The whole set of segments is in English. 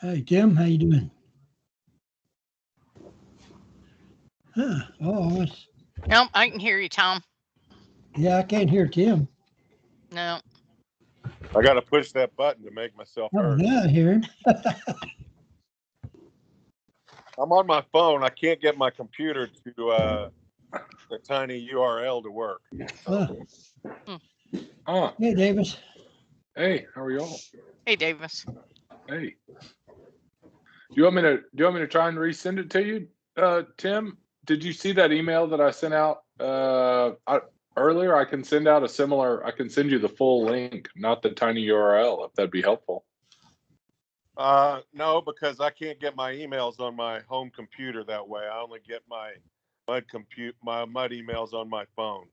Hey, Tim, how you doing? Huh. Oh, Nope, I can hear you, Tom. yeah, I can't hear Tim. No. I got to push that button to make myself Oh, heard. now I hear him. I'm on my phone. I can't get my computer to the tiny URL to work. Huh. Hey, Davis. Hey, how are y'all? Hey, Davis. Hey. Do you want me to try and resend it to you, Tim? Did you see that email that I sent out earlier? I can send you the full link, not the tiny URL, if that'd be helpful. No, because I can't get my emails on my home computer that way. I only get my MUD emails on my phone.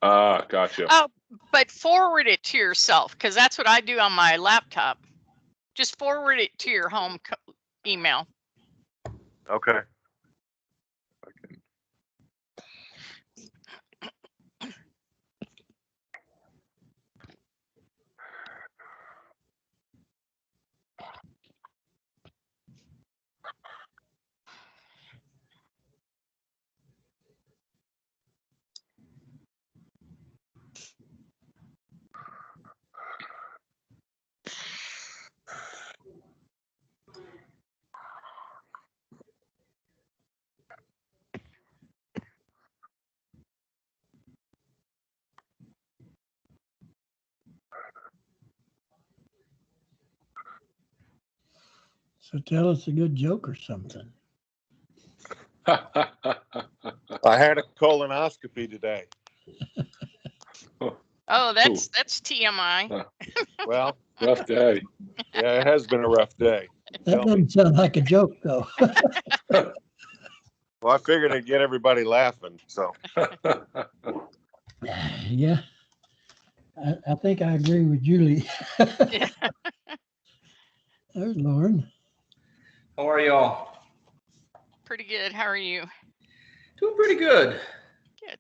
Gotcha. Oh, but forward it to yourself, because that's what I do on my laptop. Just forward it to your home email. Okay. So tell us a good joke or something. I had a colonoscopy today. Oh, that's TMI. Well, rough day. Yeah, it has been a rough day. That doesn't sound like a joke, though. Well, I figured I'd get everybody laughing. So. Yeah, I think I agree with Julie. Yeah. There's Lauren. How are y'all? Pretty good. How are you? Doing pretty good. Good.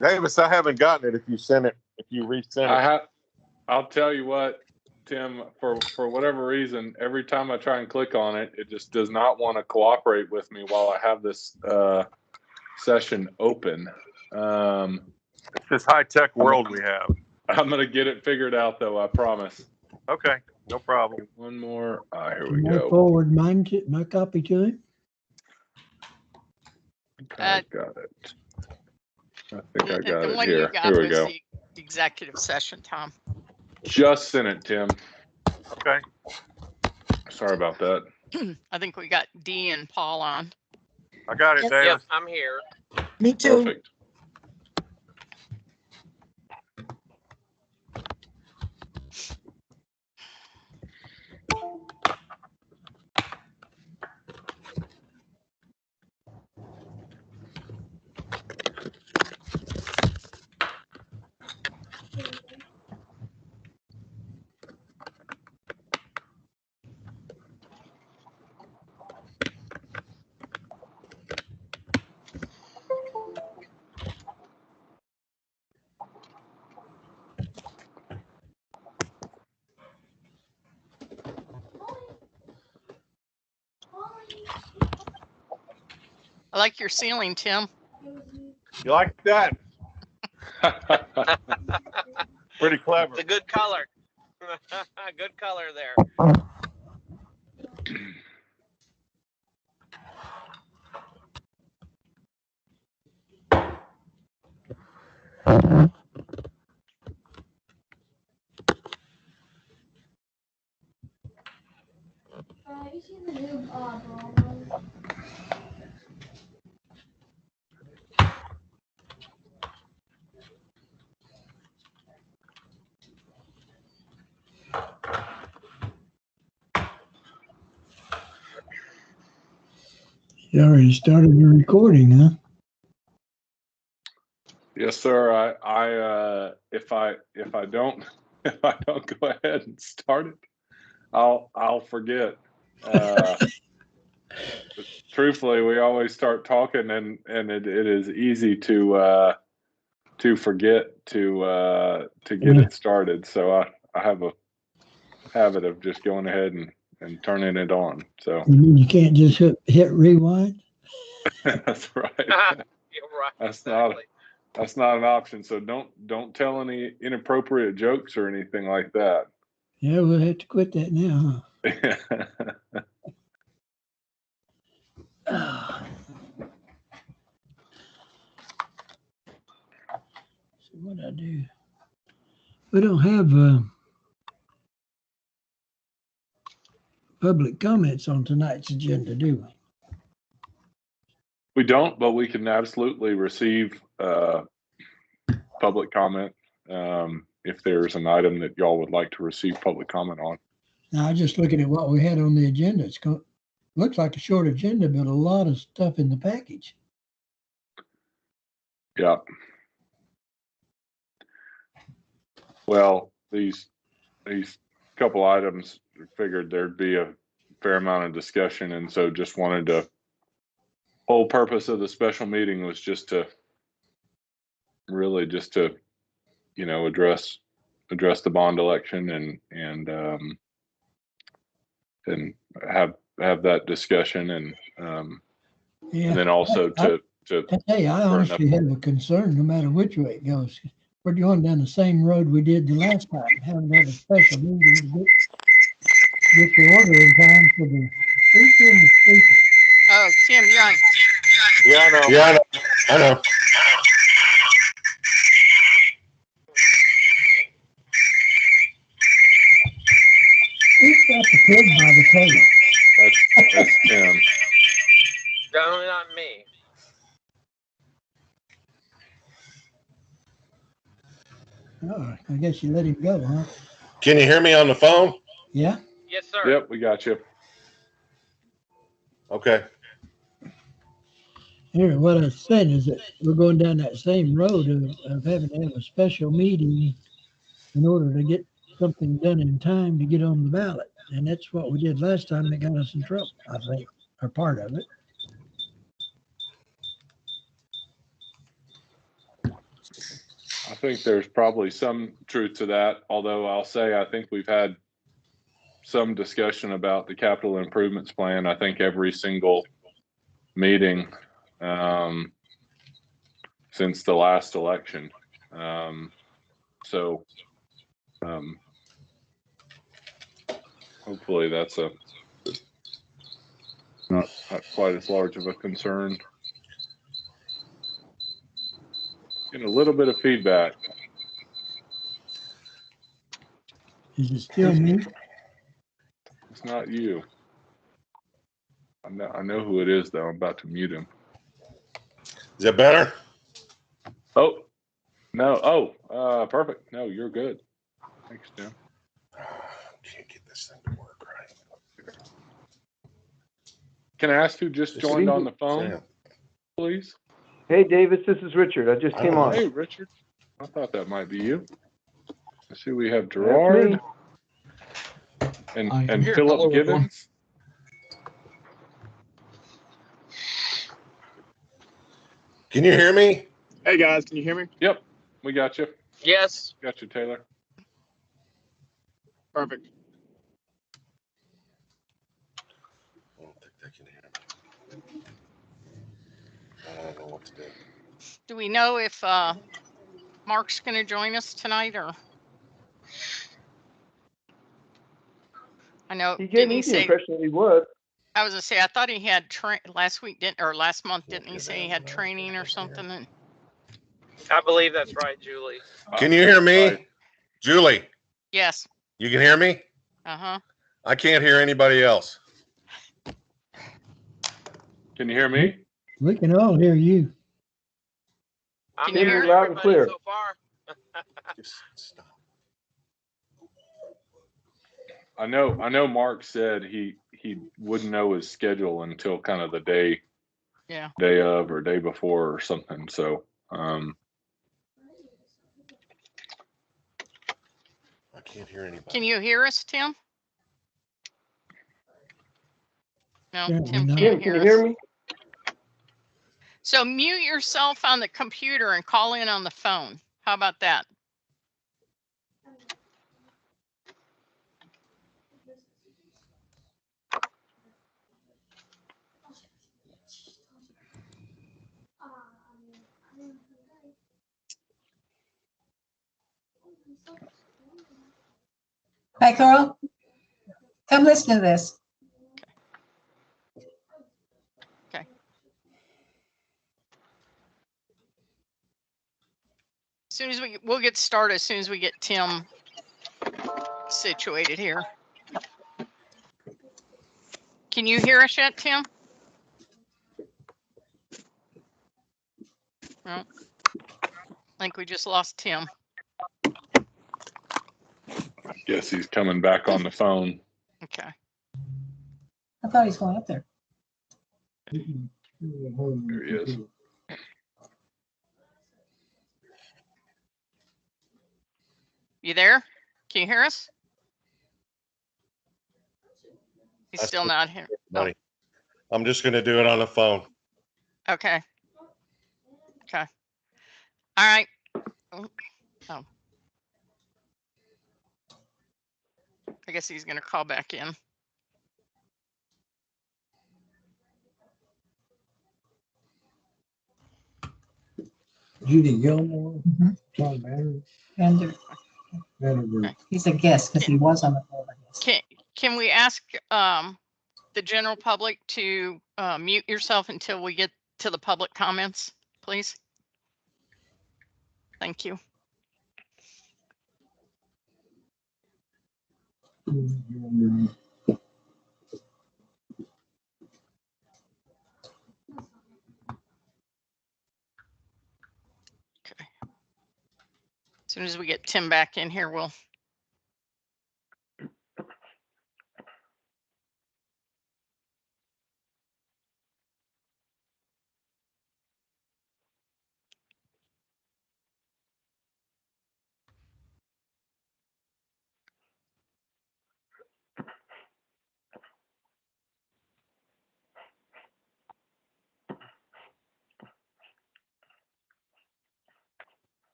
Davis, I haven't gotten it. If you resend it. I'll tell you what, Tim, for whatever reason, every time I try and click on it, it just does not want to cooperate with me while I have this session open. It's this high-tech world we have. I'm going to get it figured out, though, I promise. Okay, no problem. One more. Here we Can I go. forward my copy to him? I got it. I think I got the it one here. you got Here we was go. the executive session, Tom. Just sent it, Tim. Okay. Sorry about that. I think we got Dee and Paul on. I got it, Davis. Yep, I'm here. Me too. Perfect. I like your ceiling, Tim. You like that? Pretty clever. It's a good color. Good color there. You see the new You already started your recording, huh? Yes, sir. If I don't go ahead and start it, I'll forget. Truthfully, we always start talking, and it is easy to forget to get it started. So have a habit of just going ahead and turning it on. So You mean you can't just hit rewind? that's right. You're right. That's not an option. So don't tell any inappropriate jokes or anything like that. Yeah, we'll have to quit that now, huh? So what I do? We don't have public comments on tonight's agenda, do we? We don't, but we can absolutely receive public comment if there's an item that y'all would like to receive public comment on. Now, I'm just looking at what we had on the agenda. Looks like a short agenda, but a lot of stuff in the package. Yeah. Well, these couple items, figured there'd be a fair amount of discussion, and so just wanted to. Whole purpose of the special meeting was just to address the bond election and have that discussion and then also to I tell you, I honestly have a concern no matter which way it goes. We're going down the same road we did the last time, having to have a special meeting to get the order in time for the speaker and the speaker. Oh, Tim, you're on. Yeah, I know. Yeah, I know. Who's got the pig by the tail? that's Tim. No, not me. Oh, I guess you let him go, huh? Can you hear me on the phone? Yeah. Yes, sir. Yep, we got you. Okay. Here, what I was saying is that we're going down that same road of having to have a special meeting in order to get something done in time to get on the ballot. And that's what we did last time that got us in trouble, I think, or part of it. I think there's probably some truth to that, although I'll say I think we've had some discussion about the capital improvements plan. I think every single meeting since the last election. So hopefully that's not quite as large of a concern. Getting a little bit of feedback. Is it still me? It's not you. I know who it is though. I'm about to mute him. Is that better? Oh, no. Oh, perfect. No, you're good. Thanks, Tim. Can't get this thing to work right. Can I ask who just joined on the phone, Sam. please? Hey, Davis, this is Richard. I just came on. Hey, Richard. I thought that might be you. I see we have Gerard and Philip Gibbons. Can you hear me? Hey guys, can you hear me? Yep, we got you. Yes. Got you, Taylor. Perfect. I don't think they can hear me. I don't know what to do. Do we know if Mark's going to join us tonight, or? I know. He gave Didn't me he the say? impression that he would. I was gonna say I thought he had last week, last month? Didn't he say he had training or something? And I believe that's right, Julie. Can you hear me? Right. Julie, yes. you can hear me? Uh-huh. I can't hear anybody else. Can you hear me? We can all hear you. I'm Can you hear hearing loud and everybody clear? so far. Just stop. I know Mark said he wouldn't know his schedule until kind of the day of or day before or something. So I can't hear anybody. Can you hear us, Tim? No, Yeah, Tim no. can't Tim, can hear you us. hear me? So mute yourself on the computer and call in on the phone. How about that? Hi, Carl. Come listen to this. As soon as we'll get started as soon as we get Tim situated here. Can you hear us yet, Tim? No. I think we just lost Tim. Guess he's coming back on the phone. Okay. I thought he's going up there. There he is. You there? Can you hear us? He's That's still good, not here. buddy. I'm just gonna do it on the phone. Okay. Okay. All right. Oh. I guess he's going to call back in. Judy Gilmore, Mhm. Tom Banner, And he's a guest because he was on the board. Can we ask the general public to mute yourself until we get to the public comments, please? Thank you. Okay. As soon as we get Tim back in here, we'll.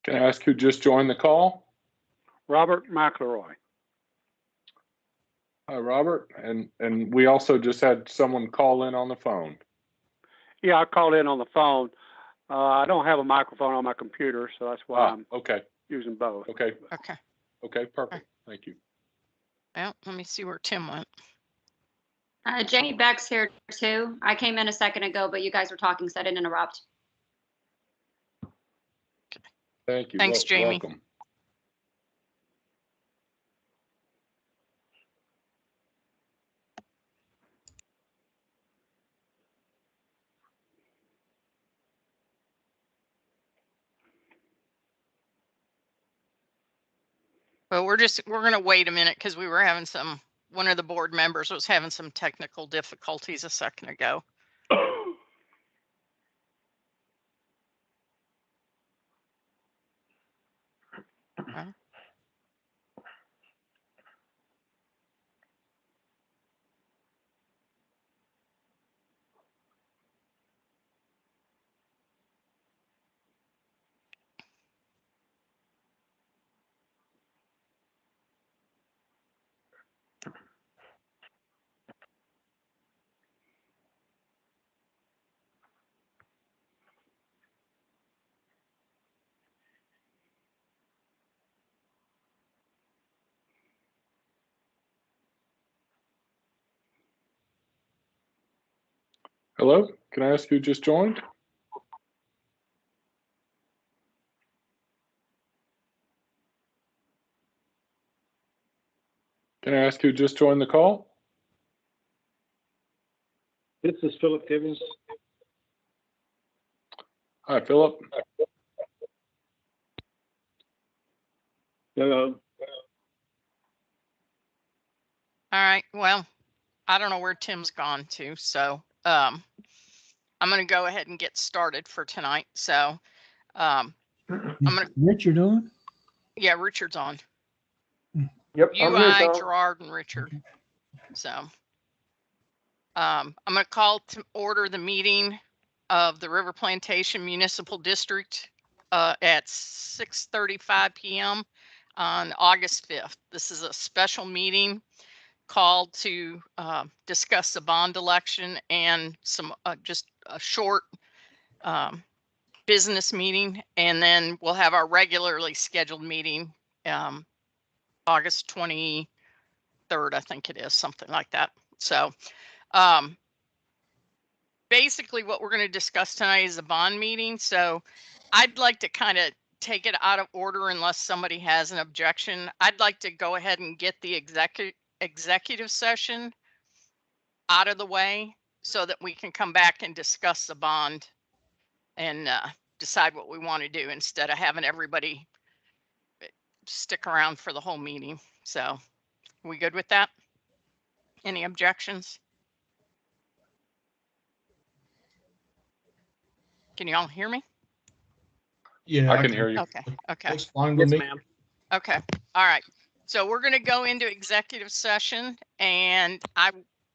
Can I ask who just joined the call? Robert McElroy. Hi, Robert. And we also just had someone call in on the phone. Yeah, I called in on the phone. I don't have a microphone on my computer, so that's why I'm okay. using both. Okay. Okay. Okay, perfect. Thank you. Well, let me see where Tim went. Jamie Beck's here too. I came in a second ago, but you guys were talking, so I didn't interrupt. Thank you. Thanks, Jamie. Welcome. But we're going to wait a minute because we were having one of the board members was having some technical difficulties a second ago. Hello, can I ask who just joined? Can I ask who just joined the call? This is Philip Gibbons. Hi, Philip. Hello. All right. Well, I don't know where Tim's gone to, so I'm going to go ahead and get started for tonight. So I'm going to. Richard on? Yeah, Richard's on. Yep, You, I'm here, I, Tom. Gerard, and Richard. So I'm going to call to order the meeting of the River Plantation Municipal District at 6:35 p.m. on August 5th. This is a special meeting called to discuss the bond election and some just a short business meeting, and then we'll have our regularly scheduled meeting August 23rd, I think it is, something like that. So um, basically what we're going to discuss tonight is the bond meeting. So I'd like to kind of take it out of order unless somebody has an objection. I'd like to go ahead and get the executive session out of the way so that we can come back and discuss the bond and decide what we want to do instead of having everybody stick around for the whole meeting. So we good with that? Any objections? Can you all hear me? Yeah, I can hear you. Okay. Okay. Looks fine with Yes, me. ma'am. Okay. All right. So we're going to go into executive session, and I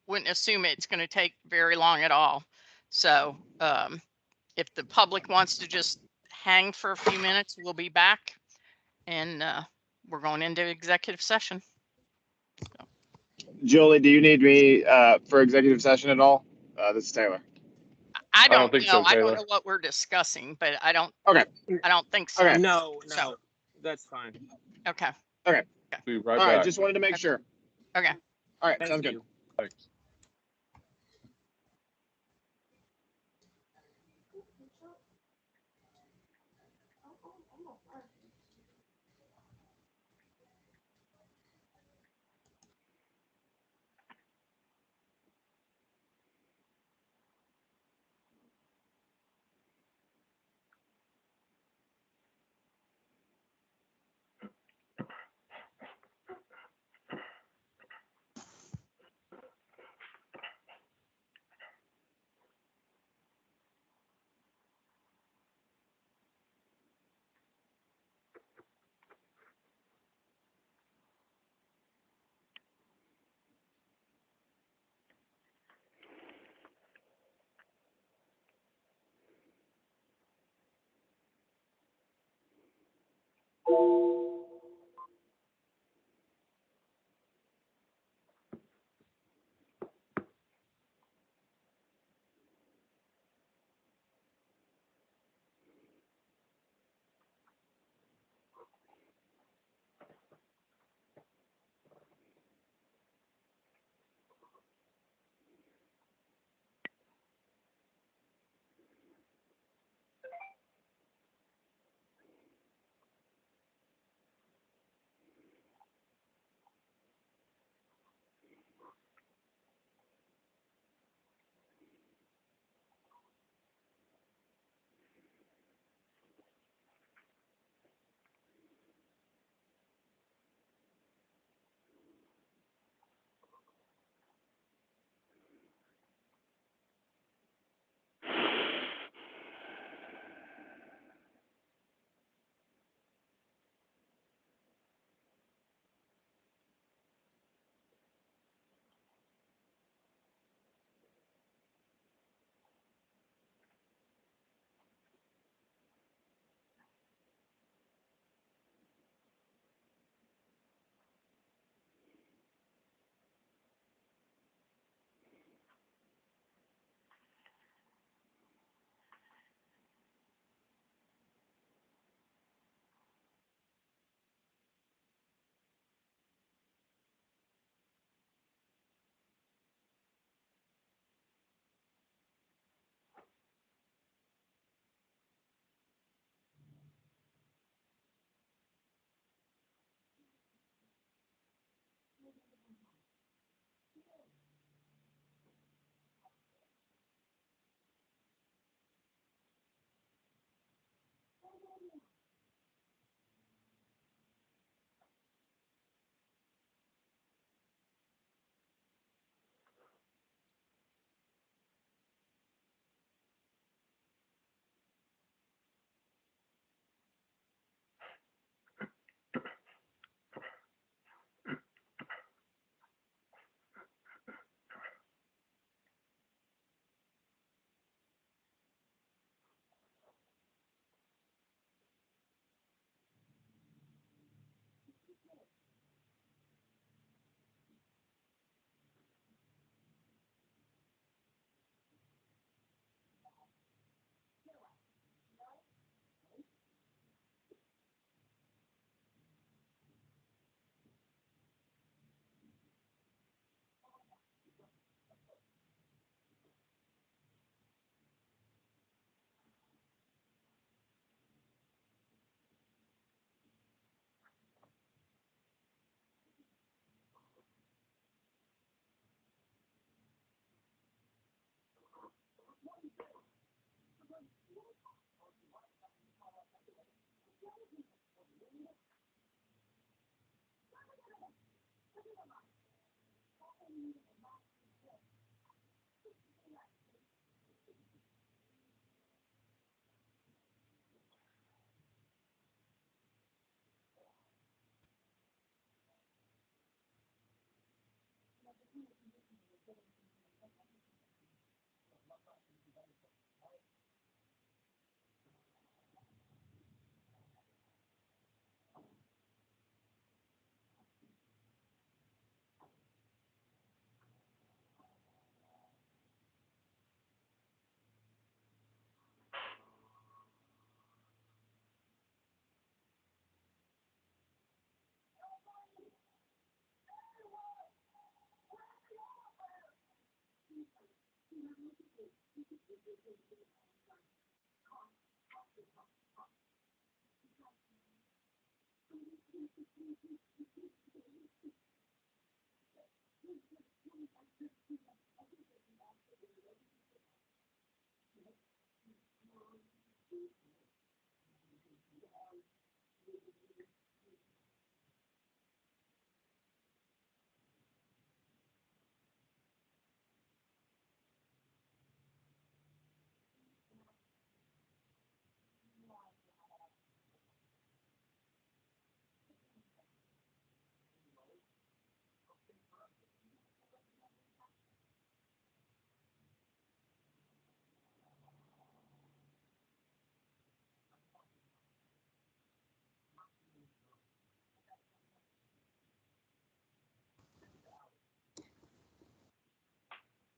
wouldn't assume it's going to take very long at all. So if the public wants to just hang for a few minutes, we'll be back, and we're going into executive session. Julie, do you need me for executive session at all? This is Taylor. I don't think know. so, I don't Taylor. know what we're discussing, but I don't Okay. think so. Okay. No, So that's fine. okay. Be right All back. right. Just wanted to make sure. Okay. All right. Thank Sounds good. you. Thanks.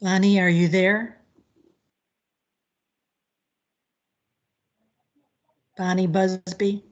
Lonnie, are you there? Bonnie Busby?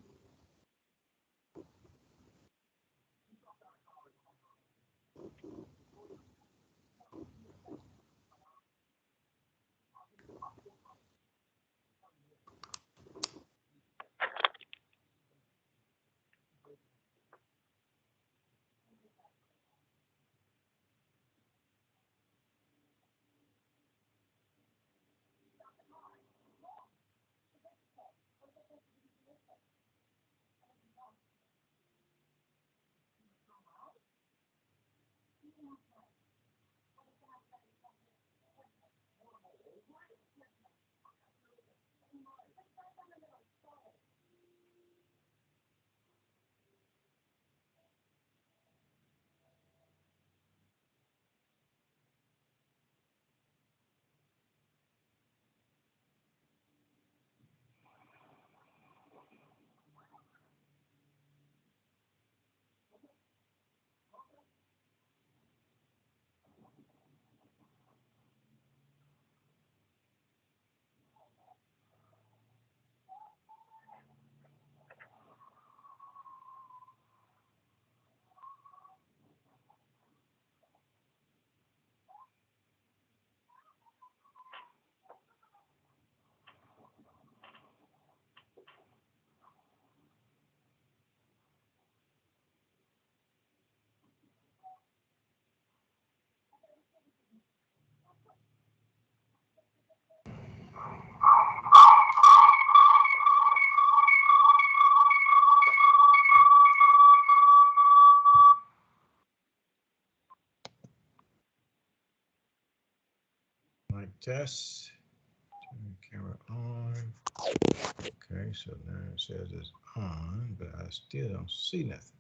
Mic test. Turn camera on. Okay, so now it says it's on, but I still don't see nothing.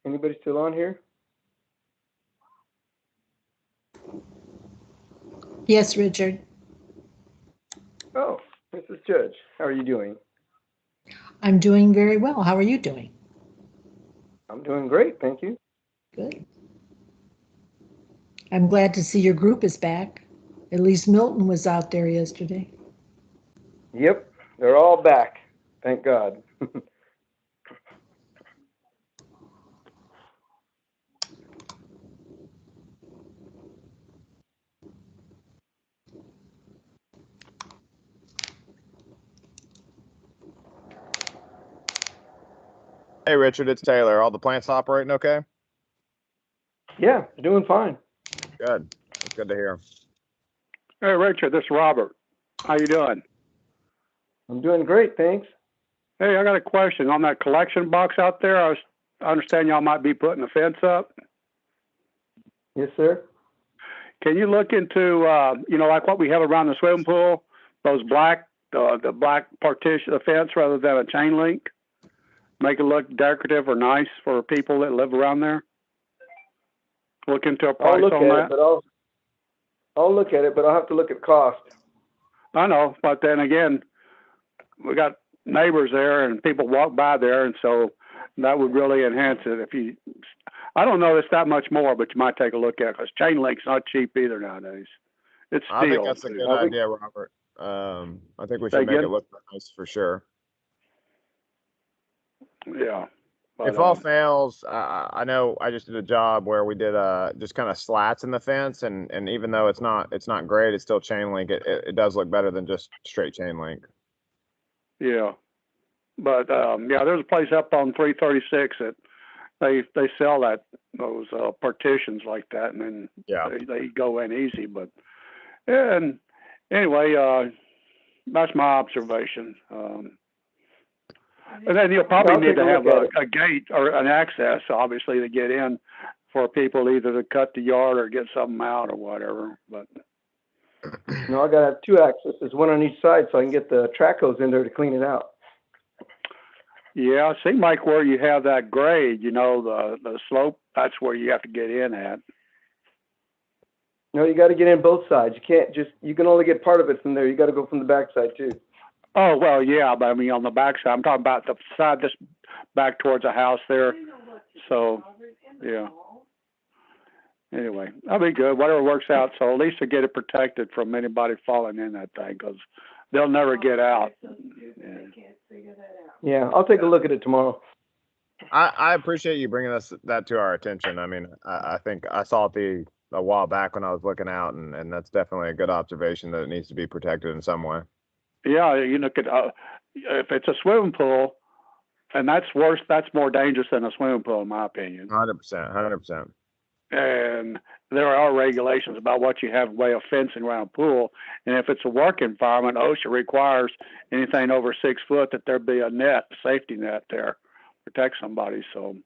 Anybody still on here? Yes, Richard. Oh, Mrs. Judge, how are you doing? I'm doing very well. How are you doing? I'm doing great, thank you. Good. I'm glad to see your group is back. At least Milton was out there yesterday. Yep, they're all back. Thank God. Hey, Richard, it's Taylor. All the plants operating okay? Yeah, doing fine. Good. That's good to hear. Hey, Richard, this is Robert. How you doing? I'm doing great, thanks. Hey, I got a question on that collection box out there. I understand y'all might be putting a fence up. Yes, sir. Can you look into, like what we have around the swimming pool, those black, the black partition, the fence rather than a chain link? Make it look decorative or nice for people that live around there. Look into a price on that. I'll look at it, but I'll have to look at cost. I know, but then again, we got neighbors there and people walk by there, and so that would really enhance it. I don't know it's that much more, but you might take a look at it because chain link's not cheap either nowadays. It's steel. I think that's a good idea, Robert. I think we should make it look nice for sure. Yeah. But, if all fails, I know I just did a job where we did just kind of slats in the fence, and even though it's not great, it's still chain link. It does look better than just straight chain link. Yeah, but there's a place up on 336 that they sell those partitions like that, and then they go in easy. But and anyway, that's my observation. And then you'll probably need to have a gate or an access, obviously, to get in for people either to cut the yard or get something out or whatever. But no, I gotta have two accesses, one on each side, so I can get the track hose in there to clean it out. Yeah, it seems like where you have that grade, the slope, that's where you have to get in at. No, you got to get in both sides. You can only get part of it from there. You got to go from the backside too. Oh, well, yeah, but I mean on the backside. I'm talking about the side that's back towards the house there. So, yeah. Anyway, that'll be good. Whatever works out. So at least to get it protected from anybody falling in that thing, because they'll never get out. Yeah, I'll take a look at it tomorrow. I appreciate you bringing that to our attention. I mean, I think I saw it a while back when I was looking out, and that's definitely a good observation that it needs to be protected in some way. Yeah, you look at if it's a swimming pool, and that's worse. That's more dangerous than a swimming pool, in my opinion. 100%. And there are regulations about what you have in way of fencing around a pool. And if it's a work environment, OSHA requires anything over 6 foot that there be a safety net there, protect somebody. So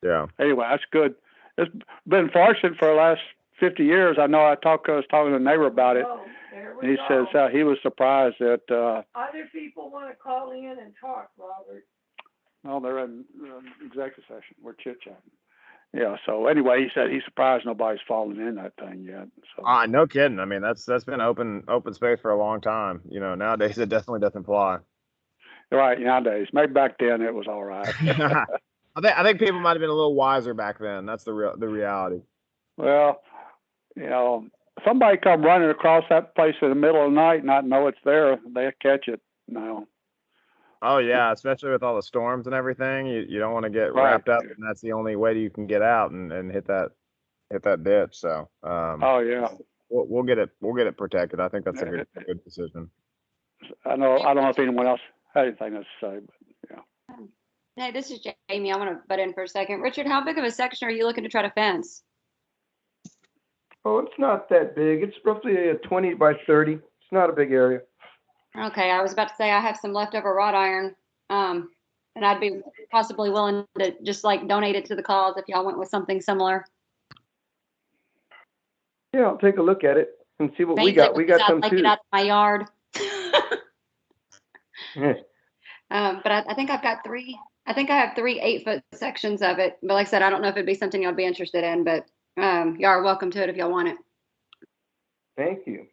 yeah. Anyway, that's good. It's been fortunate for the last 50 years. I know I was talking to a neighbor about it. And he says he was surprised that other people want to call in and talk, Robert. Well, they're in executive session. We're chit-chatting. Yeah, so anyway, he said he's surprised nobody's fallen in that thing yet. So no kidding. I mean, that's been open space for a long time. Nowadays it definitely doesn't fly. Right, nowadays. Maybe back then it was all right. I think people might have been a little wiser back then. That's the reality. Well, somebody come running across that place in the middle of the night and not know it's there, they'll catch it now. Oh yeah, especially with all the storms and everything, you don't want to get wrapped up, and that's the only way you can get out and hit that ditch. So oh yeah, we'll get it protected. I think that's a good decision. I don't know if anyone else had anything to say, but yeah. Hey, this is Jamie. I want to butt in for a second. Richard, how big of a section are you looking to try to fence? Oh, it's not that big. It's roughly a 20 by 30. It's not a big area. Okay, I was about to say I have some leftover wrought iron, and I'd be possibly willing to just donate it to the cause if y'all went with something similar. Yeah, I'll take a look at it and see what we got. We got some too. It out of my yard. But I think I've got three. I think I have 3 8-foot sections of it. But like I said, I don't know if it'd be something y'all be interested in. But y'all are welcome to it if y'all want it. Thank you.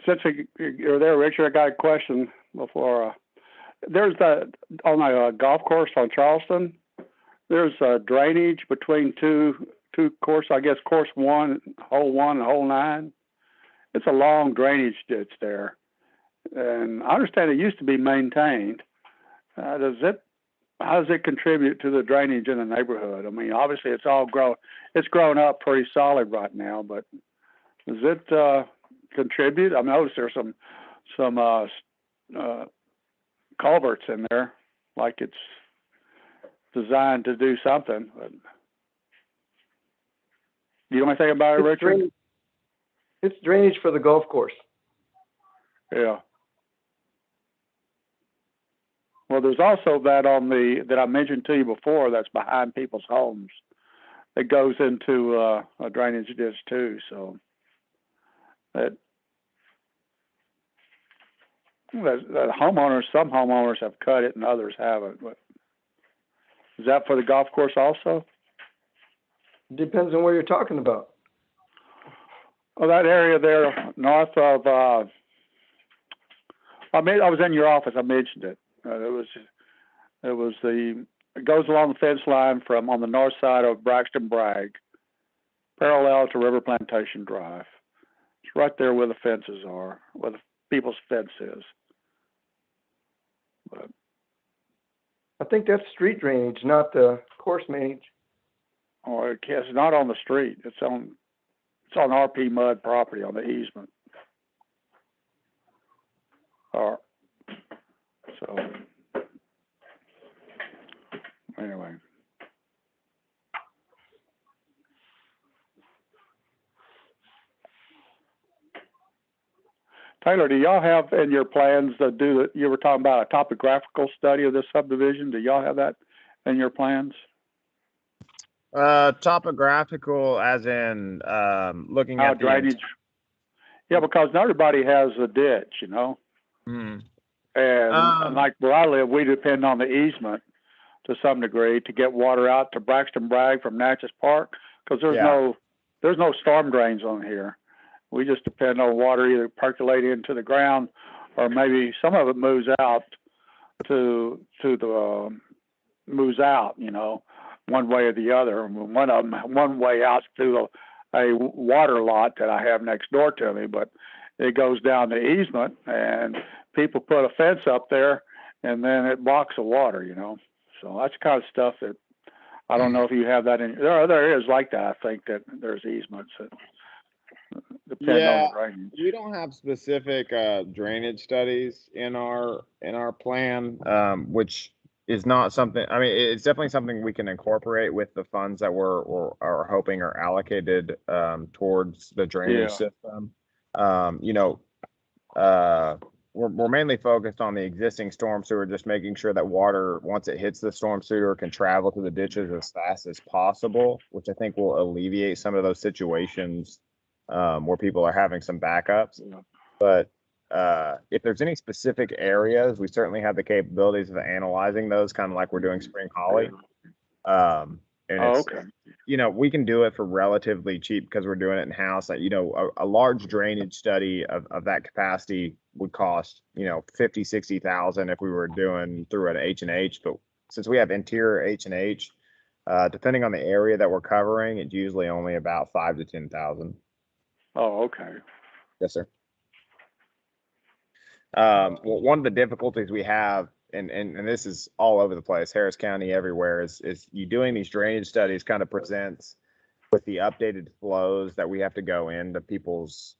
since you're there, Richard, I got a question before. There's on a golf course on Charleston. There's drainage between two courses. I guess course 1, hole 1, and hole 9. It's a long drainage ditch there, and I understand it used to be maintained. How does it contribute to the drainage in the neighborhood? I mean, obviously it's grown up pretty solid right now, but does it contribute? I noticed there's some culverts in there, like it's designed to do something. But do you know anything about it, Richard? It's drainage for the golf course. Yeah. Well, there's also that that I mentioned to you before. That's behind people's homes. It goes into a drainage ditch too. So that homeowners, some homeowners have cut it and others haven't. But is that for the golf course also? Depends on what you're talking about. Well, that area there north of, I was in your office. I mentioned it. It goes along the fence line from on the north side of Braxton Bragg, parallel to River Plantation Drive. It's right there where the fences are, where the people's fence is. But I think that's street drainage, not the course drainage. Or it's not on the street. It's on RPMUD property on the easement. So anyway. Taylor, do y'all have in your plans you were talking about a topographical study of this subdivision? Do y'all have that in your plans? Topographical as in looking at drainage. Yeah, because not everybody has a ditch, you know. Mm-hmm. And like where I live, we depend on the easement to some degree to get water out to Braxton Bragg from Natchez Park, because there's no storm drains on here. We just depend on water either percolating into the ground, or maybe some of it moves out moves out, you know, one way or the other. One way out through a water lot that I have next door to me, but it goes down the easement, and people put a fence up there, and then it blocks the water, you know. So that's the kind of stuff that I don't know if you have that in. There are other areas like that. I think that there's easements that depend on the drainage. We don't have specific drainage studies in our plan, which is not something. I mean, it's definitely something we can incorporate with the funds that are hoping are allocated towards the drainage system. You know, we're mainly focused on the existing storm sewer, just making sure that water, once it hits the storm sewer, can travel to the ditches as fast as possible, which I think will alleviate some of those situations where people are having some backups. But if there's any specific areas, we certainly have the capabilities of analyzing those, kind of like we're doing Spring Holly. Okay. You know, we can do it for relatively cheap because we're doing it in house. That, you know, a large drainage study of that capacity would cost, you know, 50, 60,000 if we were doing through an H&H. But since we have interior H&H, depending on the area that we're covering, it's usually only about 5,000 to 10,000. Oh, okay. Yes, sir. Well, one of the difficulties we have, and this is all over the place, Harris County, everywhere, is you doing these drainage studies kind of presents with the updated flows that we have to go into people's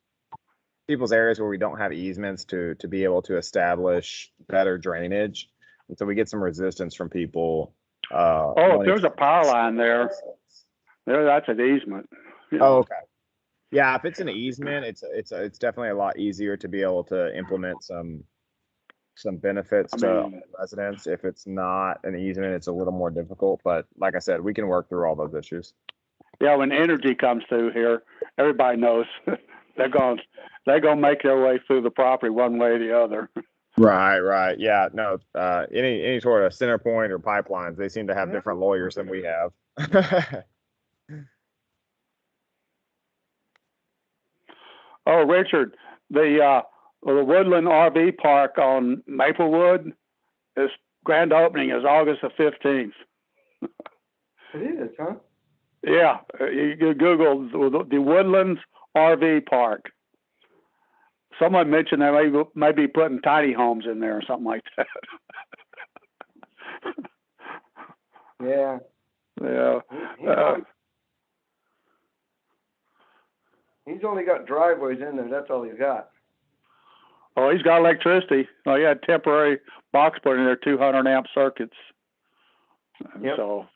areas where we don't have easements to be able to establish better drainage. And so we get some resistance from people. If there's a power line there, that's an easement. Oh, okay. Yeah, if it's an easement, it's definitely a lot easier to be able to implement some benefits to residents. If it's not an easement, it's a little more difficult. But like I said, we can work through all those issues. Yeah, when energy comes through here, everybody knows they're going to make their way through the property one way or the other. Right. Yeah, no. Any sort of center point or pipelines, they seem to have different lawyers than we have. Oh, Richard, the Well, the Woodland RV Park on Maplewood, its grand opening is August the 15th. It is, huh? Yeah, you can Google the Woodlands RV Park. Someone mentioned they may be putting tiny homes in there or something like that. Yeah. Yeah. He's only got driveways in there. That's all he's got. Oh, he's got electricity. Oh, he had temporary box put in there, 200 amp circuits. Yep. So,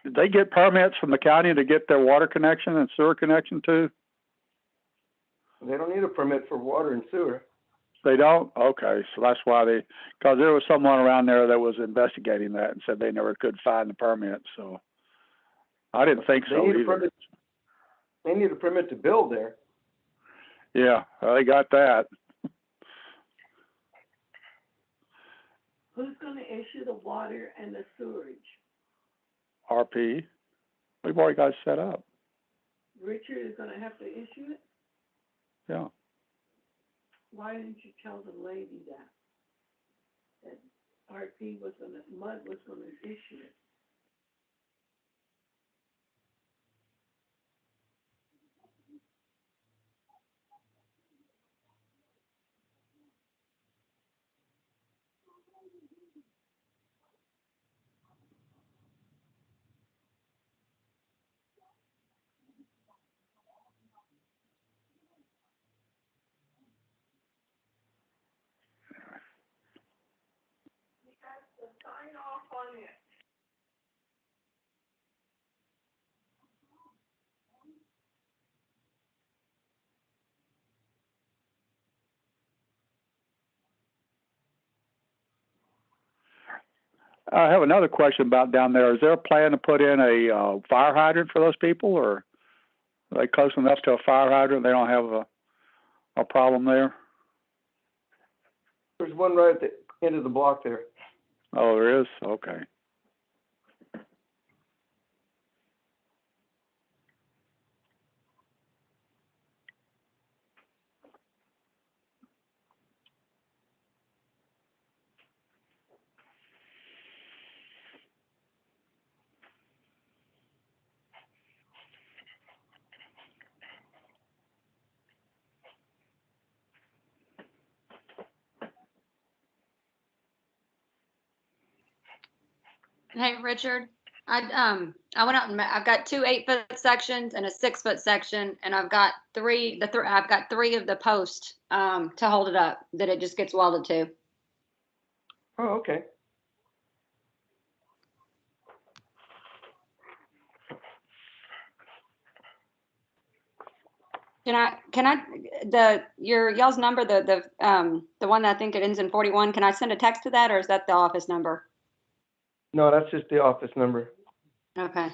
did they get permits from the county to get their water connection and sewer connection too? They don't need a permit for water and sewer. They don't? Okay, so that's why because there was someone around there that was investigating that and said they never could find the permit. So, I didn't think so either. They need a permit to build there. Yeah, they got that. Who's going to issue the water and the sewerage? RP. We've already got it set up. Richard is going to have to issue it? Yeah. Why didn't you tell the lady that RP was going to, MUD was going to issue it? Sign off on it. I have another question about down there. Is there a plan to put in a fire hydrant for those people, or are they close enough to a fire hydrant they don't have a problem there? There's one right at the end of the block there. Oh, there is? Okay. Hey, Richard, I went out and I've got two 8-foot sections and a 6-foot section, and I've got I've got three of the posts to hold it up that it just gets welded to. Oh, okay. Y'all's number, the one that I think it ends in 41, can I send a text to that, or is that the office number? No, that's just the office number. Okay.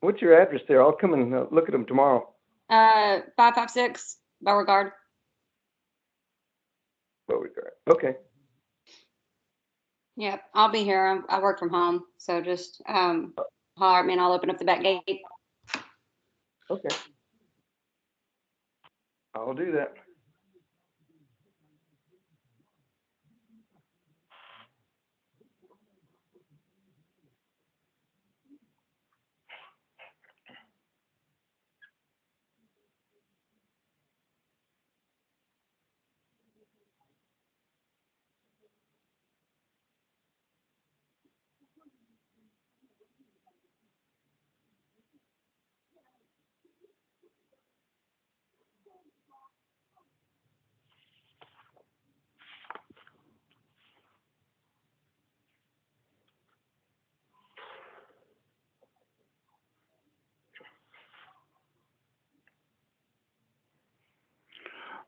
What's your address there? I'll come and look at them tomorrow. 556 Beauregard. Beauregard. Okay. Yep, I'll be here. I work from home, so just holler at me and I'll open up the back gate. Okay. I'll do that.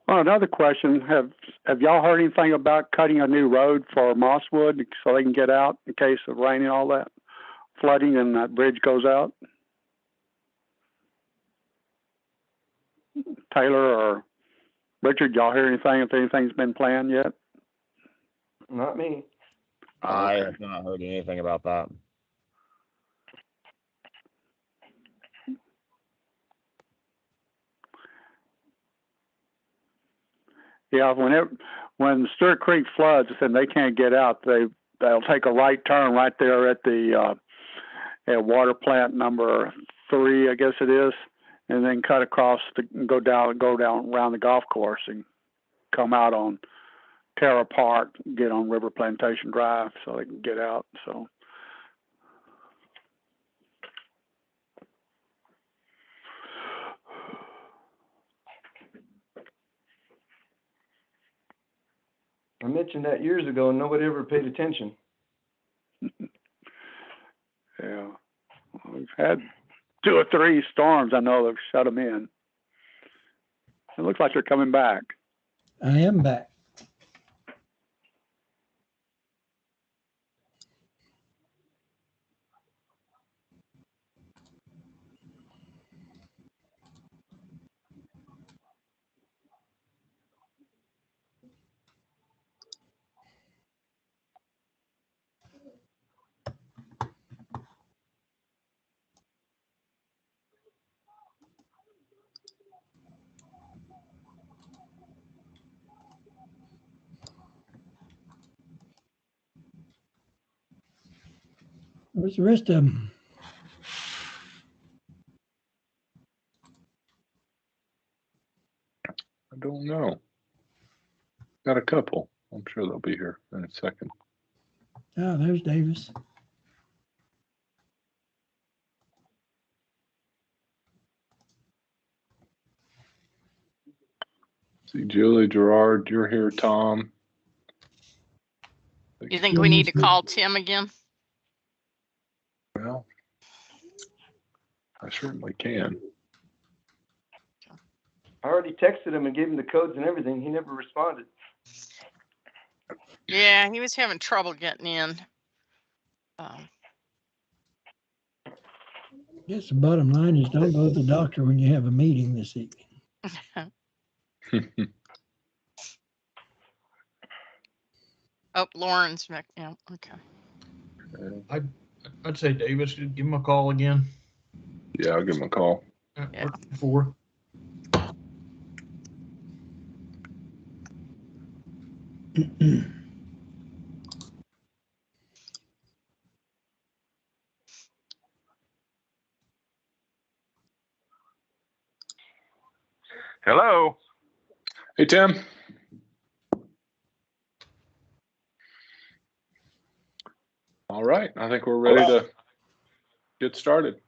Well, another question, have y'all heard anything about cutting a new road for Mosswood so they can get out in case of rain and all that, flooding, and that bridge goes out? Taylor or Richard, y'all hear anything, if anything's been planned yet? Not me. I have not heard anything about that. Yeah, when Stewart Creek floods and they can't get out, they'll take a right turn right there at the at water plant number 3, I guess it is, and then cut across go down around the golf course and come out on Terra Park, get on River Plantation Drive so they can get out. So. I mentioned that years ago and nobody ever paid attention. Yeah. We've had 2 or 3 storms. I know they've shut them in. It looks like they're coming back. I am back. Where's the rest of them? I don't know. Got a couple. I'm sure they'll be here in a second. Oh, there's Davis. See, Julie, Gerard, you're here, Tom. You think we need to call Tim again? Well, I certainly can. I already texted him and gave him the codes and everything. He never responded. Yeah, he was having trouble getting in. Yes, the bottom line is don't go to the doctor when you have a meeting this evening. Oh, Lauren's back. Yeah, okay. I'd say Davis, give him a call again. Yeah, I'll give him a call. Yeah. Before. Hello. Hey, Tim. All right. I think we're ready to get started.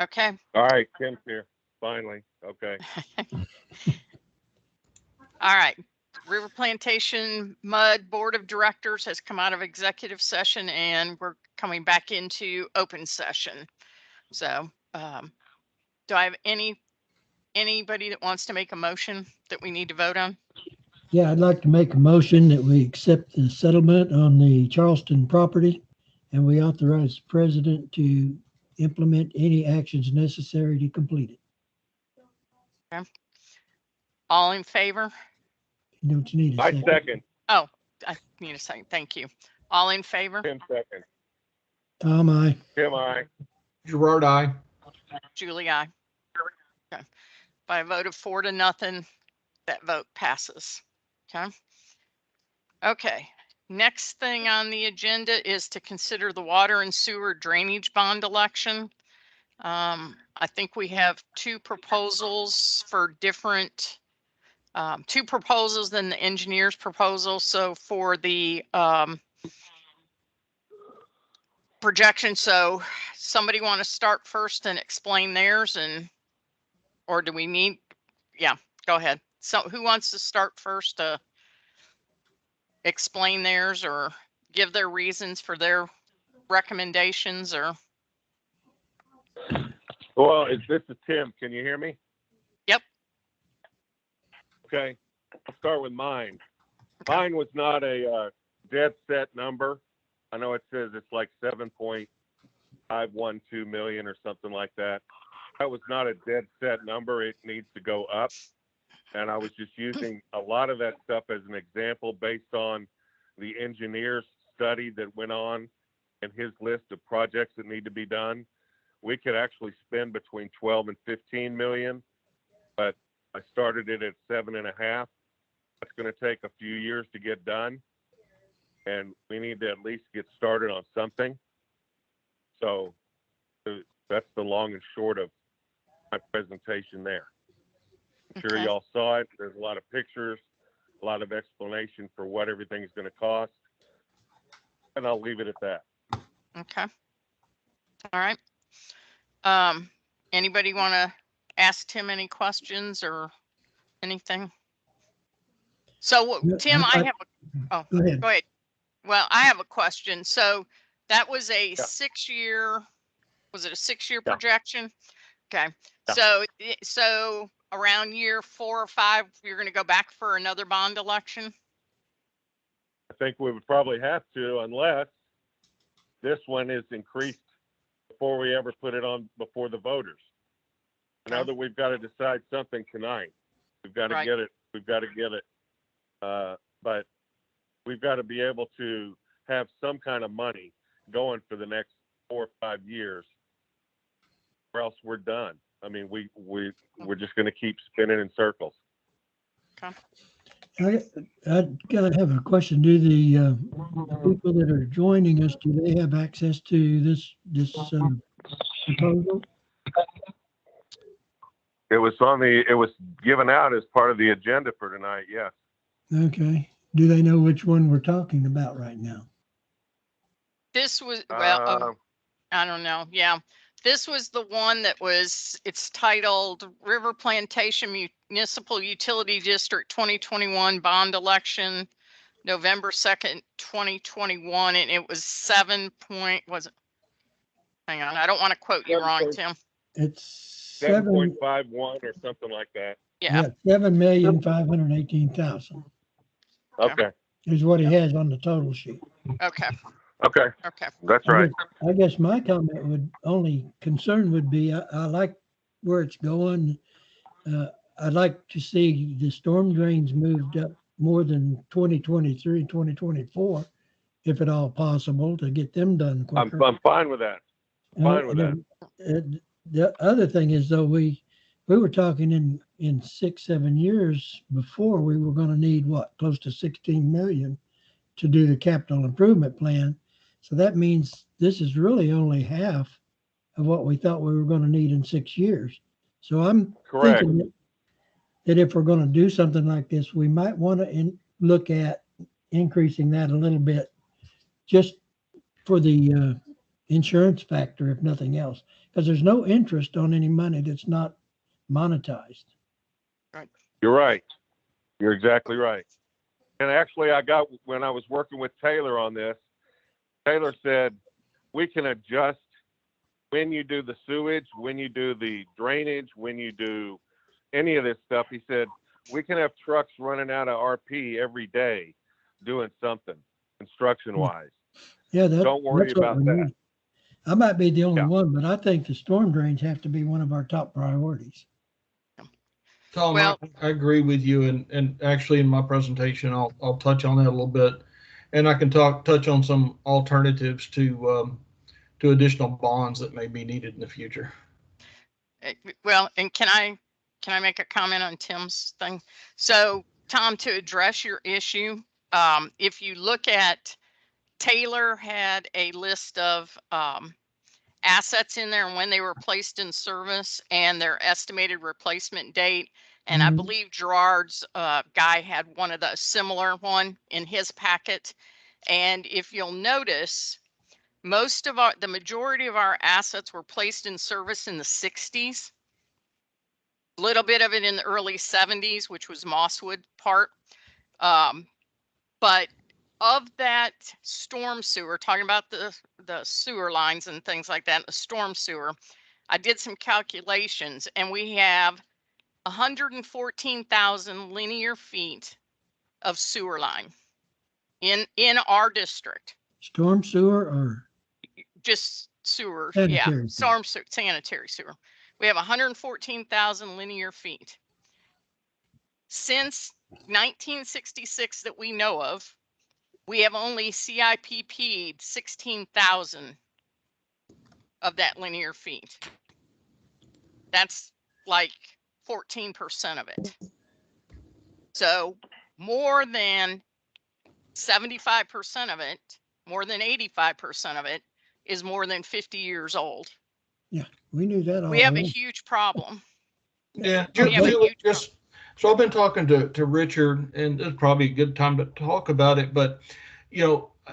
Okay. All right, Tim's here. Finally. Okay. All right. River Plantation MUD Board of Directors has come out of executive session and we're coming back into open session. So do I have anybody that wants to make a motion that we need to vote on? Yeah, I'd like to make a motion that we accept the settlement on the Charleston property and we authorize the president to implement any actions necessary to complete it. Okay. All in favor? Don't you need a I second? second. Oh, I need a second. Thank you. All in favor? Tim second. Tom, aye. Tim, I. Gerard, aye. Julie, aye. Okay. By a vote of 4-0, that vote passes. Okay. Okay. Next thing on the agenda is to consider the water and sewer drainage bond election. I think we have 2 proposals for different, 2 proposals than the engineer's proposal. So for the projection, so somebody want to start first and explain theirs, or do we need? Yeah, go ahead. So who wants to start first to explain theirs or give their reasons for their recommendations or? Well, this is Tim. Can you hear me? Yep. Okay. I'll start with mine. Mine was not a dead set number. I know it says it's like 7.512 million or something like that. That was not a dead set number. It needs to go up. And I was just using a lot of that stuff as an example based on the engineer's study that went on and his list of projects that need to be done. We could actually spend between 12 and 15 million, but I started it at 7.5. That's going to take a few years to get done, and we need to at least get started on something. So that's the long and short of my presentation there. I'm sure y'all saw it. There's a lot of pictures, a lot of explanation for what everything's going to cost, and I'll leave it at that. Okay. All right. Anybody want to ask Tim any questions or anything? So Tim, I have Go ahead. go ahead. Well, I have a question. So that was a 6-year, was it a 6-year projection? Okay. So around year 4 or 5, you're going to go back for another bond election? I think we would probably have to, unless this one is increased before we ever put it on before the voters. I know that we've got to decide something tonight. We've got to get it. We've got to get it. But we've got to be able to have some kind of money going for the next 4 or 5 years, or else we're done. I mean, we're just going to keep spinning in circles. Okay. I kind of have a question. Do the people that are joining us, do they have access to this proposal? It was given out as part of the agenda for tonight. Yes. Okay. Do they know which one we're talking about right now? This was, well, I don't know. Yeah. This was the one that was, it's titled River Plantation Municipal Utility District 2021 Bond Election, November 2nd, 2021. And it was 7 point, was it? Hang on. I don't want to quote you wrong, Tim. It's 7.51 or something like that. Yeah. 7,518,000. Okay. Is what he has on the total sheet. Okay. Okay. Okay. That's right. I guess my comment concern would be, I like where it's going. I'd like to see the storm drains moved up more than 2023, 2024, if at all possible, to get them done quicker. I'm fine with that. Fine with that. The other thing is, though, we were talking in 6-7 years before, we were going to need close to 16 million to do the capital improvement plan. So that means this is really only half of what we thought we were going to need in 6 years. So I'm thinking that if we're going to do something like this, we might want to look at increasing that a little bit, just for the insurance factor, if nothing else, because there's no interest on any money that's not monetized. Right. You're right. You're exactly right. And actually, when I was working with Taylor on this, Taylor said, we can adjust when you do the sewage, when you do the drainage, when you do any of this stuff. He said, we can have trucks running out of RP every day doing something construction wise. Yeah, don't worry about that. Need. I might be the only one, but I think the storm drains have to be one of our top priorities. Tom, well, I agree with you, and actually in my presentation, I'll touch on that a little bit, and I can touch on some alternatives to additional bonds that may be needed in the future. Well, and can I make a comment on Tim's thing? So, Tom, to address your issue, if you look at Taylor had a list of assets in there and when they were placed in service and their estimated replacement date. And I believe Gerard's guy had one of the similar one in his packet. And if you'll notice, the majority of our assets were placed in service in the 60s. A little bit of it in the early 70s, which was Mosswood part. But of that storm sewer, talking about the sewer lines and things like that, the storm sewer, I did some calculations and we have 114,000 linear feet of sewer line in our district. Storm sewer or just sewer? Sanitary. Yeah, storm sewer, sanitary sewer. We have 114,000 linear feet. Since 1966 that we know of, we have only CIPP'd 16,000 of that linear feet. That's like 14% of it. So more than 75% of it, more than 85% of it is more than 50 years old. Yeah, we knew that all We have a along. huge problem. Yeah, We have a Julie, huge just so I've been talking to Richard, and it's probably a good time to talk about it. But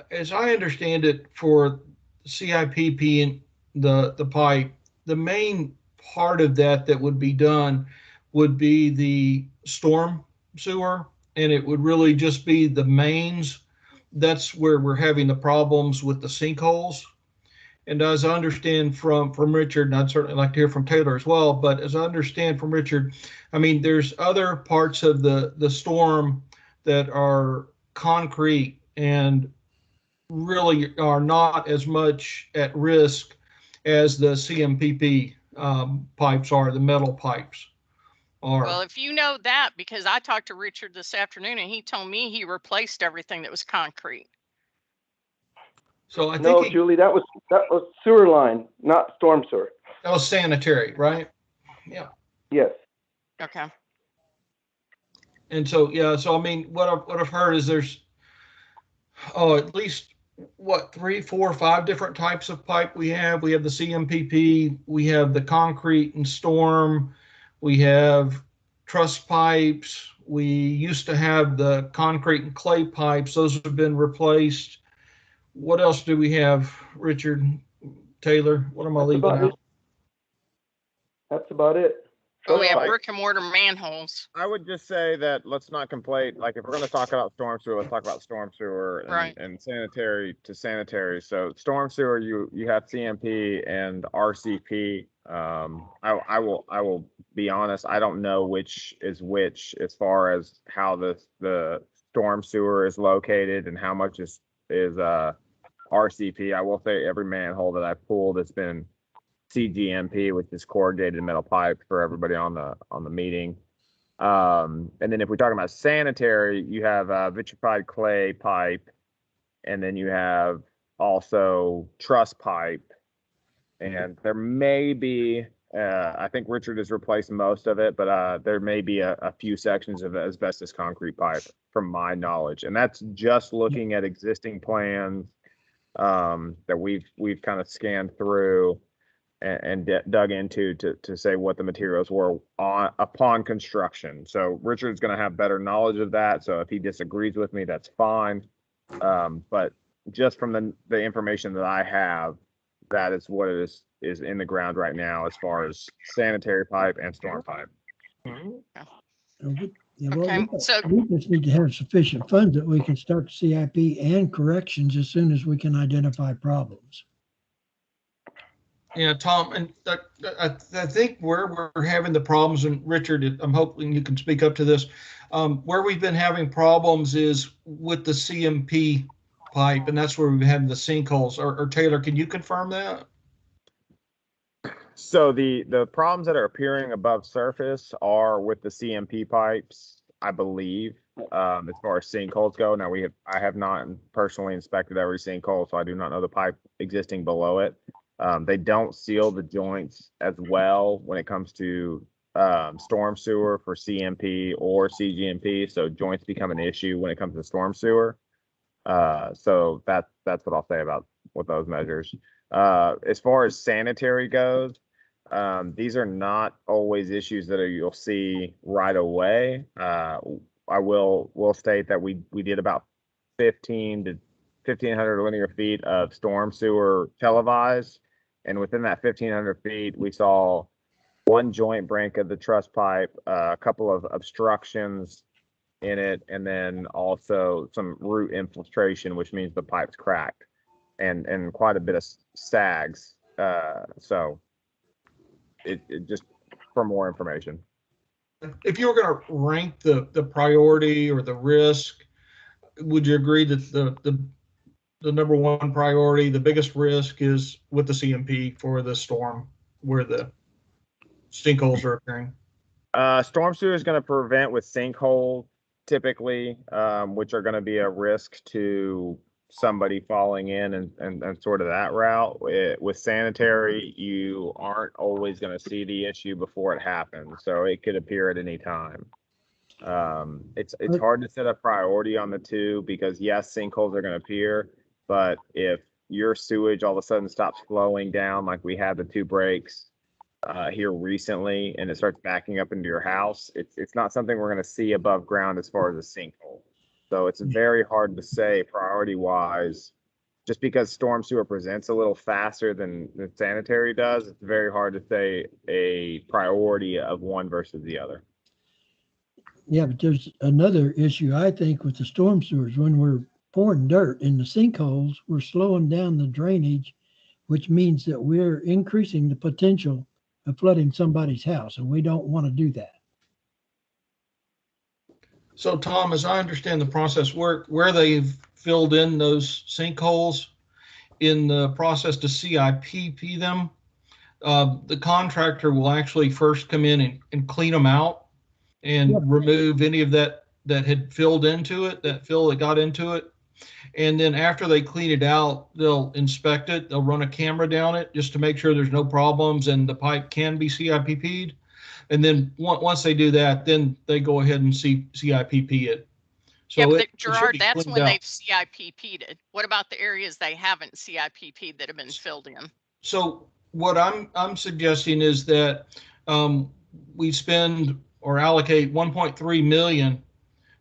as I understand it, for CIPP and the pipe, the main part of that would be done would be the storm sewer, and it would really just be the mains. That's where we're having the problems with the sinkholes. And as I understand from Richard, and I'd certainly like to hear from Taylor as well, but as I understand from Richard, I mean, there's other parts of the storm that are concrete and really are not as much at risk as the CMPP pipes are, the metal pipes are. Well, if you know that, because I talked to Richard this afternoon and he told me he replaced everything that was concrete. So I think No, Julie, that was sewer line, not storm sewer. that was sanitary, right? Yeah. Yes. Okay. And so so I mean, what I've heard is there's at least 3, 4, 5 different types of pipe we have. We have the CMPP, we have the concrete and storm, we have truss pipes. We used to have the concrete and clay pipes. Those have been replaced. What else do we have, Richard, Taylor? What am I leaving out? That's about it. Oh, we have brick and mortar manholes. I would just say that let's not conflate. Like, if we're going to talk about storm sewer, let's talk about storm sewer and, Right. and sanitary to sanitary. So storm sewer, you have CMP and RCP. I will be honest. I don't know which is which as far as how the storm sewer is located and how much is RCP. I will say every manhole that I pulled has been CGMP, which is corrugated metal pipe for everybody on the meeting. And then if we're talking about sanitary, you have vitrified clay pipe, and then you have also truss pipe. And there may be, I think Richard has replaced most of it, but there may be a few sections of asbestos concrete pipe from my knowledge. And that's just looking at existing plans that we've kind of scanned through and dug into to say what the materials were upon construction. So Richard's going to have better knowledge of that. So if he disagrees with me, that's fine. But just from the information that I have, that is what it is in the ground right now as far as sanitary pipe and storm pipe. Okay, so we just need to have sufficient funds that we can start CIP and corrections as soon as we can identify problems. Yeah, Tom, and I think where we're having the problems, and Richard, I'm hoping you can speak up to this, where we've been having problems is with the CMP pipe, and that's where we've had the sinkholes. Or Taylor, can you confirm that? So the problems that are appearing above surface are with the CMP pipes, I believe, as far as sinkholes go. Now I have not personally inspected every sinkhole, so I do not know the pipe existing below it. They don't seal the joints as well when it comes to storm sewer for CMP or CGMP. So joints become an issue when it comes to storm sewer. So that's what I'll say about with those measures. As far as sanitary goes, these are not always issues that you'll see right away. I will state that we did about 1,500 linear feet of storm sewer televised. And within that 1,500 feet, we saw one joint break of the truss pipe, a couple of obstructions in it, and then also some root infiltration, which means the pipe's cracked, and quite a bit of sags. So it just for more information. If you were going to rank the priority or the risk, would you agree that the number one priority, the biggest risk, is with the CMP for the storm where the sinkholes are occurring? Storm sewer is going to prevent with sinkholes typically, which are going to be a risk to somebody falling in and sort of that route. With sanitary, you aren't always going to see the issue before it happens, so it could appear at any time. It's hard to set a priority on the two because yes, sinkholes are going to appear, but if your sewage all of a sudden stops flowing down, like we had the two breaks here recently, and it starts backing up into your house, it's not something we're going to see above ground as far as a sinkhole. So it's very hard to say priority wise. Just because storm sewer presents a little faster than the sanitary does, it's very hard to say a priority of one versus the other. Yeah, but there's another issue, I think, with the storm sewers. When we're pouring dirt in the sinkholes, we're slowing down the drainage, which means that we're increasing the potential of flooding somebody's house, and we don't want to do that. So Tom, as I understand the process, where they've filled in those sinkholes in the process to CIPP them, the contractor will actually first come in and clean them out and remove any of that had filled into it, that fill that got into it. And then after they clean it out, they'll inspect it. They'll run a camera down it just to make sure there's no problems and the pipe can be CIPP'd. And then once they do that, then they go ahead and CIPP it. So yeah, but Gerard, that's when out. they've CIPP'd it. What about the areas they haven't CIPP'd that have been filled in? So what I'm suggesting is that we spend or allocate 1.3 million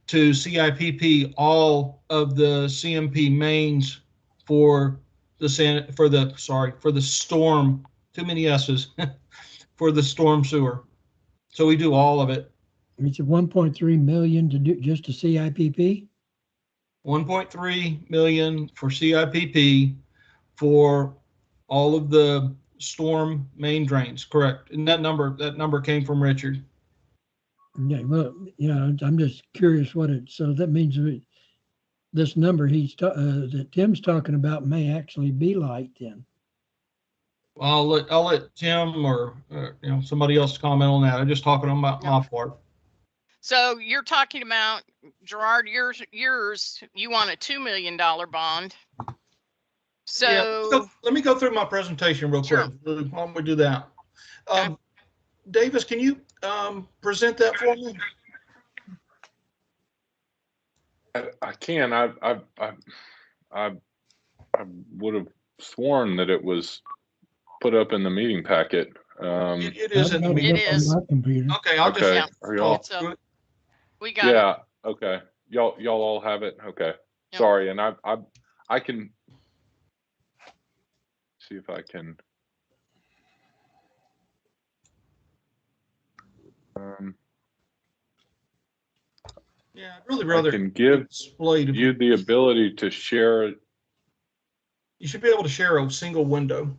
to CIPP all of the CMP mains for the storm, too many S's, for the storm sewer. So we do all of it. It's 1.3 million to do just to CIPP? 1.3 million for CIPP for all of the storm main drains, correct? And that number came from Richard. Yeah, well, yeah, I'm just curious what it, so that means this number that Tim's talking about may actually be light then. I'll let Tim or somebody else comment on that. I'm just talking about my part. So you're talking about, Gerard, yours, you want a $2 million bond. So yeah, let me go through my presentation real quick. Why don't we do that? Okay. Davis, can you present that for me? I can. I would have sworn that it was put up in the meeting packet. It is in the meeting. It is. Okay, I'll just. Are y'all? We got it. Okay. Y'all all have it. Okay. Yep. Sorry, and I can see if I can. Yeah, I'd really rather. I can give you the ability to share it. You should be able to share a single window.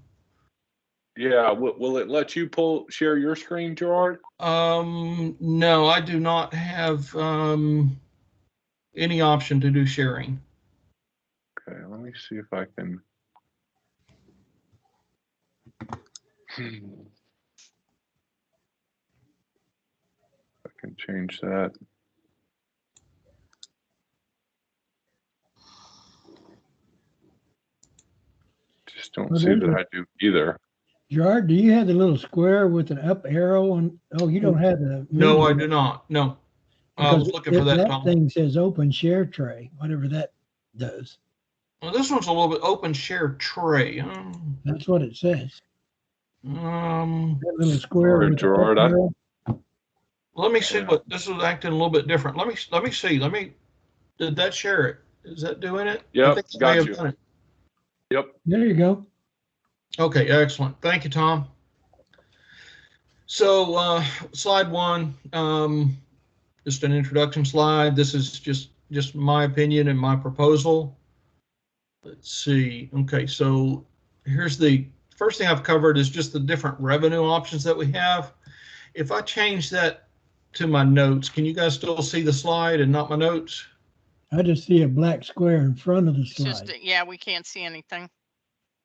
Yeah, will it let you share your screen, Gerard? No, I do not have any option to do sharing. Okay, let me see if I can. I can change that. Just don't see that I do either. Gerard, do you have the little square with an up arrow on? Oh, you don't have the. No, I do not. No. I was looking for that. That thing says open share tray, whatever that does. Well, this one's a little bit open share tray. That's what it says. That little square. Sorry, Gerard. Let me see what this is acting a little bit different. Let me see. Did that share it? Is that doing it? Yep, got you. Yep. There you go. Okay, excellent. Thank you, Tom. So slide one, just an introduction slide. This is just my opinion and my proposal. Let's see. Okay, so here's the first thing I've covered is just the different revenue options that we have. If I change that to my notes, can you guys still see the slide and not my notes? I just see a black square in front of the slide. It's just, yeah, we can't see anything.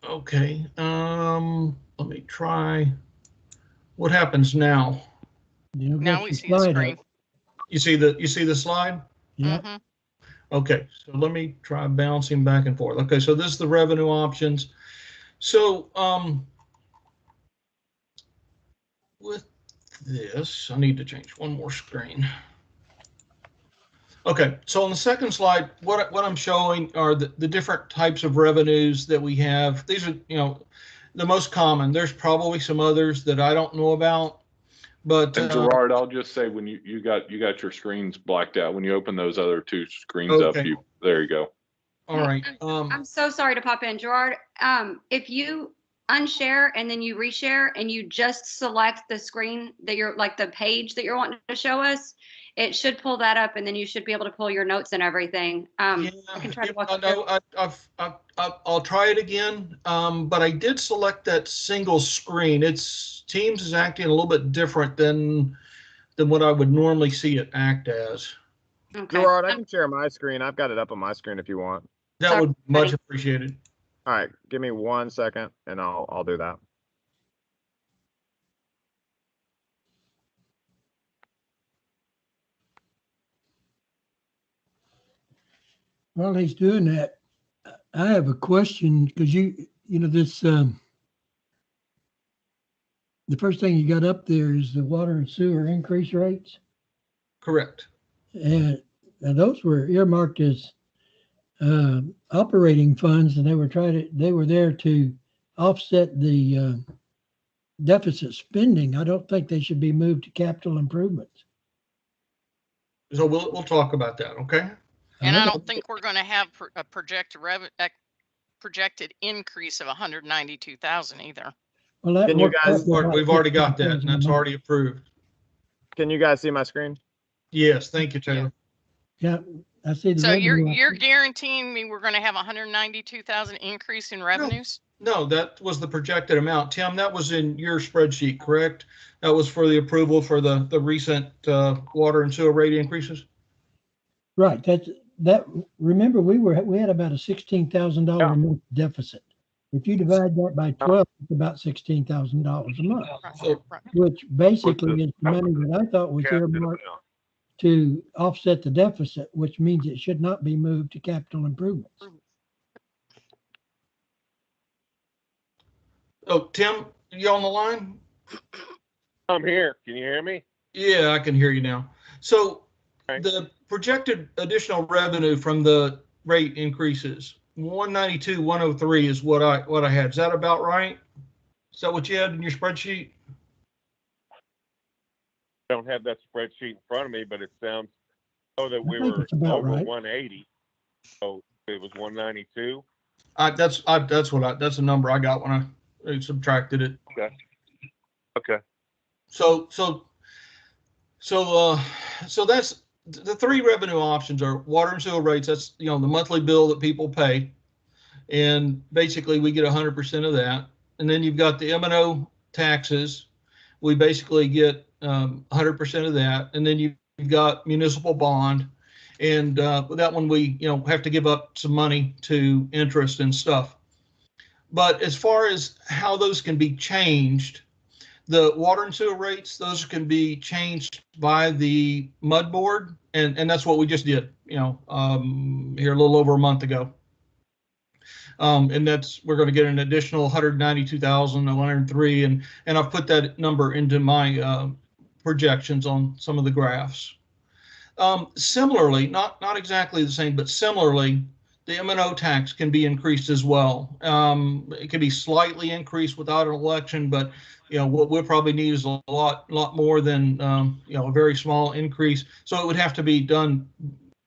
Okay, let me try. What happens now? Now we see the screen. Up. You see the slide? Yeah. Mm-hmm. Okay, so let me try bouncing back and forth. Okay, so this is the revenue options. So with this, I need to change one more screen. Okay, so on the second slide, what I'm showing are the different types of revenues that we have. These are, the most common. There's probably some others that I don't know about, but And Gerard, I'll just say when you got your screens blacked out, when you open those other two screens up, okay. there you go. All right. I'm so sorry to pop in, Gerard. If you unshare and then you reshare and you just select the screen that you're like the page that you're wanting to show us, it should pull that up, and then you should be able to pull your notes and everything. I can try to walk you through. I'll try it again, but I did select that single screen. Teams is acting a little bit different than what I would normally see it act as. Okay. Gerard, I can share my screen. I've got it up on my screen if you want. That would be much appreciated. All right, give me 1 second and I'll do that. While he's doing that, I have a question because this the first thing you got up there is the water and sewer increase rates. Correct. And those were earmarked as operating funds, and they were there to offset the deficit spending. I don't think they should be moved to capital improvements. So we'll talk about that, okay? And I don't think we're going to have a projected increase of 192,000 either. Well, Can you guys? We've already got that, and that's already approved. Can you guys see my screen? Yes, thank you, Taylor. Yeah, I see the. So you're guaranteeing me we're going to have 192,000 increase in revenues? No, that was the projected amount. Tim, that was in your spreadsheet, correct? That was for the approval for the recent water and sewer rate increases? Right. Remember, we had about a $16,000 a month deficit. If you divide that by 12, it's about $16,000 a month, which basically is the money that I thought was earmarked to offset the deficit, which means it should not be moved to capital improvements. Oh, Tim, you on the line? I'm here. Can you hear me? Yeah, I can hear you now. So the projected additional revenue from the rate increases, 192, 103 is what I had. Is that about right? Is that what you had in your spreadsheet? I don't have that spreadsheet in front of me, but it sounds that we were over right. 180. So it was 192. That's a number I got when I subtracted it. Okay. So that's the three revenue options are water and sewer rates. That's the monthly bill that people pay, and basically we get 100% of that. And then you've got the M&O taxes. We basically get 100% of that. And then you've got municipal bond, and that one we have to give up some money to interest and stuff. But as far as how those can be changed, the water and sewer rates, those can be changed by the MUD board, and that's what we just did, here a little over a month ago. And we're going to get an additional 192,103, and I've put that number into my projections on some of the graphs. Similarly, not exactly the same, but similarly, the M&O tax can be increased as well. It can be slightly increased without an election, but what we'll probably need is a lot more than a very small increase. So it would have to be done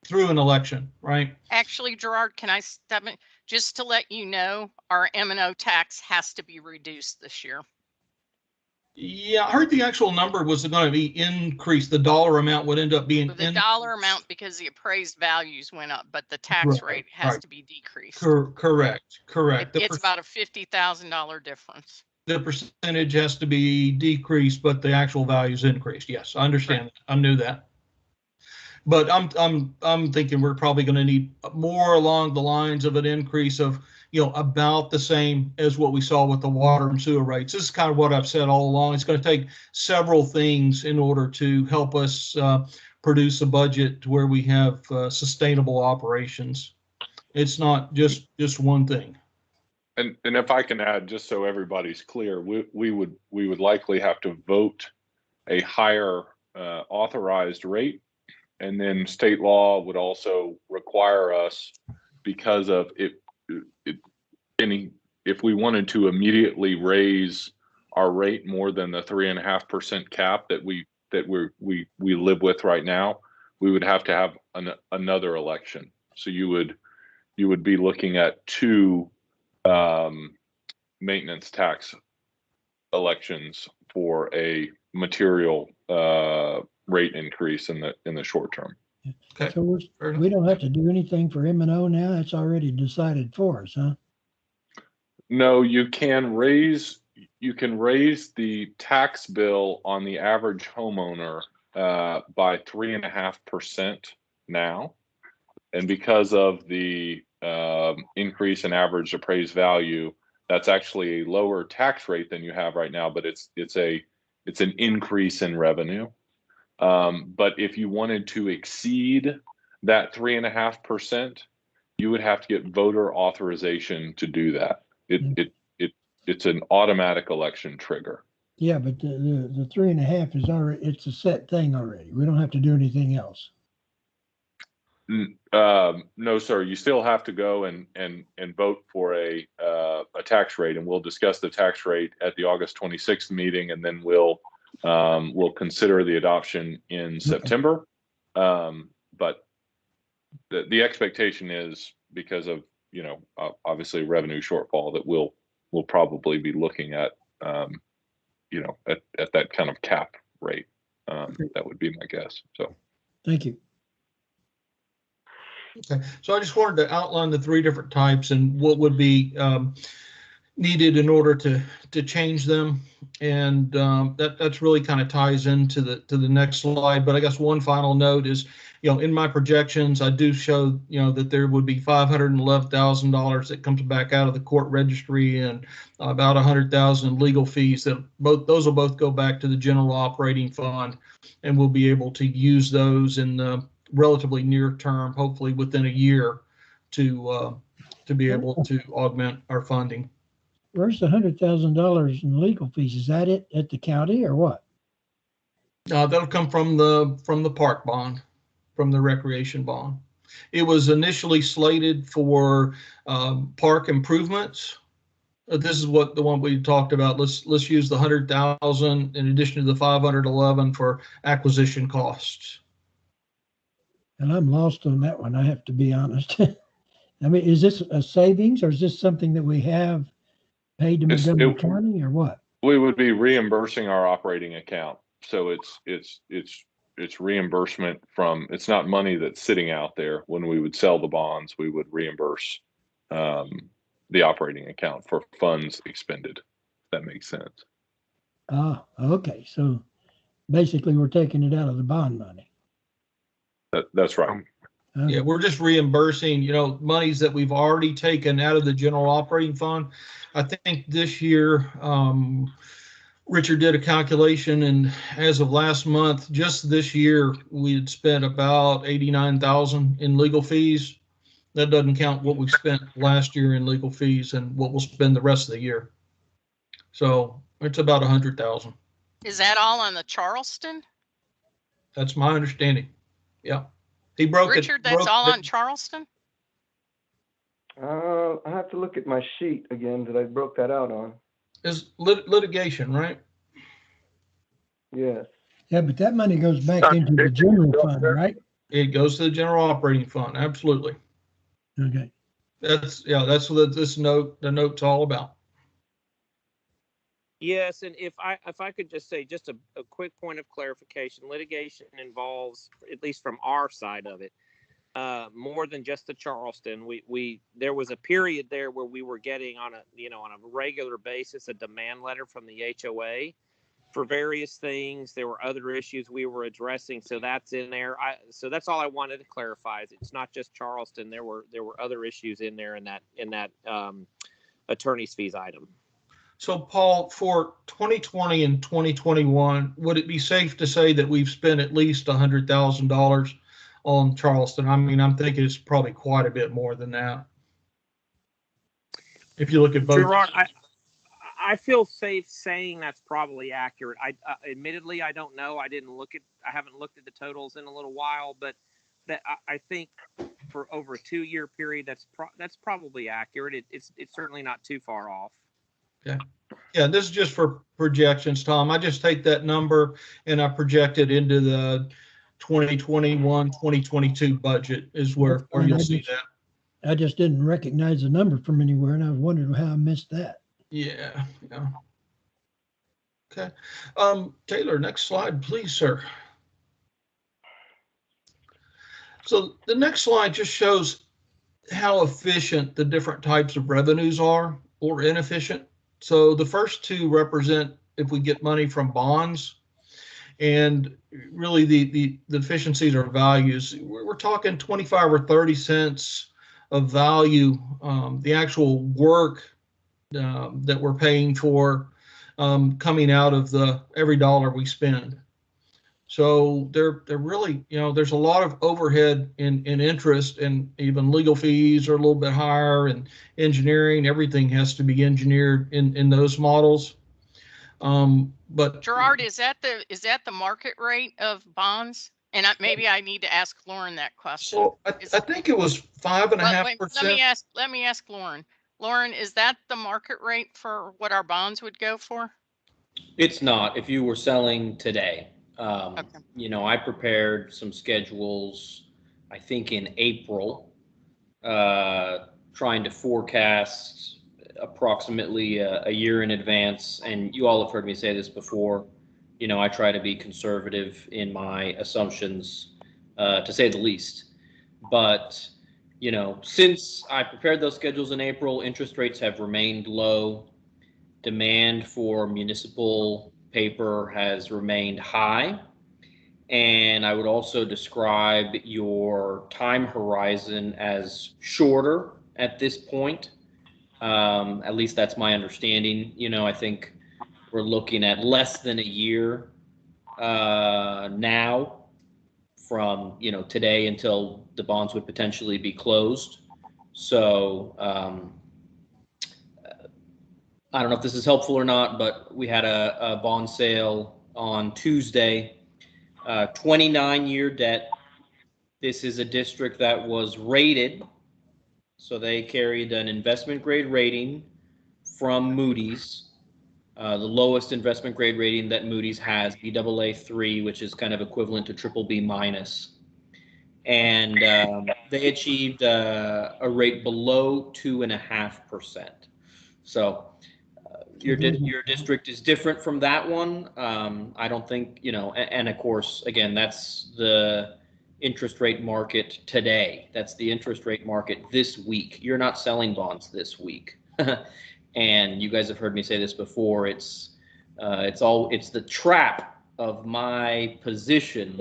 through an election, right? Actually, Gerard, can I step in? Just to let you know, our M&O tax has to be reduced this year. Yeah, I heard the actual number was going to be increased. The dollar amount would end up being the dollar amount because the appraised values went up, but the tax rate has to be decreased. Correct. It's about a $50,000 difference. The percentage has to be decreased, but the actual values increased. Yes, I understand. Right. I knew that. But I'm thinking we're probably going to need more along the lines of an increase of about the same as what we saw with the water and sewer rates. This is kind of what I've said all along. It's going to take several things in order to help us produce a budget where we have sustainable operations. It's not just one thing. And if I can add, just so everybody's clear, we would likely have to vote a higher authorized rate, And then state law would also require us, because of if we wanted to immediately raise our rate more than the 3.5% cap that we live with right now, we would have to have another election. So you would be looking at two maintenance tax elections for a material rate increase in the short term. Okay. So we don't have to do anything for M&O now. It's already decided for us, huh? No, you can raise the tax bill on the average homeowner by 3.5% now, and because of the increase in average appraised value, that's actually a lower tax rate than you have right now, but it's an increase in revenue. But if you wanted to exceed that 3.5%, you would have to get voter authorization to do that. It's an automatic election trigger. Yeah, but the 3.5 is already, it's a set thing already. We don't have to do anything else. No, sir. You still have to go and vote for a tax rate, and we'll discuss the tax rate at the August 26th meeting, and then we'll consider the adoption in September. But the expectation is, because of obviously revenue shortfall, that we'll probably be looking at at that kind of cap rate. That would be my guess. So thank you. Okay, so I just wanted to outline the three different types and what would be needed in order to change them, and that's really kind of ties into the next slide. But I guess one final note is, in my projections, I do show that there would be $511,000 that comes back out of the court registry, and about $100,000 in legal fees. Those will both go back to the general operating fund, and we'll be able to use those in the relatively near term, hopefully within a year, to be able to augment our funding. Where's the $100,000 in legal fees? Is that it at the county or what? That'll come from the park bond, from the recreation bond. It was initially slated for park improvements. This is the one we talked about. Let's use the $100,000 in addition to the $511 for acquisition costs. And I'm lost on that one, I have to be honest. I mean, is this a savings, or is this something that we have paid to Montgomery County, or what? We would be reimbursing our operating account. So it's reimbursement from, it's not money that's sitting out there. When we would sell the bonds, we would reimburse the operating account for funds expended. If that makes sense. Ah, okay. So basically we're taking it out of the bond money. That's right. Yeah, we're just reimbursing, monies that we've already taken out of the general operating fund. I think this year, Richard did a calculation, and as of last month, just this year, we had spent about $89,000 in legal fees. That doesn't count what we spent last year in legal fees and what we'll spend the rest of the year. So it's about $100,000. Is that all on the Charleston? That's my understanding. Yeah. He broke Richard, that's all on Charleston? I have to look at my sheet again that I broke that out on. Is litigation, right? Yes. Yeah, but that money goes back into the general fund, right? It goes to the general operating fund. Absolutely. Okay. That's what the note's all about. Yes, and if I could just say just a quick point of clarification, litigation involves, at least from our side of it, more than just the Charleston. There was a period there where we were getting on a regular basis a demand letter from the HOA for various things. There were other issues we were addressing, so that's in there. So that's all I wanted to clarify. Is it's not just Charleston. There were other issues in there in that attorney's fees item. So, Paul, for 2020 and 2021, would it be safe to say that we've spent at least $100,000 on Charleston? I mean, I'm thinking it's probably quite a bit more than that. If you look at both. Gerard, I feel safe saying that's probably accurate. Admittedly, I don't know. I haven't looked at the totals in a little while, but I think for over a 2-year period, that's probably accurate. It's certainly not too far off. Okay. Yeah, this is just for projections, Tom. I just take that number and I project it into the 2021, 2022 budget is where you'll see that. I just didn't recognize the number from anywhere, and I wondered how I missed that. Yeah. Okay. Taylor, next slide, please, sir. So the next slide just shows how efficient the different types of revenues are or inefficient. So the first two represent if we get money from bonds, and really the efficiencies are values. We're talking 25 or 30 cents of value, the actual work that we're paying for coming out of every dollar we spend. So they're really, there's a lot of overhead in interest, and even legal fees are a little bit higher, and engineering, everything has to be engineered in those models. But Gerard, is that the market rate of bonds? And maybe I need to ask Lauren that question. So I think it was 5.5%. Let me ask Lauren. Lauren, is that the market rate for what our bonds would go for? It's not. If you were selling today, okay. I prepared some schedules, I think in April, trying to forecast approximately a year in advance. And you all have heard me say this before. I try to be conservative in my assumptions, to say the least. But, since I prepared those schedules in April, interest rates have remained low. Demand for municipal paper has remained high. And I would also describe your time horizon as shorter at this point. At least that's my understanding. I think we're looking at less than a year now from, today until the bonds would potentially be closed. So I don't know if this is helpful or not, but we had a bond sale on Tuesday, 29-year debt. This is a district that was rated. So they carried an investment grade rating from Moody's, the lowest investment grade rating that Moody's has, Baa3, which is kind of equivalent to BBB minus. And they achieved a rate below 2.5%. So your district is different from that one. I don't think, and of course, again, that's the interest rate market today. That's the interest rate market this week. You're not selling bonds this week. And you guys have heard me say this before. It's the trap of my position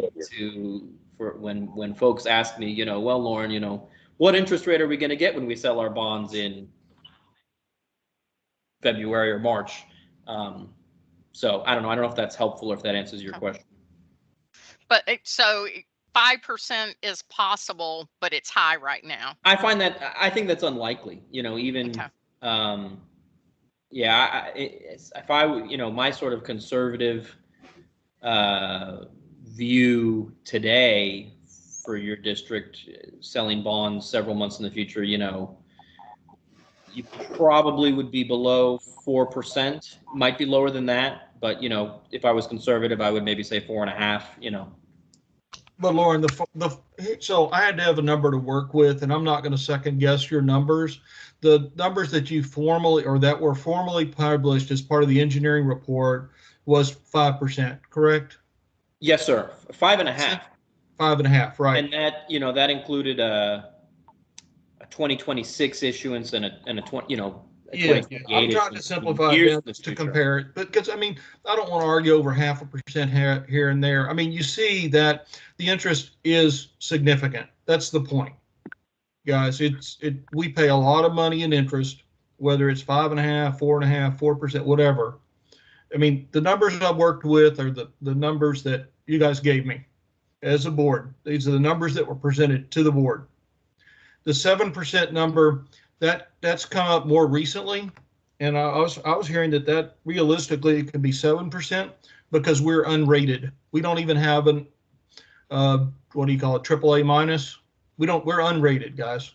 for when folks ask me, well, Lauren, what interest rate are we going to get when we sell our bonds in February or March? So I don't know. I don't know if that's helpful or if that answers your question. But so 5% is possible, but it's high right now. I think that's unlikely. Even okay. if I my sort of conservative view today for your district selling bonds several months in the future, you probably would be below 4%, might be lower than that. But, if I was conservative, I would maybe say 4.5, But Lauren, so I had to have a number to work with, and I'm not going to second guess your numbers. The numbers that that were formally published as part of the engineering report was 5%, correct? Yes, sir. 5.5. 5.5, right. And that, that included a 2026 issuance and a 20, Yeah, I'm trying to simplify it to compare it, but because I don't want to argue over 0.5% here and there. You see that the interest is significant. That's the point, guys. We pay a lot of money in interest, whether it's 5.5%, 4.5%, 4%, whatever. The numbers I've worked with are the numbers that you guys gave me as a board. These are the numbers that were presented to the board. The 7% number, that's come up more recently, And I was hearing that realistically it could be 7% because we're unrated. We don't even have an what do you call it, AAA minus. We're unrated, guys.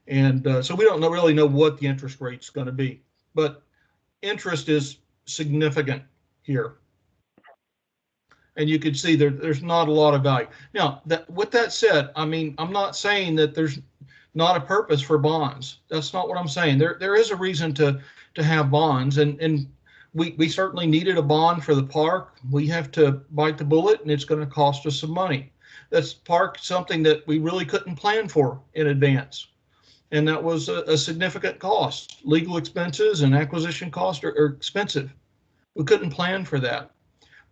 And so we don't really know what the interest rate's going to be, but interest is significant here. And you can see there's not a lot of value. Now, with that said, I mean, I'm not saying that there's not a purpose for bonds. That's not what I'm saying. There is a reason to have bonds, and we certainly needed a bond for the park. We have to bite the bullet, and it's going to cost us some money. That's something that we really couldn't plan for in advance, and that was a significant cost. Legal expenses and acquisition costs are expensive. We couldn't plan for that.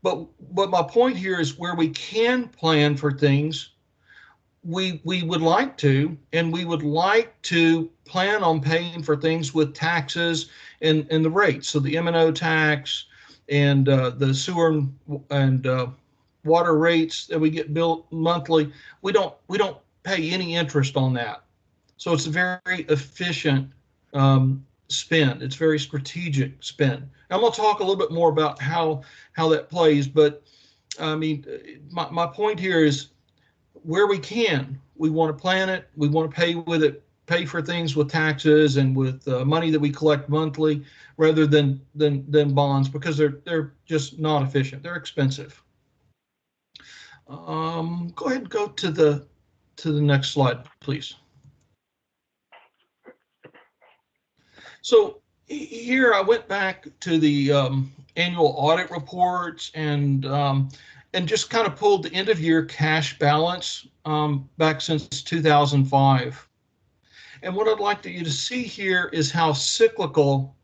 But my point here is where we can plan for things, we would like to, and we would like to plan on paying for things with taxes and the rates. So the M&O tax and the sewer and water rates that we get billed monthly, we don't pay any interest on that. So it's a very efficient spend. It's very strategic spend. I'm going to talk a little bit more about how that plays, but I mean, my point here is where we can, we want to plan it. We want to pay for things with taxes and with money that we collect monthly rather than bonds, because they're just not efficient. They're expensive. Go ahead and go to the next slide, please. So here I went back to the annual audit reports and just kind of pulled the end of year cash balance back since 2005. And what I'd like you to see here is how cyclical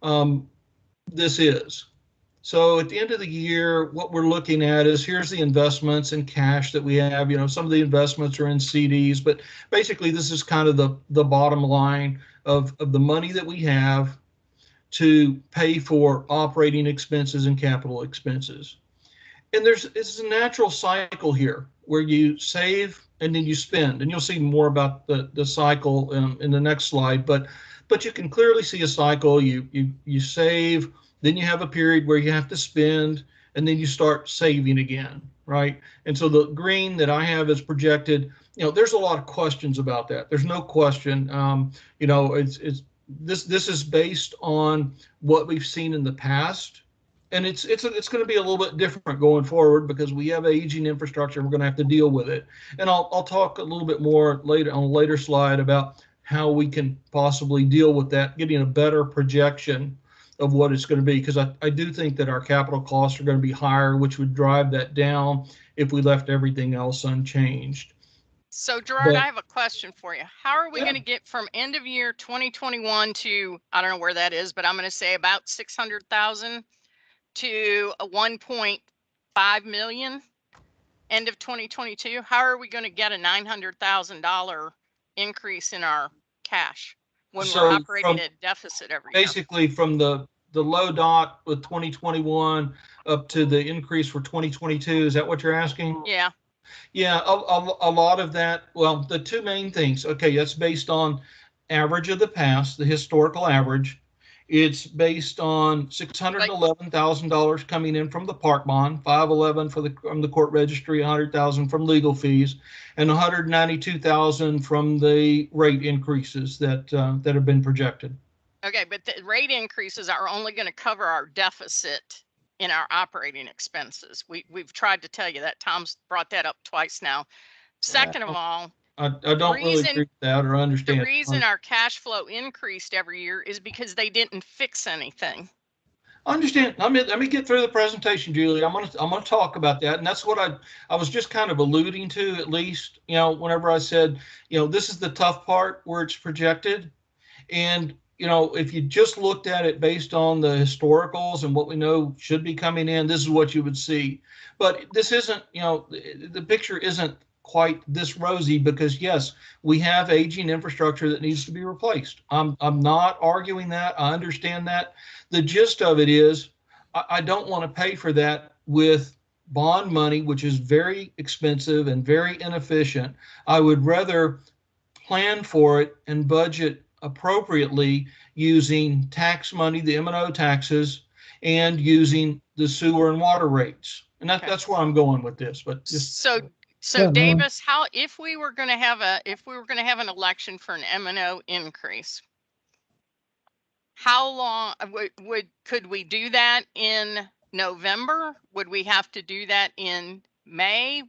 this is. So at the end of the year, what we're looking at is here's the investments in cash that we have. You know, some of the investments are in CDs, but basically this is kind of the bottom line of the money that we have to pay for operating expenses and capital expenses. And it's a natural cycle here where you save and then you spend, and you'll see more about the cycle in the next slide. But you can clearly see a cycle. You save, then you have a period where you have to spend, and then you start saving again, right? And so the green that I have is projected. You know, there's a lot of questions about that. There's no question. You know, this is based on what we've seen in the past. And it's going to be a little bit different going forward because we have aging infrastructure. We're going to have to deal with it. And I'll talk a little bit more later on a later slide about how we can possibly deal with that, getting a better projection of what it's going to be, because I do think that our capital costs are going to be higher, which would drive that down if we left everything else unchanged. So Gerard, I have a question for you. How are we going to get from end of year 2021 to, I don't know where that is, but I'm going to say about 600,000 to a 1.5 million end of 2022? How are we going to get a $900,000 increase in our cash when we're operating at deficit every year? Basically from the low dot with 2021 up to the increase for 2022. Is that what you're asking? Yeah. Yeah, a lot of that. Well, the two main things. Okay, that's based on average of the past, the historical average. It's based on $611,000 coming in from the park bond, $511 from the court registry, $100,000 from legal fees, and $192,000 from the rate increases that have been projected. Okay, but the rate increases are only going to cover our deficit in our operating expenses. We've tried to tell you that. Tom's brought that up twice now. Second of all, I don't really agree with that or understand. The reason our cash flow increased every year is because they didn't fix anything. I understand. Let me get through the presentation, Julie. I'm gonna talk about that, and that's what I was just kind of alluding to, at least, you know, whenever I said, you know, this is the tough part where it's projected. And you know, if you just looked at it based on the historicals and what we know should be coming in, this is what you would see. But this isn't, you know, the picture isn't quite this rosy, because yes, we have aging infrastructure that needs to be replaced. I'm not arguing that. I understand that. The gist of it is I don't want to pay for that with bond money, which is very expensive and very inefficient. I would rather plan for it and budget appropriately using tax money, the M&O taxes, and using the sewer and water rates. And that's where I'm going with this. But just So Yeah, Lauren. Davis, how if we were going to have an election for an M&O increase, how long could we do that in November? Would we have to do that in May?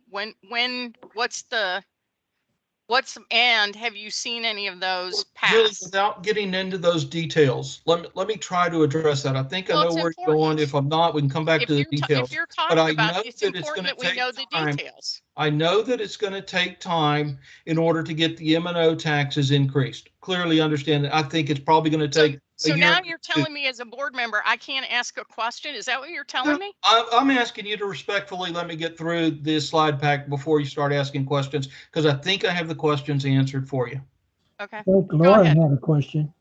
And have you seen any of those really, pass? without getting into those details, let me try to address that. I think I know where you're going. If I'm not, we can come back to the details. If you're But talking I about know it's that it's going important to that we take know the time. details. I know that it's going to take time in order to get the M&O taxes increased. Clearly understand that. I think it's probably going to take So a year. now you're telling me as a board member, I can't ask a question? Is that what you're telling me? I'm asking you to respectfully let me get through this slide pack before you start asking questions, because I think I have the questions answered for you. Okay. I think Lauren had a question.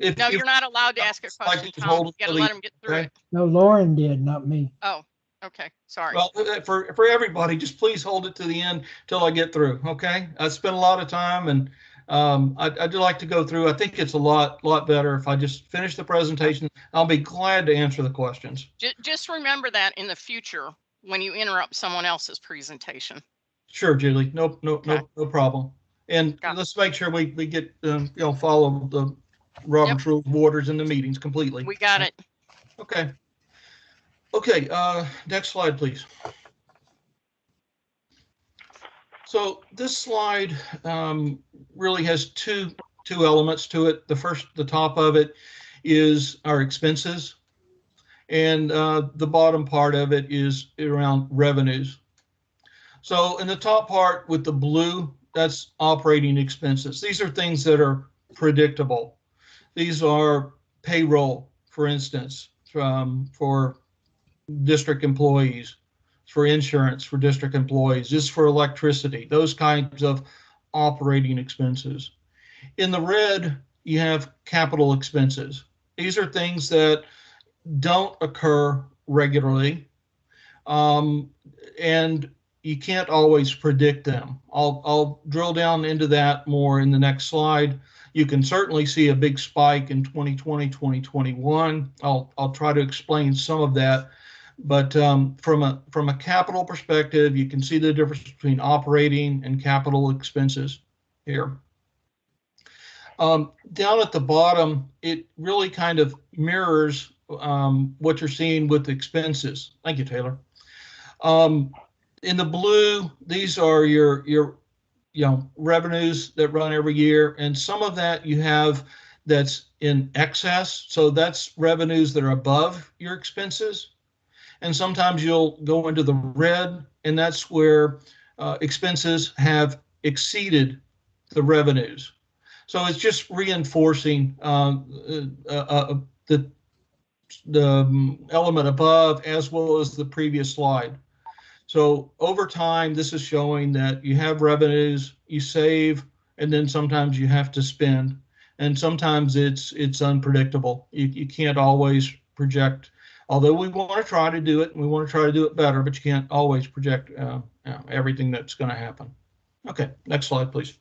No, you're not allowed to ask a question, Tom. You got to let him get through it. No, Lauren did, not me. Oh, okay. Sorry. Well, for everybody, just please hold it to the end till I get through. Okay. I spent a lot of time, and I do like to go through. I think it's a lot better if I just finish the presentation. I'll be glad to answer the questions. Just remember that in the future when you interrupt someone else's presentation. Sure, Julie. No problem. And let's make sure we get follow the Robert's Rules of Orders in the meetings completely. We got it. Okay. Next slide, please. So this slide really has two elements to it. The top of it is our expenses, and the bottom part of it is around revenues. So in the top part with the blue, that's operating expenses. These are things that are predictable. These are payroll, for instance, for district employees, for insurance for district employees, just for electricity, those kinds of operating expenses. In the red, you have capital expenses. These are things that don't occur regularly, and you can't always predict them. I'll drill down into that more in the next slide. You can certainly see a big spike in 2020, 2021. I'll try to explain some of that. But from a capital perspective, you can see the difference between operating and capital expenses here. Down at the bottom, it really kind of mirrors what you're seeing with expenses. Thank you, Taylor. In the blue, these are your revenues that run every year, and some of that you have that's in excess. So that's revenues that are above your expenses. And sometimes you'll go into the red, and that's where expenses have exceeded the revenues. So it's just reinforcing the element above as well as the previous slide. So over time, this is showing that you have revenues, you save, and then sometimes you have to spend. And sometimes it's unpredictable. You can't always project. Although we want to try to do it, and we want to try to do it better, but you can't always project everything that's going to happen. Okay, next slide, please.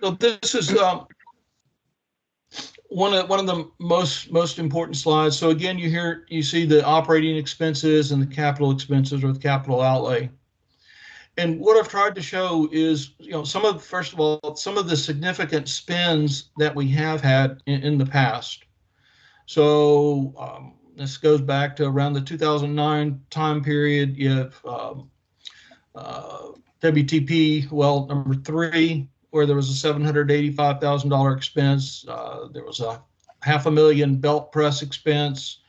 So this is one of the most important slides. So again, you see the operating expenses and the capital expenses, or the capital outlay. And what I've tried to show is, first of all, some of the significant spends that we have had in the past. So this goes back to around the 2009 time period. You have WTP, well, number 3, where there was a $785,000 expense. There was a $500,000 belt press expense.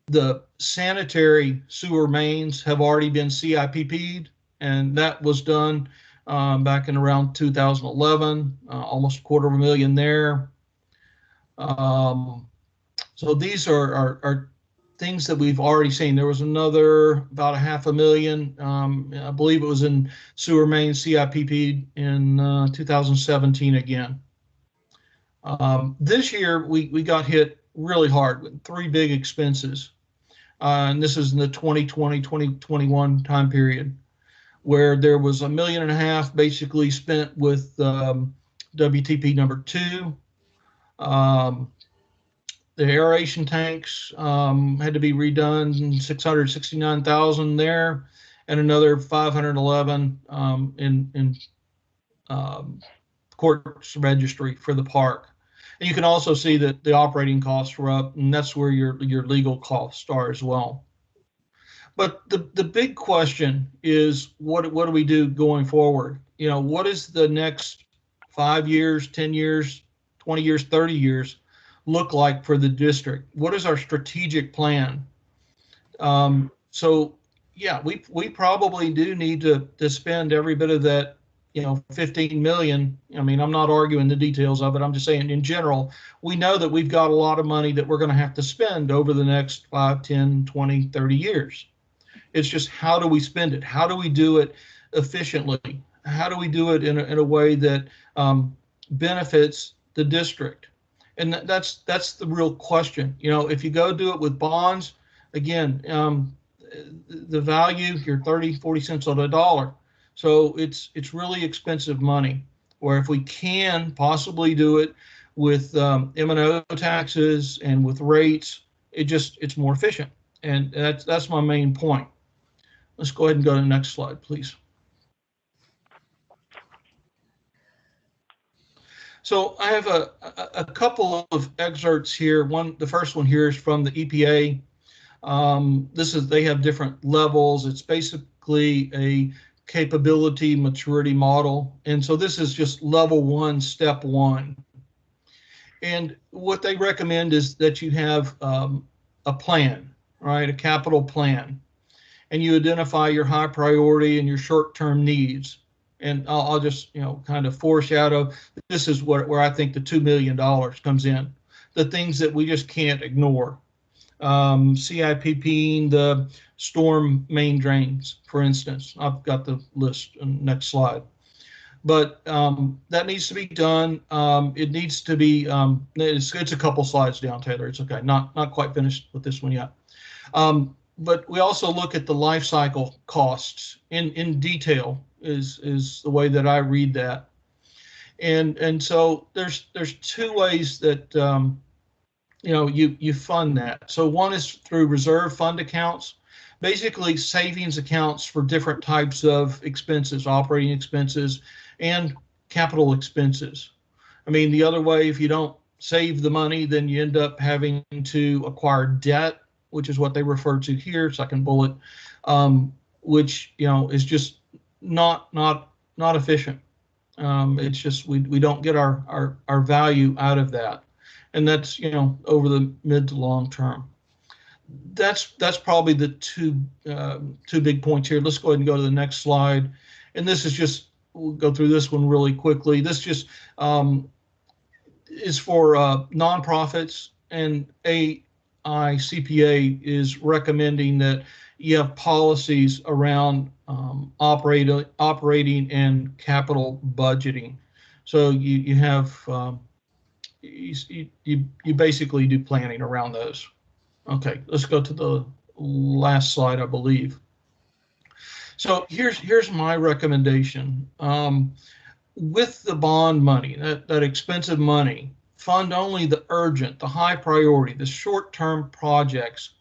The sanitary sewer mains have already been CIPP'd, and that was done back in around 2011, almost $250,000 there. So these are things that we've already seen. There was another about $500,000, I believe it was in sewer main CIPP in 2017 again. This year we got hit really hard with 3 big expenses. And this is in the 2020-2021 time period. where there was $1.5 million basically spent with WTP number 2. The aeration tanks had to be redone, 669,000 there, and another 511 in courts registry for the park. And you can also see that the operating costs were up, and that's where your legal costs are as well. But the big question is, what do we do going forward? You know, what is the next 5 years, 10 years, 20 years, 30 years look like for the district? What is our strategic plan? So yeah, we probably do need to spend every bit of that, 15 million. I mean, I'm not arguing the details of it. I'm just saying in general, we know that we've got a lot of money that we're going to have to spend over the next 5, 10, 20, 30 years. It's just, how do we spend it? How do we do it efficiently? How do we do it in a way that benefits the district? And that's the real question. If you go do it with bonds, again, the value, you're 30, 40 cents on the dollar. So it's really expensive money. Where if we can possibly do it with M&O taxes and with rates, it's more efficient. And that's my main point. Let's go ahead and go to the next slide, please. So I have a couple of excerpts here. The first one here is from the EPA. They have different levels. It's basically a capability maturity model. And so this is just level 1, step 1. And what they recommend is that you have a plan, right? A capital plan. And you identify your high priority and your short-term needs. And I'll just, kind of foreshadow, this is where I think the $2 million comes in. The things that we just can't ignore. CIPPing the storm main drains, for instance. I've got the list on the next slide. But that needs to be done. It needs to be, it's a couple slides down, Taylor. It's okay. Not quite finished with this one yet. But we also look at the life cycle costs in detail is the way that I read that. And so there's 2 ways that you fund that. So one is through reserve fund accounts, basically savings accounts for different types of expenses, operating expenses and capital expenses. I mean, the other way, if you don't save the money, then you end up having to acquire debt, which is what they refer to here, second bullet, which is just not efficient. It's just we don't get our value out of that, and that's over the mid to long term. That's probably the two big points here. Let's go ahead and go to the next slide, and this is just, we'll go through this one really quickly. This just is for nonprofits, and AICPA is recommending that you have policies around operating and capital budgeting. So you have you basically do planning around those. Okay, let's go to the last slide, I believe. So here's my recommendation. With the bond money, that expensive money, fund only the urgent, the high priority, the short-term projects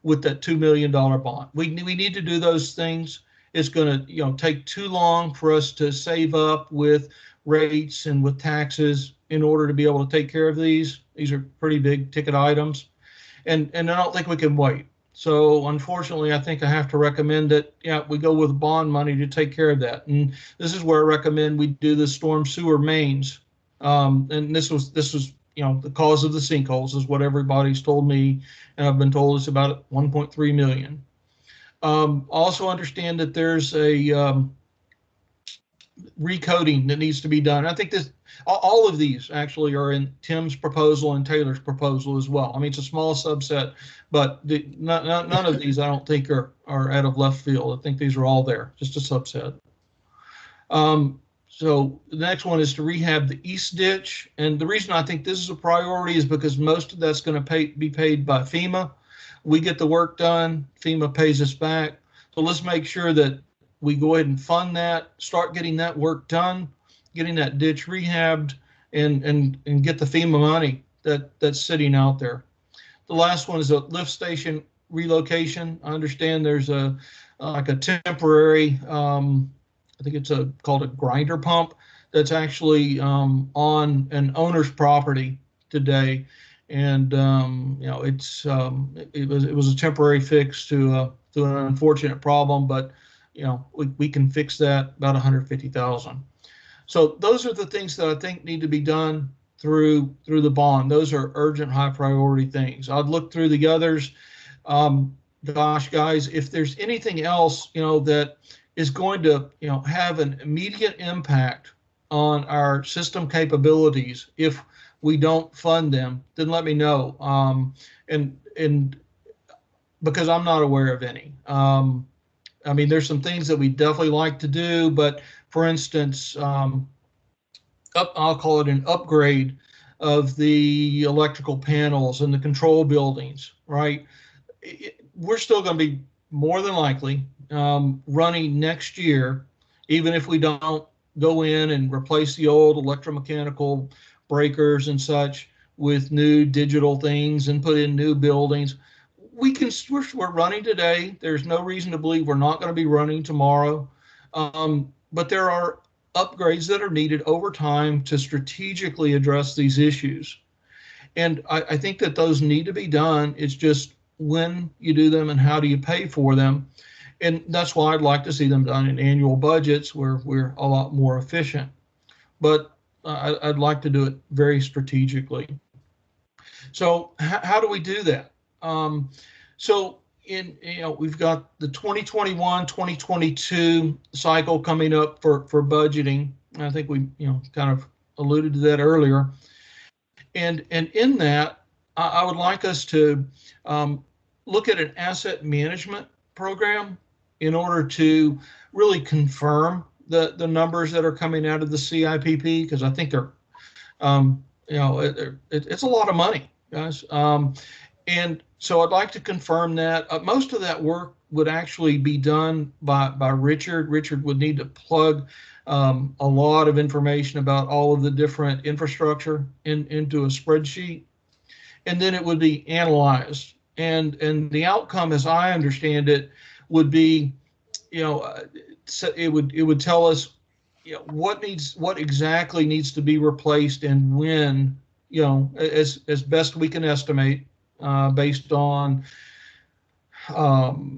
with that $2 million bond. We need to do those things. It's going to take too long for us to save up with rates and with taxes in order to be able to take care of these. These are pretty big ticket items, and I don't think we can wait. So unfortunately, I think I have to recommend that we go with bond money to take care of that. And this is where I recommend we do the storm sewer mains. And this was the cause of the sinkholes is what everybody's told me, and I've been told it's about 1.3 million. Also understand that there's a recoding that needs to be done. I think all of these actually are in Tim's proposal and Taylor's proposal as well. I mean, it's a small subset, but none of these I don't think are out of left field. I think these are all there, just a subset. So the next one is to rehab the east ditch. And the reason I think this is a priority is because most of that's going to be paid by FEMA. We get the work done, FEMA pays us back. So let's make sure that we go ahead and fund that, start getting that work done, getting that ditch rehabbed, and get the FEMA money that's sitting out there. The last one is a lift station relocation. I understand there's a like a temporary, I think it's called a grinder pump that's actually on an owner's property today, and you know it was a temporary fix to an unfortunate problem, but you know we can fix that about 150,000. So those are the things that I think need to be done through the bond. Those are urgent, high priority things. I'd look through the others. Gosh, guys, if there's anything else, you know, that is going to, you know, have an immediate impact on our system capabilities, if we don't fund them, then let me know. And because I'm not aware of any. I mean, there's some things that we definitely like to do, but for instance, I'll call it an upgrade of the electrical panels and the control buildings, right? We're still going to be more than likely running next year, even if we don't go in and replace the old electromechanical breakers and such with new digital things and put in new buildings. We're running today. There's no reason to believe we're not going to be running tomorrow. But there are upgrades that are needed over time to strategically address these issues. And I think that those need to be done. It's just when you do them and how do you pay for them. And that's why I'd like to see them done in annual budgets where we're a lot more efficient. But I'd like to do it very strategically. So how do we do that? We've got the 2021-2022 cycle coming up for budgeting. I think we kind of alluded to that earlier. And in that, I would like us to look at an asset management program in order to really confirm the numbers that are coming out of the CIPP, because I think they're, it's a lot of money, guys. And so I'd like to confirm that. Most of that work would actually be done by Richard. Richard would need to plug a lot of information about all of the different infrastructure into a spreadsheet, and then it would be analyzed. And the outcome, as I understand it, would be, it would tell us, what exactly needs to be replaced and when, as best we can estimate, based on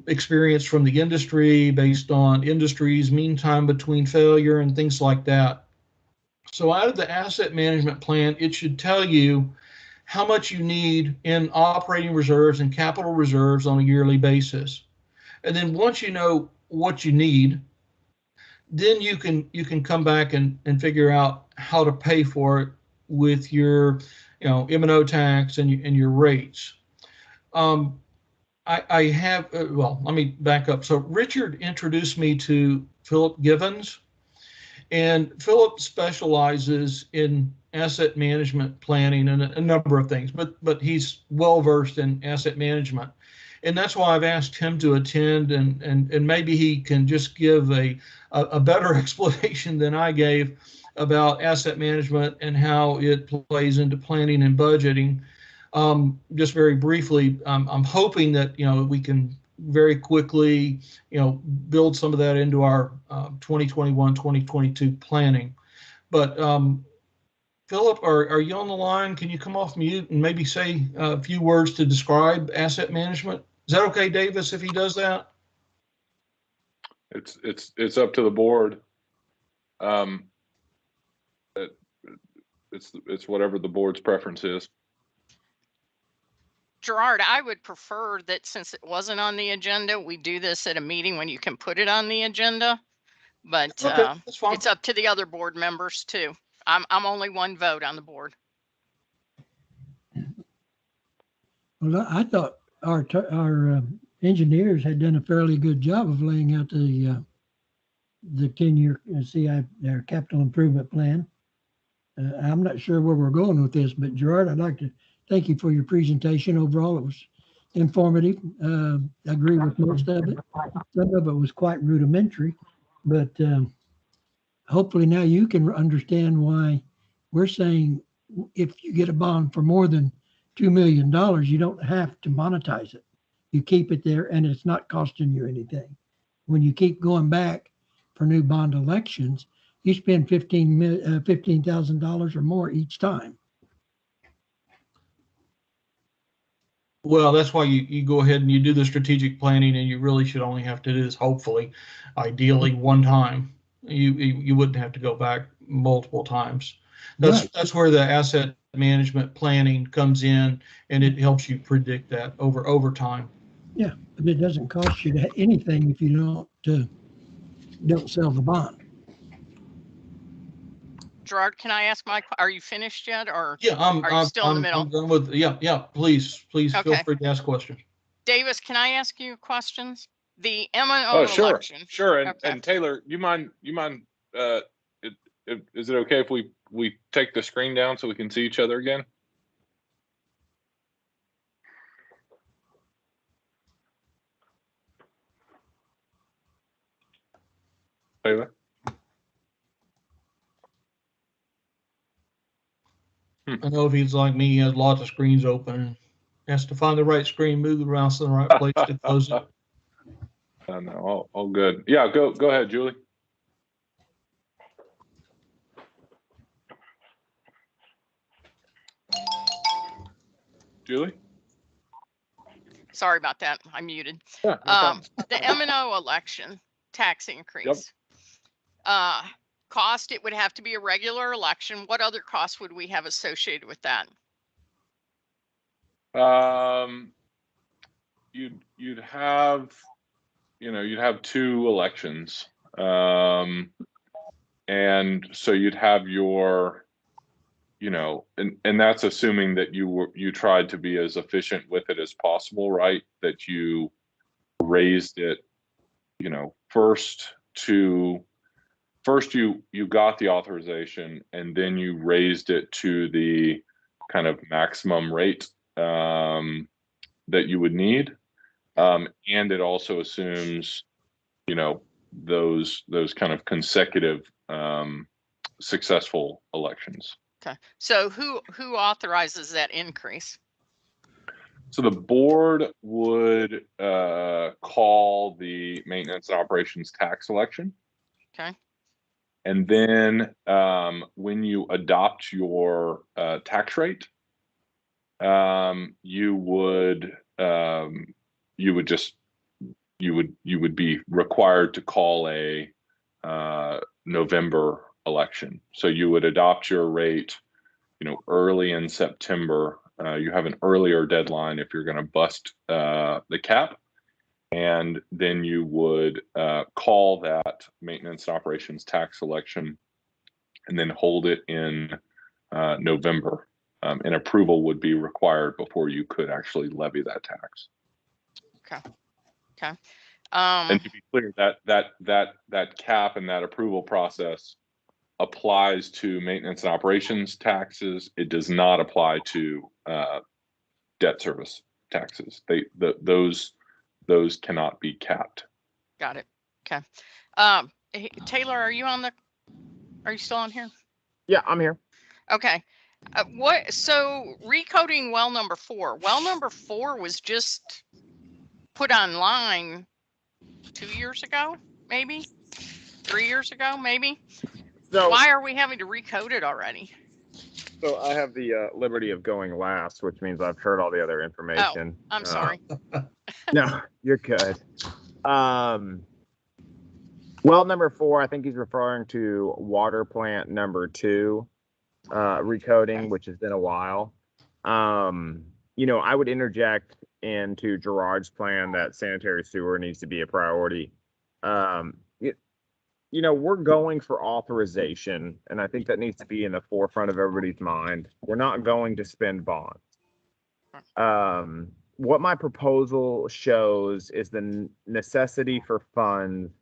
experience from the industry, based on industry's mean time between failure and things like that. So out of the asset management plan, it should tell you how much you need in operating reserves and capital reserves on a yearly basis. And then once you know what you need, then you can come back and figure out how to pay for it with your M&O tax and your rates. I have, let me back up. So Richard introduced me to Philip Givens, and Philip specializes in asset management planning and a number of things, but he's well versed in asset management. And that's why I've asked him to attend, and maybe he can just give a better explanation than I gave about asset management and how it plays into planning and budgeting. Just very briefly, I'm hoping that we can very quickly build some of that into our 2021-2022 planning. But Philip, are you on the line? Can you come off mute and maybe say a few words to describe asset management? Is that okay, Davis, if he does that? It's up to the board. It's whatever the board's preference is. Gerard, I would prefer that since it wasn't on the agenda, we do this at a meeting when you can put it on the agenda. But okay, that's fine. It's up to the other board members too. I'm only one vote on the board. Well, I thought our engineers had done a fairly good job of laying out the 10-year their capital improvement plan. I'm not sure where we're going with this, but Gerard, I'd like to thank you for your presentation. Overall, it was informative. I agree with most of it. Some of it was quite rudimentary, But hopefully now you can understand why we're saying if you get a bond for more than $2 million, you don't have to monetize it. You keep it there and it's not costing you anything. When you keep going back for new bond elections, you spend $15,000 or more each time. Well, that's why you go ahead and you do the strategic planning, and you really should only have to do this, hopefully, ideally one time. You wouldn't have to go back multiple times. That's where the asset management planning comes in, and it helps you predict that over time. Yeah, but it doesn't cost you anything if you don't sell the bond. Gerard, can I ask are you finished yet, or Yeah, are you still in the middle? I'm going with, yeah, please Okay. feel free to ask questions. Davis, can I ask you questions? The M&O Oh, sure, election. sure. And, Okay. and Taylor, you mind, is it okay if we take the screen down so we can see each other again? Taylor? I know if he's like me, he has lots of screens open and has to find the right screen, move the mouse in the right place to close it. No, all good. Yeah, go ahead, Julie. Julie? Sorry about that. I'm muted. Yeah, no problem. The M&O election tax increase. Cost, it would have to be a regular election. What other costs would we have associated with that? You'd have, you'd have 2 elections. And so you'd have your, and that's assuming that you tried to be as efficient with it as possible, right? That you raised it, first you got the authorization, and then you raised it to the kind of maximum rate that you would need. And it also assumes, those kind of consecutive successful elections. Okay. So who authorizes that increase? So the board would call the maintenance and operations tax election. Okay. And then when you adopt your tax rate, you would be required to call a November election. So you would adopt your rate, early in September. You have an earlier deadline if you're going to bust the cap. And then you would call that maintenance and operations tax election and then hold it in November. And approval would be required before you could actually levy that tax. Okay. And to be clear, that cap and that approval process applies to maintenance and operations taxes. It does not apply to debt service taxes. Those cannot be capped. Got it. Okay. Hey, Taylor, are you still on here? Yeah, I'm here. Okay. So recoding well number 4. Well number 4 was just put online 2 years ago, maybe 3 years ago, maybe. So why are we having to recode it already? So I have the liberty of going last, which means I've heard all the other information. Oh, I'm sorry. No, you're good. Well, number 4, I think he's referring to water plant number 2 recoding, which has been a while. I would interject into Gerard's plan that sanitary sewer needs to be a priority. We're going for authorization, and I think that needs to be in the forefront of everybody's mind. We're not going to spend bonds. What my proposal shows is the necessity for funds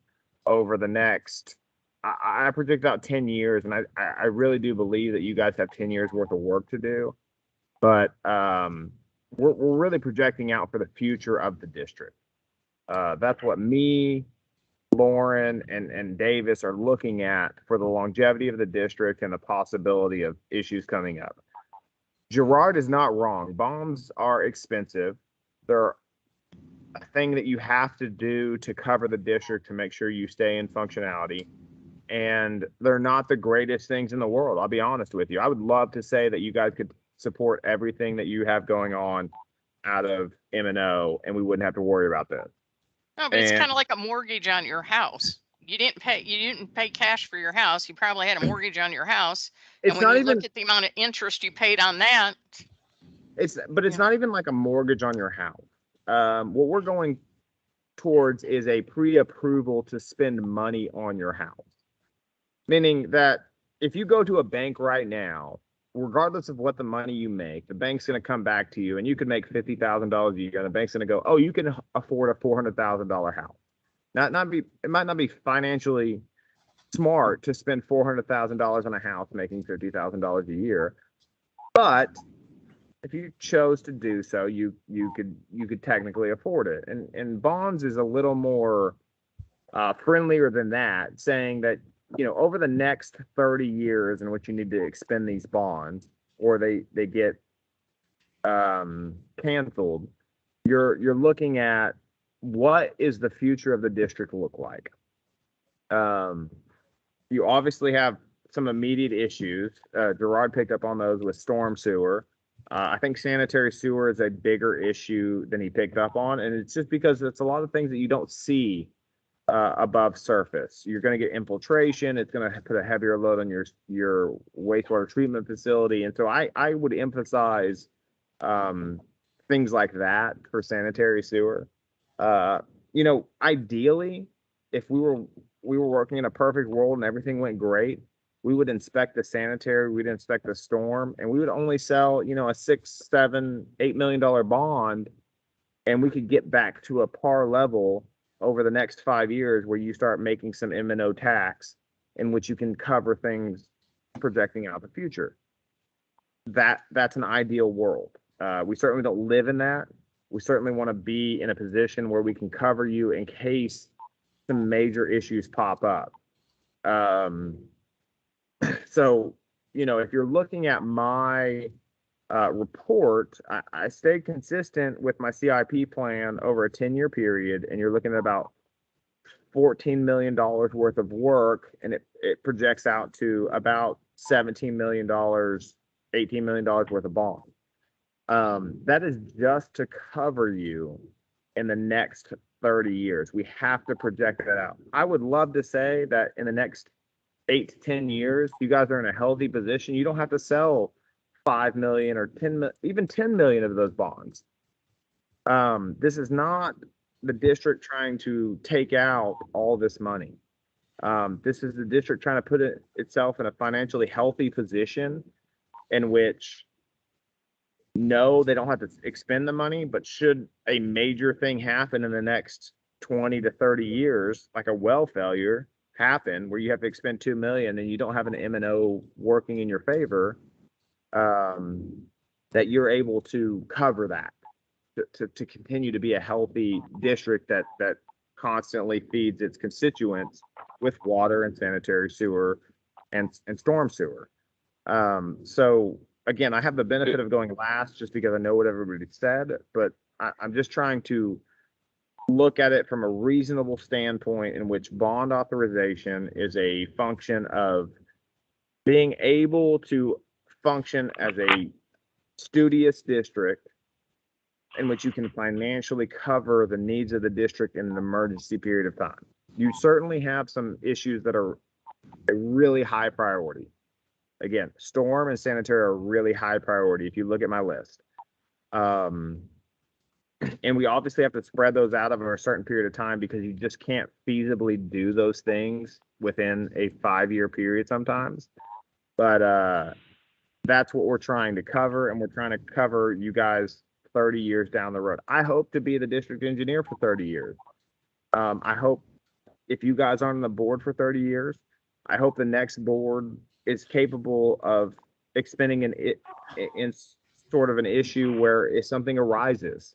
over the next, I predict about 10 years, and I really do believe that you guys have 10 years worth of work to do. But we're really projecting out for the future of the district. That's what me Lauren and Davis are looking at for the longevity of the district and the possibility of issues coming up. Gerard is not wrong. Bonds are expensive. They're a thing that you have to do to cover the district to make sure you stay in functionality. And they're not the greatest things in the world. I'll be honest with you. I would love to say that you guys could support everything that you have going on out of M&O and we wouldn't have to worry about this. No, but it's kind of like a mortgage on your house. You didn't pay cash for your house. You probably had a mortgage on your house. And when you look at the amount of interest you paid on that. It's not even like a mortgage on your house. What we're going towards is a pre-approval to spend money on your house. Meaning that if you go to a bank right now, regardless of what the money you make, the bank's going to come back to you and you could make $50,000 a year and the bank's going to go, oh, you can afford a $400,000 house. It might not be financially smart to spend $400,000 on a house making $50,000 a year. But if you chose to do so, you could technically afford it. And bonds is a little more friendlier than that, saying that, you know, over the next 30 years in which you need to expend these bonds or they get canceled, you're looking at what is the future of the district look like. You obviously have some immediate issues. Gerard picked up on those with storm sewer. I think sanitary sewer is a bigger issue than he picked up on, and it's just because it's a lot of things that you don't see above surface. You're going to get infiltration. It's going to put a heavier load on your wastewater treatment facility. And so I would emphasize things like that for sanitary sewer. You know, ideally, if we were working in a perfect world and everything went great, we would inspect the sanitary, we'd inspect the storm, and we would only sell, you know, a $6, $7, $8 million bond, and we could get back to a par level over the next 5 years where you start making some M&O tax in which you can cover things projecting out the future. That's an ideal world. We certainly don't live in that. We certainly want to be in a position where we can cover you in case some major issues pop up. So, you know, if you're looking at my report, I stayed consistent with my CIP plan over a 10-year period, and you're looking at about $14 million worth of work, and it projects out to about $17 million, $18 million worth of bond. That is just to cover you in the next 30 years. We have to project that out. I would love to say that in the next 8 to 10 years, you guys are in a healthy position. You don't have to sell 5 million or 10, even 10 million of those bonds. This is not the district trying to take out all this money. This is the district trying to put itself in a financially healthy position in which, no, they don't have to expend the money, but should a major thing happen in the next 20 to 30 years, like a well failure happen where you have to expend 2 million and you don't have an M&O working in your favor, that you're able to cover that to continue to be a healthy district that constantly feeds its constituents with water and sanitary sewer and storm sewer. So again, I have the benefit of going last just because I know what everybody said, but I'm just trying to look at it from a reasonable standpoint in which bond authorization is a function of being able to function as a studious district in which you can financially cover the needs of the district in an emergency period of time. You certainly have some issues that are a really high priority. Again, storm and sanitary are a really high priority if you look at my list. And we obviously have to spread those out over a certain period of time because you just can't feasibly do those things within a 5-year period sometimes. But that's what we're trying to cover, and we're trying to cover you guys 30 years down the road. I hope to be the district engineer for 30 years. I hope if you guys aren't on the board for 30 years, I hope the next board is capable of expending in sort of an issue where if something arises,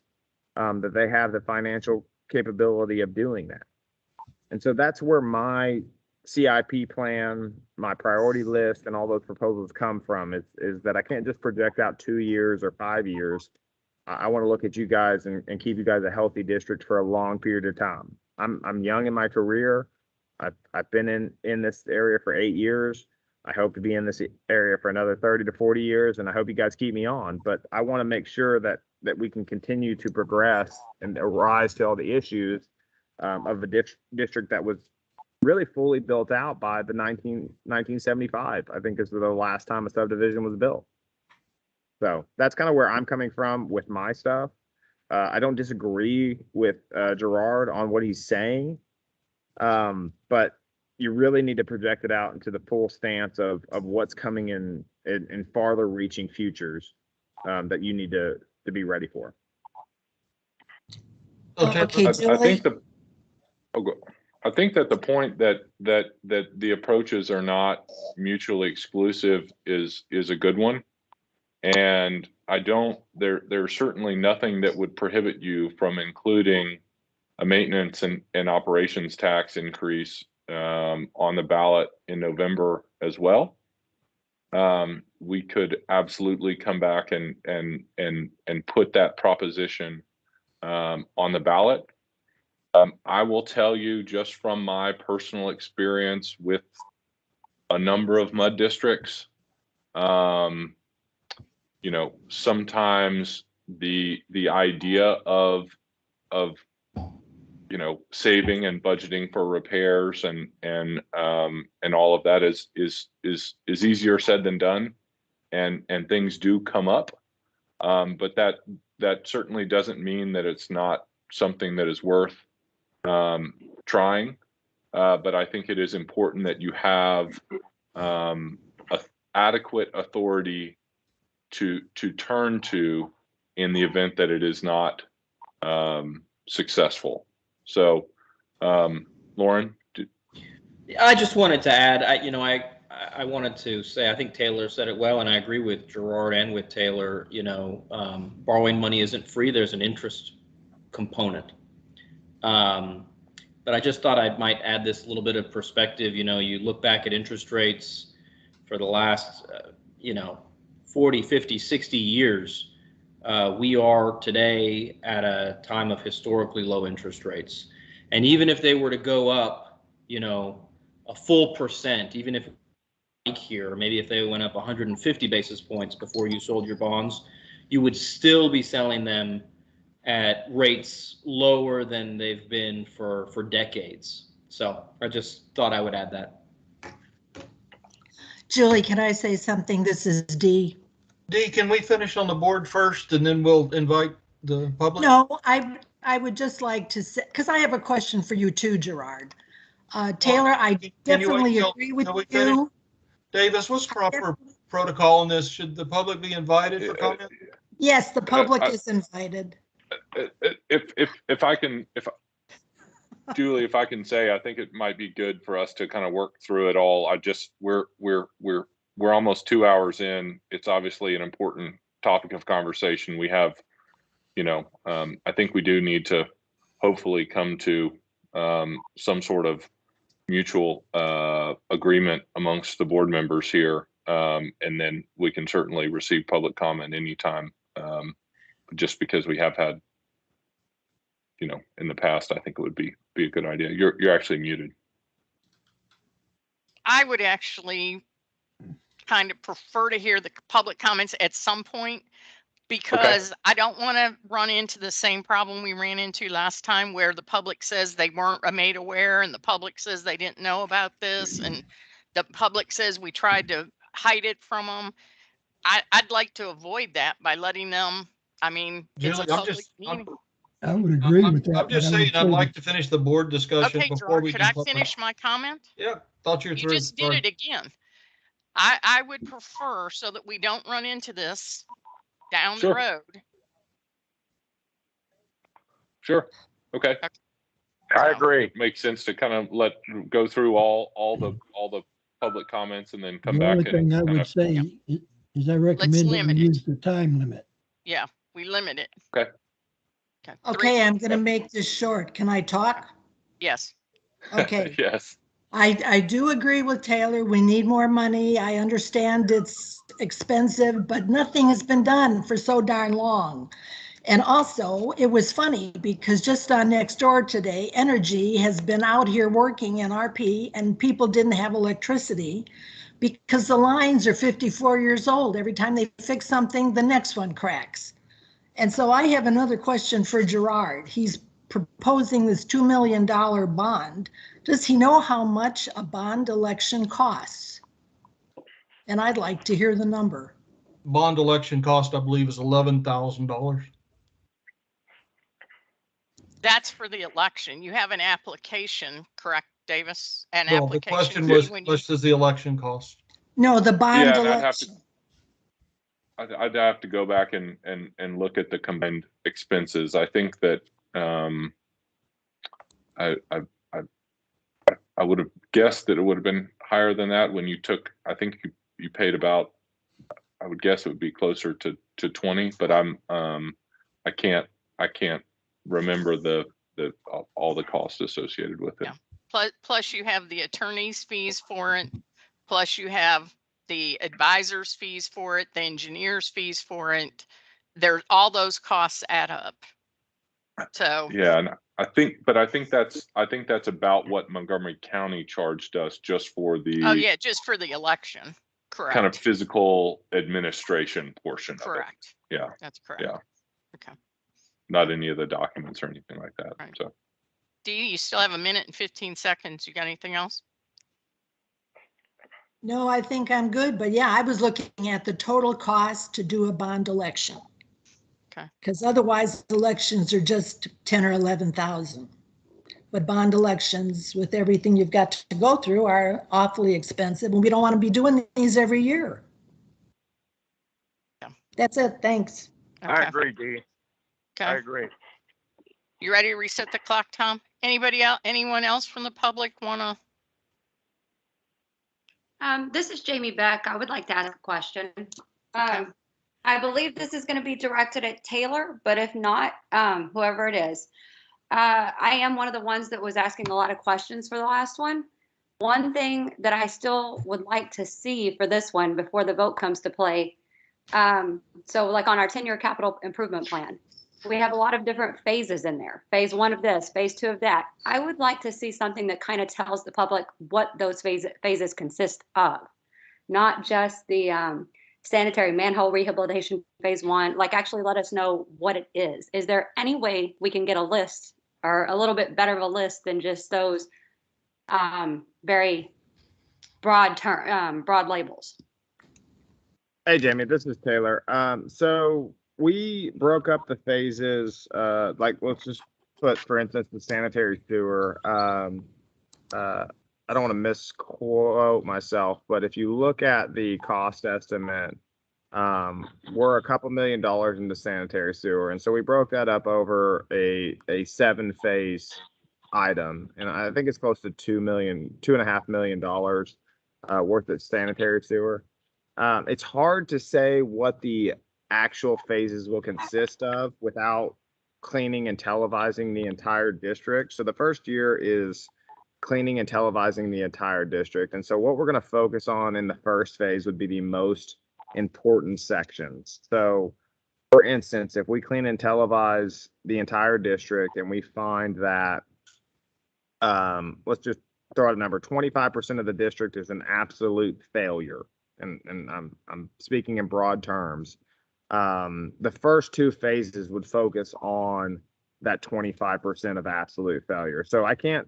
that they have the financial capability of doing that. And so that's where my CIP plan, my priority list, and all those proposals come from, is that I can't just project out 2 years or 5 years. I want to look at you guys and keep you guys a healthy district for a long period of time. I'm young in my career. I've been in this area for 8 years. I hope to be in this area for another 30 to 40 years, and I hope you guys keep me on. But I want to make sure that we can continue to progress and rise to all the issues of a district that was really fully built out by the 1975, I think, is the last time a subdivision was built. So that's kind of where I'm coming from with my stuff. I don't disagree with Gerard on what he's saying, but you really need to project it out into the full stance of what's coming in farther reaching futures that you need to be ready for. I think that the point that the approaches are not mutually exclusive is a good one. And there's certainly nothing that would prohibit you from including a maintenance and operations tax increase on the ballot in November as well. We could absolutely come back and put that proposition on the ballot. I will tell you, just from my personal experience with a number of MUD districts, sometimes the idea of saving and budgeting for repairs and all of that is easier said than done, and things do come up, but that certainly doesn't mean that it's not something that is worth trying. But I think it is important that you have adequate authority to turn to in the event that it is not successful. So, Lauren, I just wanted to add, I wanted to say, I think Taylor said it well, and I agree with Gerard and with Taylor. Borrowing money isn't free. There's an interest component. But I just thought I might add this little bit of perspective. You look back at interest rates for the last, 40, 50, 60 years. We are today at a time of historically low interest rates. And even if they were to go up, a full percent, even if here, maybe if they went up 150 basis points before you sold your bonds, you would still be selling them at rates lower than they've been for decades. So I just thought I would add that. Julie, can I say something? This is Dee. Dee, can we finish on the board first and then we'll invite the public? No, I would just like to say, because I have a question for you too, Gerard. Taylor, I definitely agree with you. Davis, what's proper protocol on this? Should the public be invited for comment? Yes, the public is invited. Julie, if I can say, I think it might be good for us to kind of work through it all. We're almost 2 hours in. It's obviously an important topic of conversation. We have, I think we do need to hopefully come to some sort of mutual agreement amongst the board members here. And then we can certainly receive public comment anytime. Just because we have had, in the past, I think it would be a good idea. You're actually muted. I would actually kind of prefer to hear the public comments at some point, because I don't want to run into the same problem we ran into last time, where the public says they weren't made aware and the public says they didn't know about this, and the public says we tried to hide it from them. I'd like to avoid that by letting them. Julie, it's a public meeting. I would agree with that. I'm just saying, I'd like to finish the board discussion Okay, before Gerard, we could do I public. finish my comment? Yeah, thought you were through. You just did it again. I would prefer, so that we don't run into this down the road. Sure. Okay. I agree. It makes sense to kind of go through all the public comments and then come The back. only thing I would say is I recommend that we use the time limit. Yeah, we limit it. Okay. Okay, I'm going to make this short. Can I talk? Yes. Okay. Yes. I do agree with Taylor. We need more money. I understand it's expensive, but nothing has been done for so darn long. And also, it was funny because just on next door today, Energy has been out here working in RP and people didn't have electricity because the lines are 54 years old. Every time they fix something, the next one cracks. And so I have another question for Gerard. He's proposing this $2 million bond. Does he know how much a bond election costs? And I'd like to hear the number. Bond election cost, I believe, is $11,000. That's for the election. You have an application, correct, Davis? An No, the application question fee was, when how you, much does the election cost? No, the bond Yeah, and election. I'd have to go back and look at the combined expenses. I think that I would have guessed that it would have been higher than that when you took. I think you paid about. I would guess it would be closer to 20, but I can't remember the all the costs associated with it. yeah. Plus you have the attorney's fees for it. Plus you have the advisor's fees for it, the engineer's fees for it. All those costs add up. So Yeah, and I think that's about what Montgomery County charged us just for the oh yeah, just for the election. Correct. kind of physical administration portion correct. of it. Yeah, That's correct. yeah, Okay. not any of the documents or anything like that. Right. So, Dee, you still have a minute and 15 seconds. You got anything else? No, I think I'm good, but yeah, I was looking at the total cost to do a bond election. Okay. Because otherwise elections are just 10 or 11,000. But bond elections with everything you've got to go through are awfully expensive and we don't want to be doing these every year. Yeah. That's it. Thanks. Okay. I agree, Dee. Okay. I agree. You ready to reset the clock, Tom? Anybody else? Anyone else from the public want to? This is Jamie Beck. I would like to ask a question. Okay. I believe this is going to be directed at Taylor, but if not, whoever it is. I am one of the ones that was asking a lot of questions for the last one. One thing that I still would like to see for this one before the vote comes to play. So like on our 10-year capital improvement plan, we have a lot of different phases in there. Phase 1 of this, phase 2 of that. I would like to see something that kind of tells the public what those phases consist of, not just the sanitary manhole rehabilitation phase 1, like actually let us know what it is. Is there any way we can get a list or a little bit better of a list than just those very broad labels? Hey, Jamie, this is Taylor. So we broke up the phases, like let's just put, for instance, the sanitary sewer. I don't want to misquote myself, but if you look at the cost estimate, we're a couple $1 million into sanitary sewer. And so we broke that up over a 7-phase item. And I think it's close to $2.5 million worth of sanitary sewer. It's hard to say what the actual phases will consist of without cleaning and televising the entire district. So the first year is cleaning and televising the entire district. And so what we're going to focus on in the first phase would be the most important sections. So for instance, if we clean and televise the entire district and we find that, let's just throw out a number, 25% of the district is an absolute failure. And I'm speaking in broad terms. The first 2 phases would focus on that 25% of absolute failure. So I can't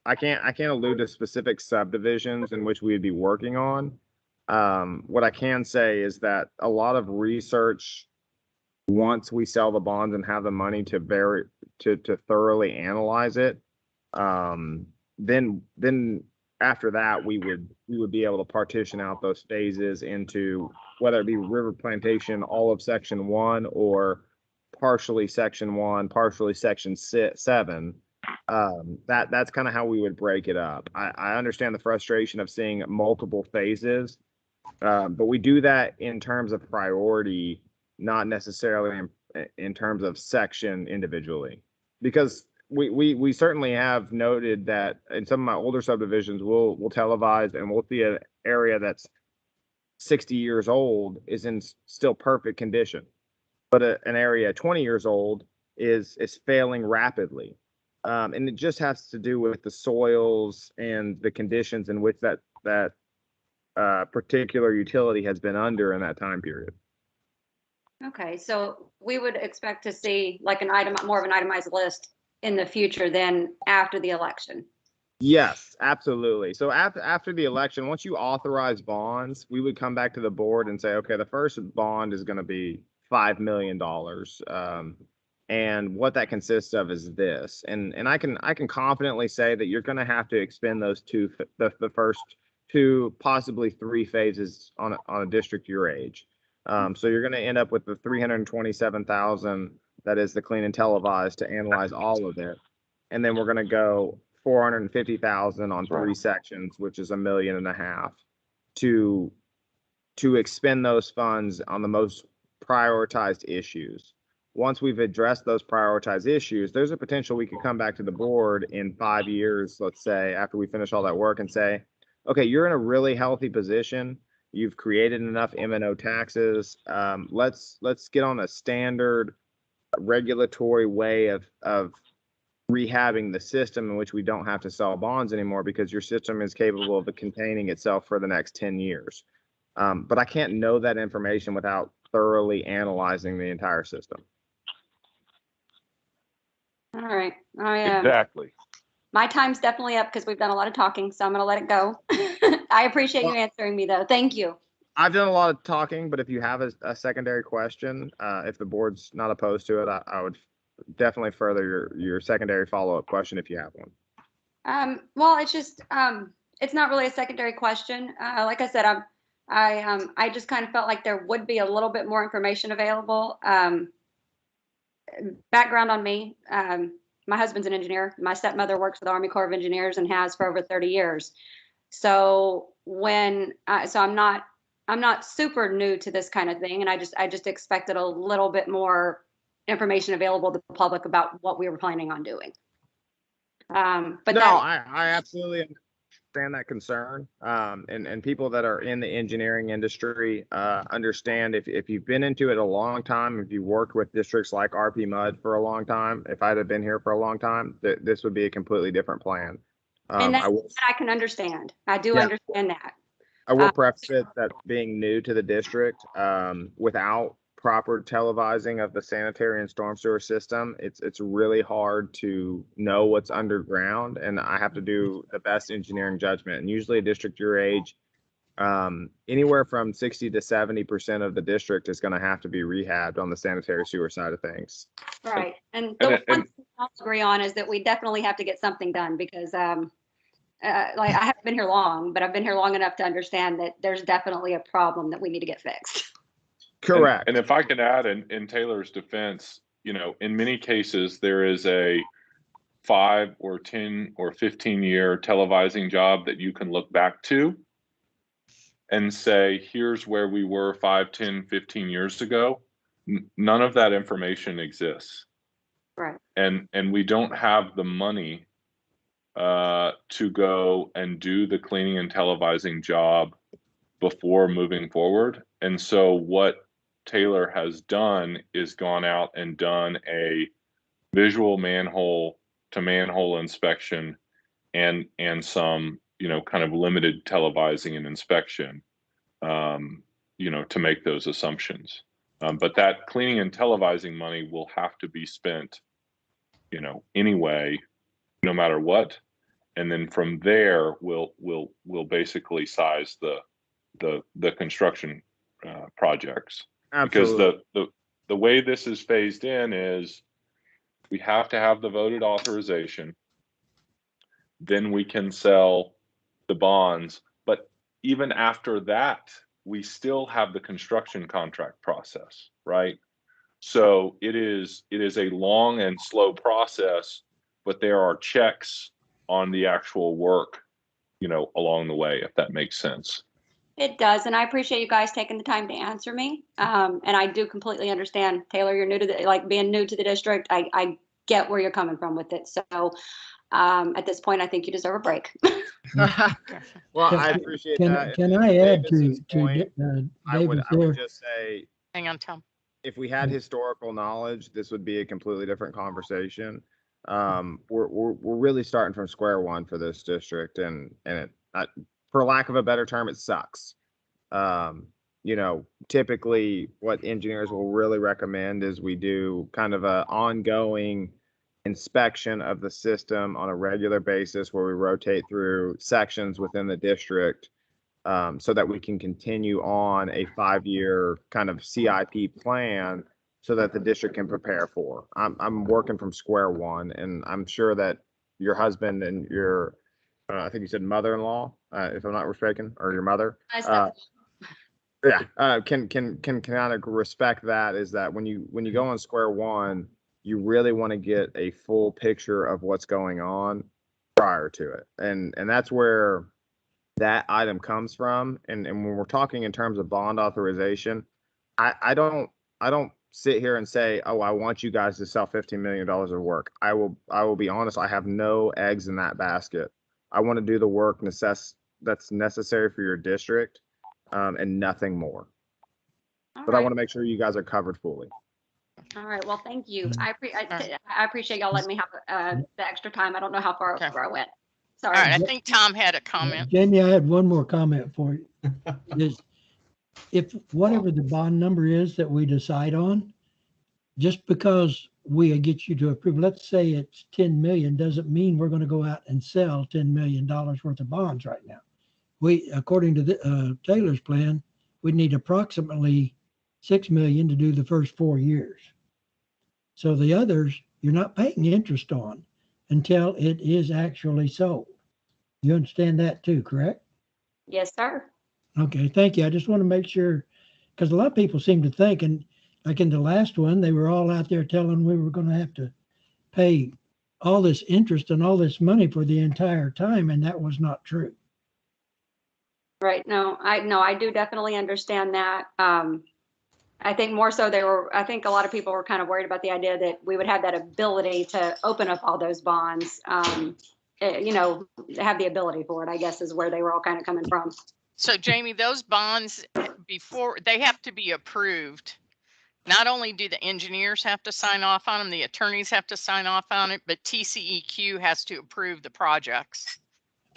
allude to specific subdivisions in which we'd be working on. What I can say is that a lot of research, once we sell the bonds and have the money to thoroughly analyze it, then after that we would be able to partition out those phases into whether it be river plantation, all of section 1, or partially section 1, partially section 7. That's kind of how we would break it up. I understand the frustration of seeing multiple phases, but we do that in terms of priority, not necessarily in terms of section individually, because we certainly have noted that in some of my older subdivisions, we'll televise and we'll see an area that's 60 years old is in still perfect condition, but an area 20 years old is failing rapidly. And it just has to do with the soils and the conditions in which that particular utility has been under in that time period. Okay, so we would expect to see like more of an itemized list in the future than after the election. Yes, absolutely. So after the election, once you authorize bonds, we would come back to the board and say, okay, the first bond is going to be $5 million. And what that consists of is this. And I can confidently say that you're going to have to expend those the first 2, possibly 3 phases on a district your age. So you're going to end up with the 327,000 that is the clean and televised to analyze all of it. And then we're going to go 450,000 on 3 sections, which is $1.5 million to expend those funds on the most prioritized issues. Once we've addressed those prioritized issues, there's a potential we could come back to the board in 5 years, let's say, after we finish all that work and say, okay, you're in a really healthy position. You've created enough M&O taxes. Let's get on a standard regulatory way of rehabbing the system in which we don't have to sell bonds anymore because your system is capable of containing itself for the next 10 years. But I can't know that information without thoroughly analyzing the entire system. All right. Exactly. My time's definitely up because we've done a lot of talking, so I'm going to let it go. I appreciate you answering me, though. Thank you. I've done a lot of talking, but if you have a secondary question, if the board's not opposed to it, I would definitely further your secondary follow-up question if you have one. Well, it's just it's not really a secondary question. Like I said, I just kind of felt like there would be a little bit more information available. Background on me. My husband's an engineer. My stepmother works for the Army Corps of Engineers and has for over 30 years. So I'm not super new to this kind of thing, and I just expected a little bit more information available to the public about what we were planning on doing. But no, I absolutely understand that concern. And people that are in the engineering industry understand if you've been into it a long time, if you worked with districts like RPMUD for a long time, if I'd have been here for a long time, this would be a completely different plan. And that I can understand. I do understand that. I will preface it that being new to the district, without proper televising of the sanitary and storm sewer system, it's really hard to know what's underground, and I have to do the best engineering judgment. And usually a district your age, anywhere from 60 to 70% of the district is going to have to be rehabbed on the sanitary sewer side of things. Right. And the one thing I'll agree on is that we definitely have to get something done because like I haven't been here long, but I've been here long enough to understand that there's definitely a problem that we need to get fixed. Correct. And if I can add in Taylor's defense, in many cases, there is a 5 or 10 or 15 year televising job that you can look back to and say, here's where we were 5, 10, 15 years ago. None of that information exists. Right. And we don't have the money to go and do the cleaning and televising job before moving forward. And so what Taylor has done is gone out and done a visual manhole to manhole inspection and some kind of limited televising and inspection to make those assumptions. But that cleaning and televising money will have to be spent anyway, no matter what. And then from there we'll basically size the construction projects. Absolutely. Because the way this is phased in is we have to have the voted authorization. Then we can sell the bonds. But even after that, we still have the construction contract process, right? So it is a long and slow process, but there are checks on the actual work, along the way, if that makes sense. It does, and I appreciate you guys taking the time to answer me. And I do completely understand, Taylor. You're new to being new to the district. I get where you're coming from with it. So at this point, I think you deserve a break. Well, I appreciate that. Can I add to point, I would David's there? just say, Hang on, Tom. if we had historical knowledge, this would be a completely different conversation. We're really starting from square one for this district, and it, for lack of a better term, it sucks. You know, typically what engineers will really recommend is we do kind of a ongoing inspection of the system on a regular basis where we rotate through sections within the district, so that we can continue on a 5-year kind of CIP plan so that the district can prepare for. I'm working from square one, and I'm sure that your husband and your, I think you said mother-in-law, if I'm not mistaken, or your mother, can kind of respect that. Is that when you go on square one, you really want to get a full picture of what's going on prior to it, and that's where that item comes from. And when we're talking in terms of bond authorization, I don't sit here and say, oh, I want you guys to sell $15 million of work. I will be honest, I have no eggs in that basket. I want to do the work that's necessary for your district, and nothing more. But I want to make sure you guys are covered fully. All right. Well, thank you. I appreciate y'all letting me have the extra time. I don't know how far over I went. Sorry. All right. I think Tom had a comment. Jamie, I had one more comment for you. Is if whatever the bond number is that we decide on, just because we get you to approve, let's say it's 10 million, doesn't mean we're going to go out and sell $10 million worth of bonds right now. We, according to Taylor's plan, we need approximately 6 million to do the first 4 years. So the others, you're not paying interest on until it is actually sold. You understand that too, correct? Yes, sir. Okay, thank you. I just want to make sure, because a lot of people seem to think, and like in the last one, they were all out there telling we were going to have to pay all this interest and all this money for the entire time, and that was not true. Right. No, I do definitely understand that. I think more so I think a lot of people were kind of worried about the idea that we would have that ability to open up all those bonds, you know, have the ability for it, I guess, is where they were all kind of coming from. So Jamie, those bonds, before they have to be approved, not only do the engineers have to sign off on them, the attorneys have to sign off on it, but TCEQ has to approve the projects.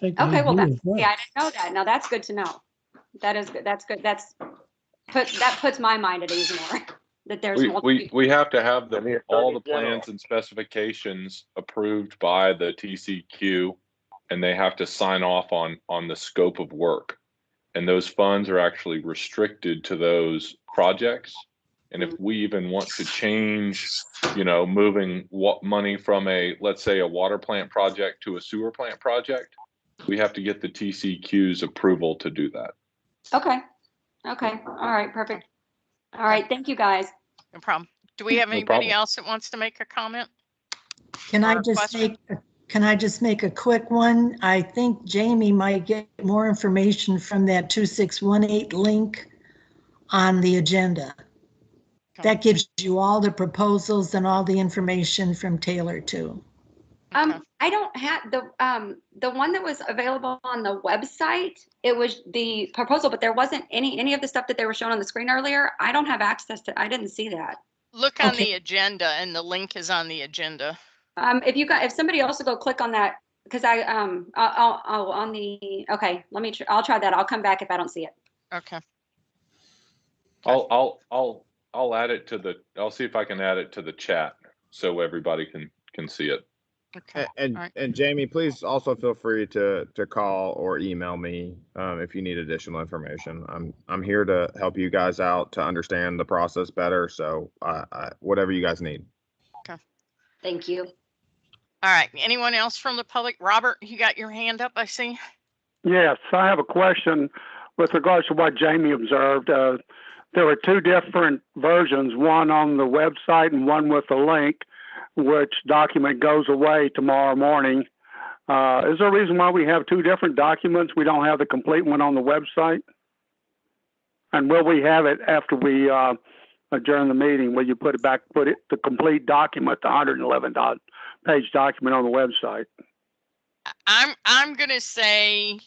Okay, well, yeah, I didn't know that. Now that's good to know. That is good. That's good. That puts my mind at ease more. That there's we have to have all the plans and specifications approved by the TCQ, and they have to sign off on the scope of work. And those funds are actually restricted to those projects. And if we even want to change, you know, moving money from let's say a water plant project to a sewer plant project, we have to get the TCQ's approval to do that. Okay. Okay. All right. Perfect. All right. Thank you, guys. No problem. Do we have anybody else that wants to make a comment? Can I just make a quick one? I think Jamie might get more information from that 2618 link on the agenda. Okay. That gives you all the proposals and all the information from Taylor too. Okay. I don't have the one that was available on the website. It was the proposal, but there wasn't any of the stuff that they were showing on the screen earlier. I don't have access to. I didn't see that. Look on the agenda, and the link is on the agenda. If somebody also go click on that, because I'll on the okay. I'll try that. I'll come back if I don't see it. Okay. I'll add it to I'll see if I can add it to the chat so everybody can see it. Okay. And Jamie, please also feel free to call or email me if you need additional information. I'm here to help you guys out to understand the process better. So whatever you guys need. Okay. Thank you. All right. Anyone else from the public? Robert, you got your hand up, I see. Yes, I have a question with regards to what Jamie observed. There were two different versions, one on the website and one with a link, which document goes away tomorrow morning. Is there a reason why we have two different documents? We don't have the complete one on the website? And will we have it after we adjourn the meeting, will you put the complete document, the 111-page document on the website? I'm gonna say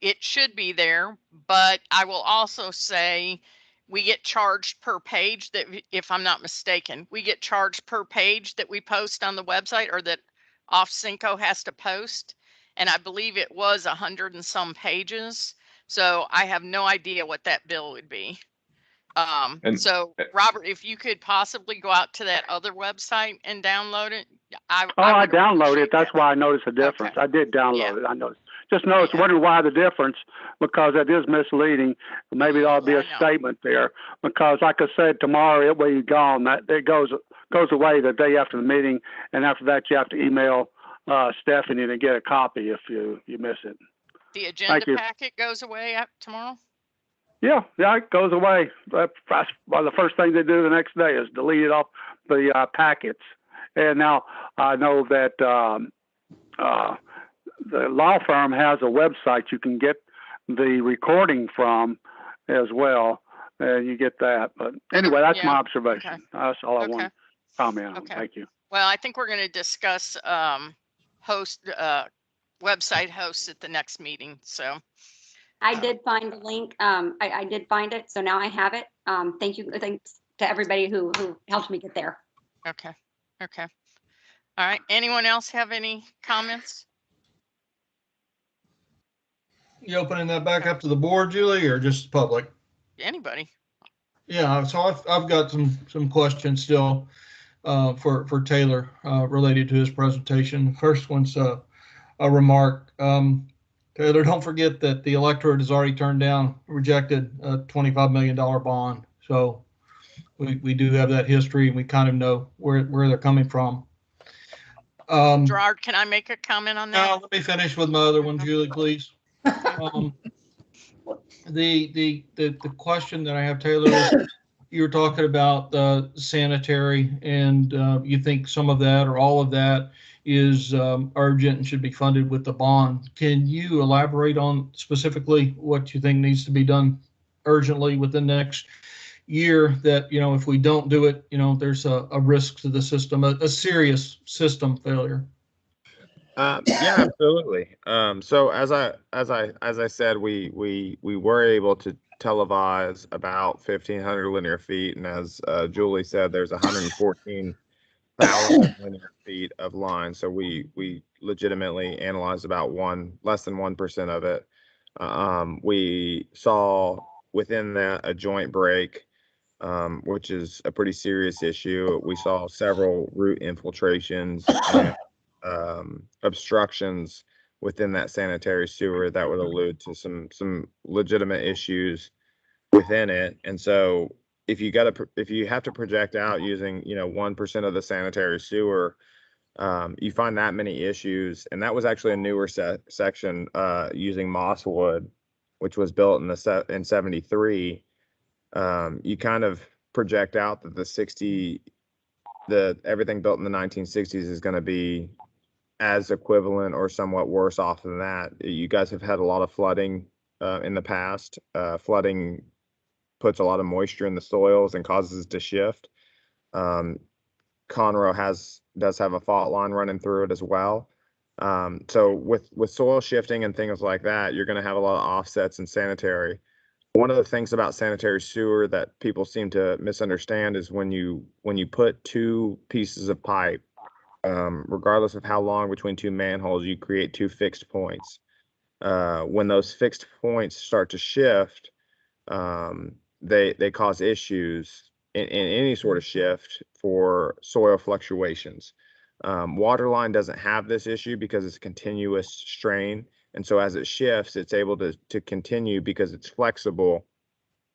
it should be there, but I will also say we get charged per page that, if I'm not mistaken, we get charged per page that we post on the website, or that OffCinco has to post. And I believe it was 100 and some pages. So I have no idea what that bill would be. So Robert, if you could possibly go out to that other website and download it. I would downloaded it. appreciate That's that. why I noticed a difference. Okay. I did download Yeah. it. I noticed. Just noticed, wondering why the difference, because that is misleading. Maybe there ought to be a statement there, because like I said, tomorrow it will be gone. That it goes away the day after the meeting, and after that you have to email Stephanie to get a copy if you miss it. The agenda packet goes away tomorrow? Yeah, it goes away. Well, the first thing they do the next day is delete it off the packets. And now I know that the law firm has a website you can get the recording from as well, and you get that. But anyway, that's my observation. Okay. That's all I want to comment on. Okay. Thank you. Well, I think we're going to discuss website hosts at the next meeting. So I did find the link. I did find it, so now I have it. Thank you. Thanks to everybody who helped me get there. Okay. Okay. All right. Anyone else have any comments? You opening that back up to the board, Julie, or just public? Anybody? Yeah, so I've got some questions still for Taylor related to his presentation. First one's a remark. Taylor, don't forget that the electorate has already rejected a $25 million bond. So we do have that history, and we kind of know where they're coming from. Gerard, can I make a comment on that? No, let me finish with my other one, Julie, please. The question that I have, Taylor, is you were talking about the sanitary, and you think some of that or all of that is urgent and should be funded with the bond. Can you elaborate on specifically what you think needs to be done urgently within the next year, that, if we don't do it, there's a risk to the system, a serious system failure? Yeah, absolutely. So as I said, we were able to televise about 1,500 linear feet, and as Julie said, there's 114,000 linear feet of line. So we legitimately analyzed about less than 1% of it. We saw within that a joint break, which is a pretty serious issue. We saw several root infiltrations and obstructions within that sanitary sewer that would allude to some legitimate issues within it. And so if you have to project out using 1% of the sanitary sewer, you find that many issues. And that was actually a newer section using mosswood, which was built in 73. You kind of project out that everything built in the 1960s is going to be as equivalent or somewhat worse off than that. You guys have had a lot of flooding in the past. Flooding puts a lot of moisture in the soils and causes it to shift. Conroe does have a fault line running through it as well. So with soil shifting and things like that, you're going to have a lot of offsets in sanitary. One of the things about sanitary sewer that people seem to misunderstand is when you put two pieces of pipe, regardless of how long between two manholes, you create two fixed points. When those fixed points start to shift, they cause issues in any sort of shift for soil fluctuations. Waterline doesn't have this issue because it's a continuous strain. And so as it shifts, it's able to continue because it's flexible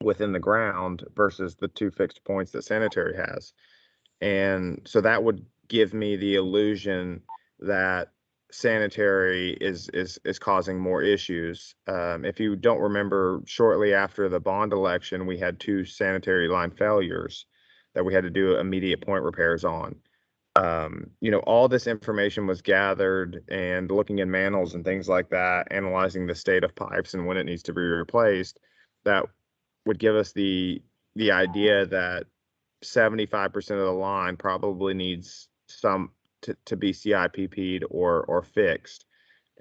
within the ground versus the two fixed points that sanitary has. And so that would give me the illusion that sanitary is causing more issues. If you don't remember, shortly after the bond election, we had two sanitary line failures that we had to do immediate point repairs on. All this information was gathered, and looking in manholes and things like that, analyzing the state of pipes and when it needs to be replaced, that would give us the the idea that 75% of the line probably needs some to be CIPP'd or fixed.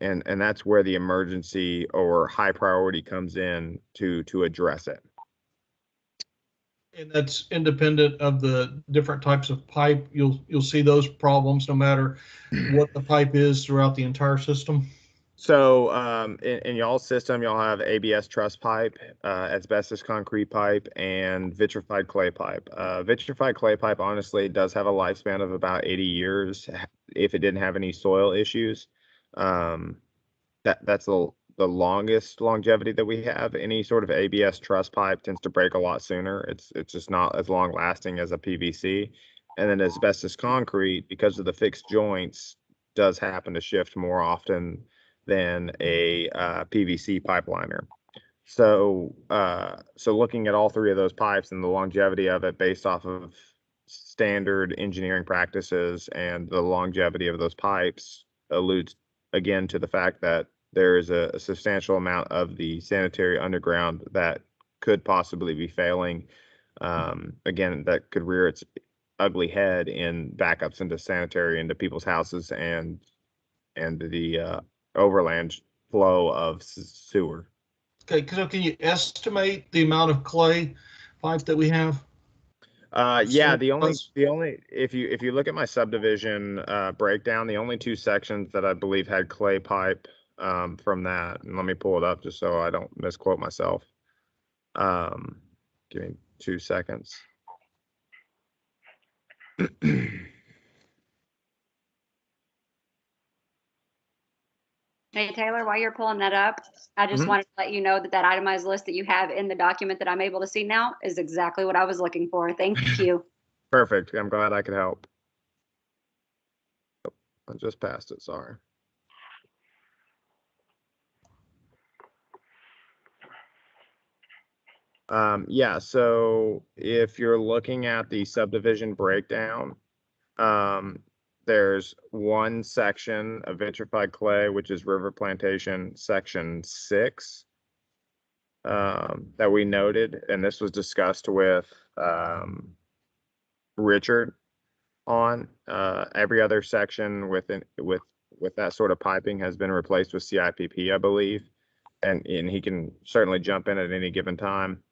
And that's where the emergency or high priority comes in to address it. And that's independent of the different types of pipe. You'll see those problems no matter what the pipe is throughout the entire system. So in y'all's system, y'all have ABS truss pipe, asbestos concrete pipe, and vitrified clay pipe. Vitrified clay pipe honestly does have a lifespan of about 80 years if it didn't have any soil issues. That's the longest longevity that we have. Any sort of ABS truss pipe tends to break a lot sooner. It's just not as long lasting as a PVC. And then asbestos concrete, because of the fixed joints, does happen to shift more often than a PVC pipeliner. So looking at all three of those pipes and the longevity of it based off of standard engineering practices and the longevity of those pipes alludes again to the fact that there is a substantial amount of the sanitary underground that could possibly be failing. Again, that could rear its ugly head in backups into sanitary into people's houses and the overland flow of sewer. Okay, so can you estimate the amount of clay pipe that we have? Yeah, the only if you look at my subdivision breakdown, the only two sections that I believe had clay pipe from that, and let me pull it up just so I don't misquote myself. Give me 2 seconds. Hey, Taylor, while you're pulling that up, I just wanted to let you know that that itemized list that you have in the document that I'm able to see now is exactly what I was looking for. Thank you. Perfect. I'm glad I could help. Oh, I just passed it. Sorry. Yeah, so if you're looking at the subdivision breakdown, there's one section of vitrified clay, which is River Plantation Section 6, that we noted, and this was discussed with Richard on. Every other section with that sort of piping has been replaced with CIPP, I believe, and he can certainly jump in at any given time.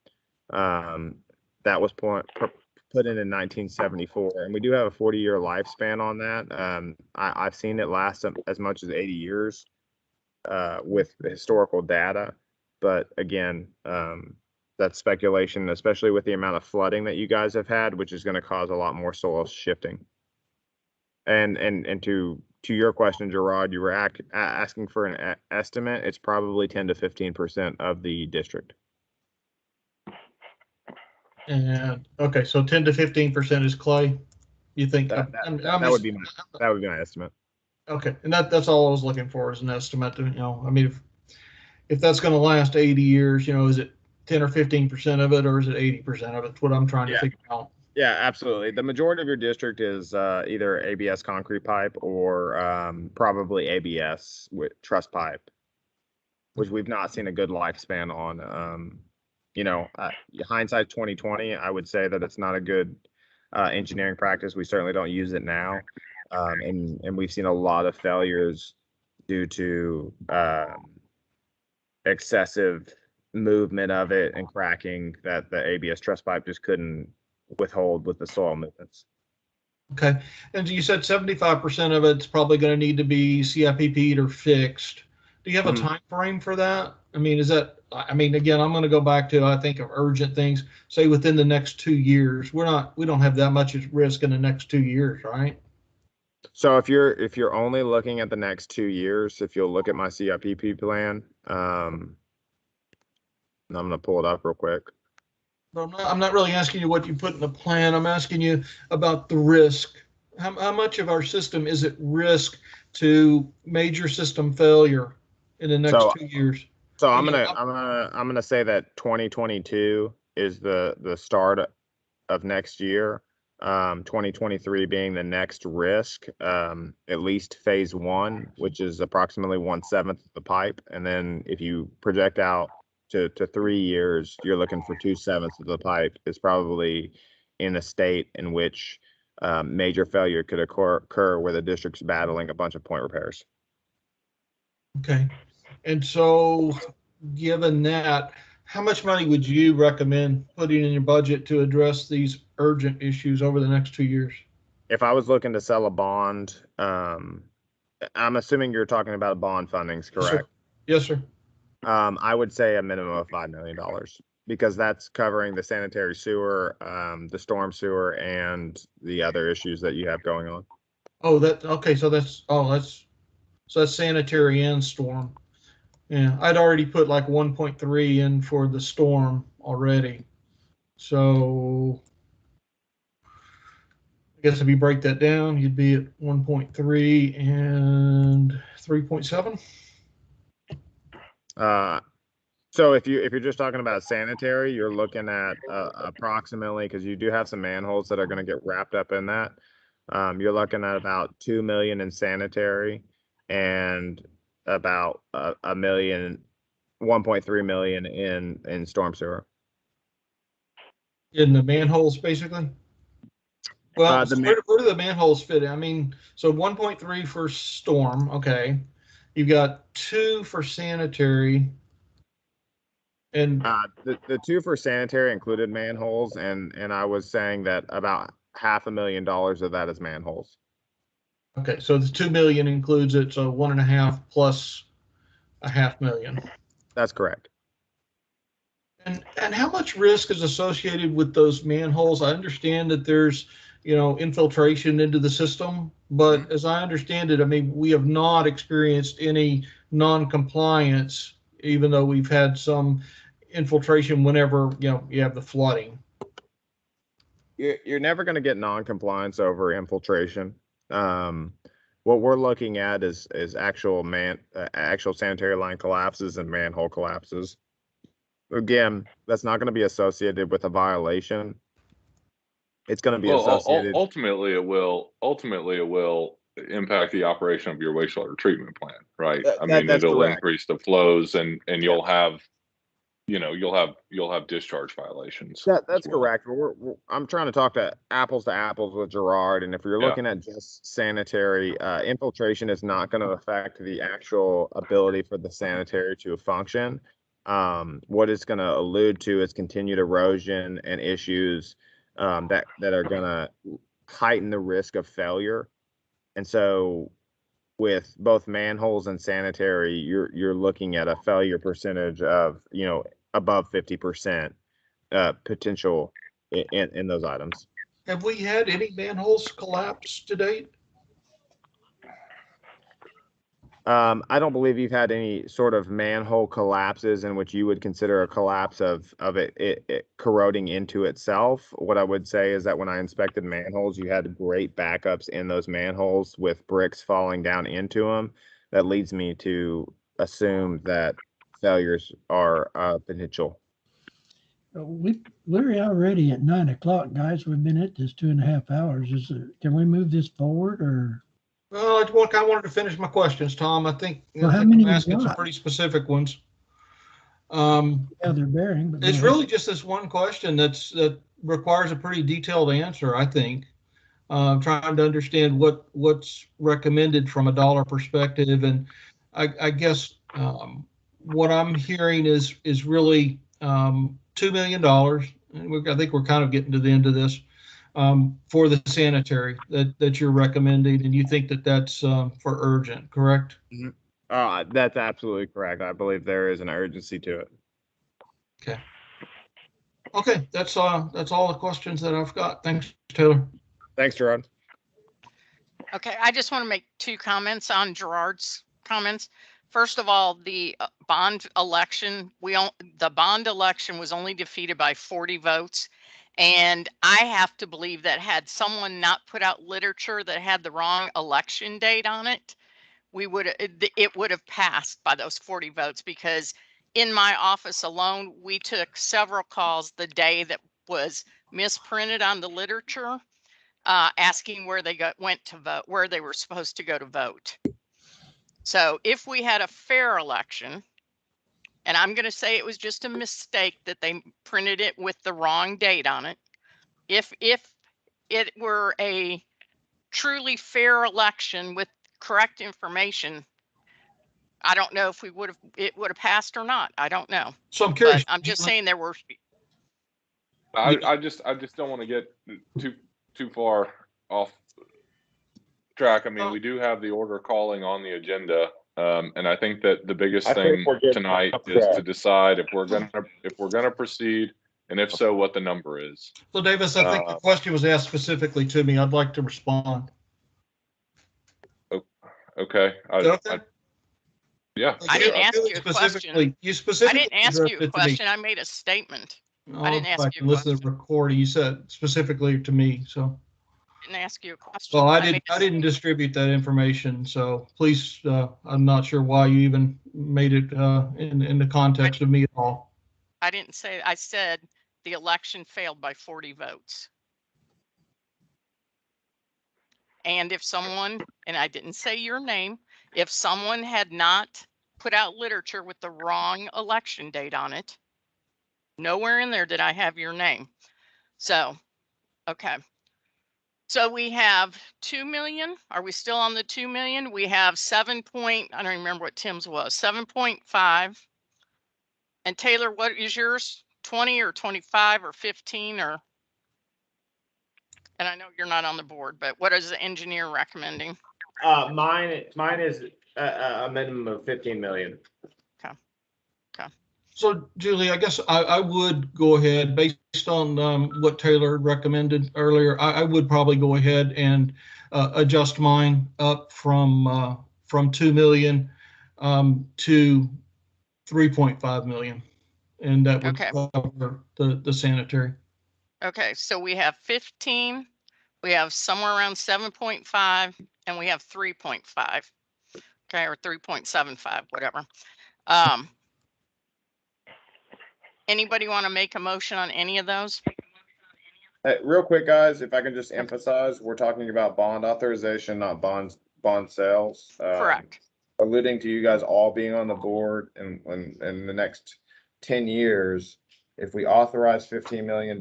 That was put in 1974, and we do have a 40-year lifespan on that. I've seen it last as much as 80 years with the historical data, but again, that's speculation, especially with the amount of flooding that you guys have had, which is going to cause a lot more soil shifting. And to your question, Gerard, you were asking for an estimate. It's probably 10 to 15% of the district. And okay, so 10 to 15% is clay. You think that would be my estimate. Okay, and that's all I was looking for is an estimate. I mean, if that's going to last 80 years, is it 10 or 15% of it, or is it 80% of it? That's what I'm trying to figure out. Yeah, absolutely. The majority of your district is either ABS concrete pipe or probably ABS with truss pipe, which we've not seen a good lifespan on. Hindsight 2020, I would say that it's not a good engineering practice. We certainly don't use it now, and we've seen a lot of failures due to excessive movement of it and cracking that the ABS truss pipe just couldn't withhold with the soil movements. Okay, and you said 75% of it's probably going to need to be CIPP'd or fixed. Do you have a time frame for that? I mean, again, I'm going to go back to, I think, of urgent things, say within the next 2 years. We don't have that much risk in the next 2 years, right? So if you're only looking at the next 2 years, if you'll look at my CIPP plan, I'm going to pull it up real quick. But I'm not really asking you what you put in the plan. I'm asking you about the risk. How much of our system is at risk to major system failure in the next 2 years? So I'm gonna say that 2022 is the start of next year. 2023 being the next risk, at least phase 1, which is approximately 1/7 of the pipe, and then if you project out to 3 years, you're looking for 2/7 of the pipe is probably in a state in which major failure could occur where the district's battling a bunch of point repairs. Okay. And so, given that, how much money would you recommend putting in your budget to address these urgent issues over the next 2 years? If I was looking to sell a bond, I'm assuming you're talking about bond fundings, correct? Yes, sir. I would say a minimum of $5 million because that's covering the sanitary sewer, the storm sewer, and the other issues that you have going on. Oh, okay. So that's sanitary and storm. Yeah, I'd already put like 1.3 in for the storm already. So I guess if you break that down, you'd be at 1.3 and 3.7. So if you're just talking about sanitary, you're looking at approximately, because you do have some manholes that are going to get wrapped up in that. You're looking at about 2 million in sanitary and about a million, 1.3 million in storm sewer. In the manholes, basically. Well, so where do the manholes fit in? I mean, so 1.3 for storm, okay. You've got 2 for sanitary. And the 2 for sanitary included manholes, and I was saying that about $500,000 of that is manholes. Okay, so the 2 million includes it, so 1.5 plus $500,000. That's correct. And how much risk is associated with those manholes? I understand that there's, infiltration into the system, but as I understand it, I mean, we have not experienced any non-compliance, even though we've had some infiltration whenever, you have the flooding. You're never going to get non-compliance over infiltration. What we're looking at is actual sanitary line collapses and manhole collapses. Again, that's not going to be associated with a violation. It's going to be associated. Ultimately, it will impact the operation of your wastewater treatment plant, right? It'll correct. Increase the flows, and you'll have, you'll have discharge violations. That's correct. I'm trying to talk to apples with Gerard, and if you're looking at just sanitary, infiltration is not going to affect the actual ability for the sanitary to function. What it's going to allude to is continued erosion and issues that are going to heighten the risk of failure. And so with both manholes and sanitary, you're looking at a failure percentage of, above 50% potential in those items. Have we had any manholes collapse to date? I don't believe you've had any sort of manhole collapses in which you would consider a collapse of it corroding into itself. What I would say is that when I inspected manholes, you had great backups in those manholes with bricks falling down into them. That leads me to assume that failures are potential. We're already at 9 o'clock, guys. We've been at this 2.5 hours. Can we move this forward or? Well, I wanted to finish my questions, Tom. I think, I'm asking some pretty specific ones. Yeah, they're bearing. But it's really just this one question that requires a pretty detailed answer, I think. Trying to understand what's recommended from a dollar perspective, and I guess what I'm hearing is really $2 million. I think we're kind of getting to the end of this. For the sanitary that you're recommending, and you think that's for urgent, correct? Mm-hmm. That's absolutely correct. I believe there is an urgency to it. Okay, that's all the questions that I've got. Thanks, Taylor. Thanks, Gerard. Okay, I just want to make 2 comments on Gerard's comments. First of all, the bond election, the bond election was only defeated by 40 votes. And I have to believe that had someone not put out literature that had the wrong election date on it, it would have passed by those 40 votes, because in my office alone, we took several calls the day that was misprinted on the literature, asking where they went to vote, where they were supposed to go to vote. So if we had a fair election and I'm going to say it was just a mistake that they printed it with the wrong date on it. If it were a truly fair election with correct information, I don't know if it would have passed or not. I don't know. So I'm curious. But I'm just saying there were. I just don't want to get too far off track. I mean, we do have the order calling on the agenda, and I think that the biggest thing tonight is to decide if we're gonna proceed, and if so, what the number is. So Davis, I think the question was asked specifically to me. I'd like to respond. Okay. Yeah. I didn't ask you a question. You specifically. I didn't ask you a question. I made a statement. I didn't ask you a listen question. to the recording. You said specifically to me, so. I didn't ask you a question. Well, I didn't distribute that information, so please, I'm not sure why you even made it in the context of me at all. I didn't say. I said the election failed by 40 votes. And if someone, and I didn't say your name, if someone had not put out literature with the wrong election date on it, nowhere in there did I have your name. So, okay. So we have 2 million. Are we still on the 2 million? We have I don't remember what Tim's was, 7.5. And Taylor, what is yours? 20 or 25 or 15 or? And I know you're not on the board, but what is the engineer recommending? Mine is a minimum of 15 million. Okay. Okay. So Julie, I guess I would go ahead based on what Taylor recommended earlier. I would probably go ahead and adjust mine up from 2 million to 3.5 million, and that would cover the sanitary. Okay, so we have 15, we have somewhere around 7.5, and we have 3.5. Okay, or 3.75, whatever. Anybody want to make a motion on any of those? Hey, real quick, guys, if I can just emphasize, we're talking about bond authorization, not bond sales. Correct. Alluding to you guys all being on the board in the next 10 years, if we authorize $15 million,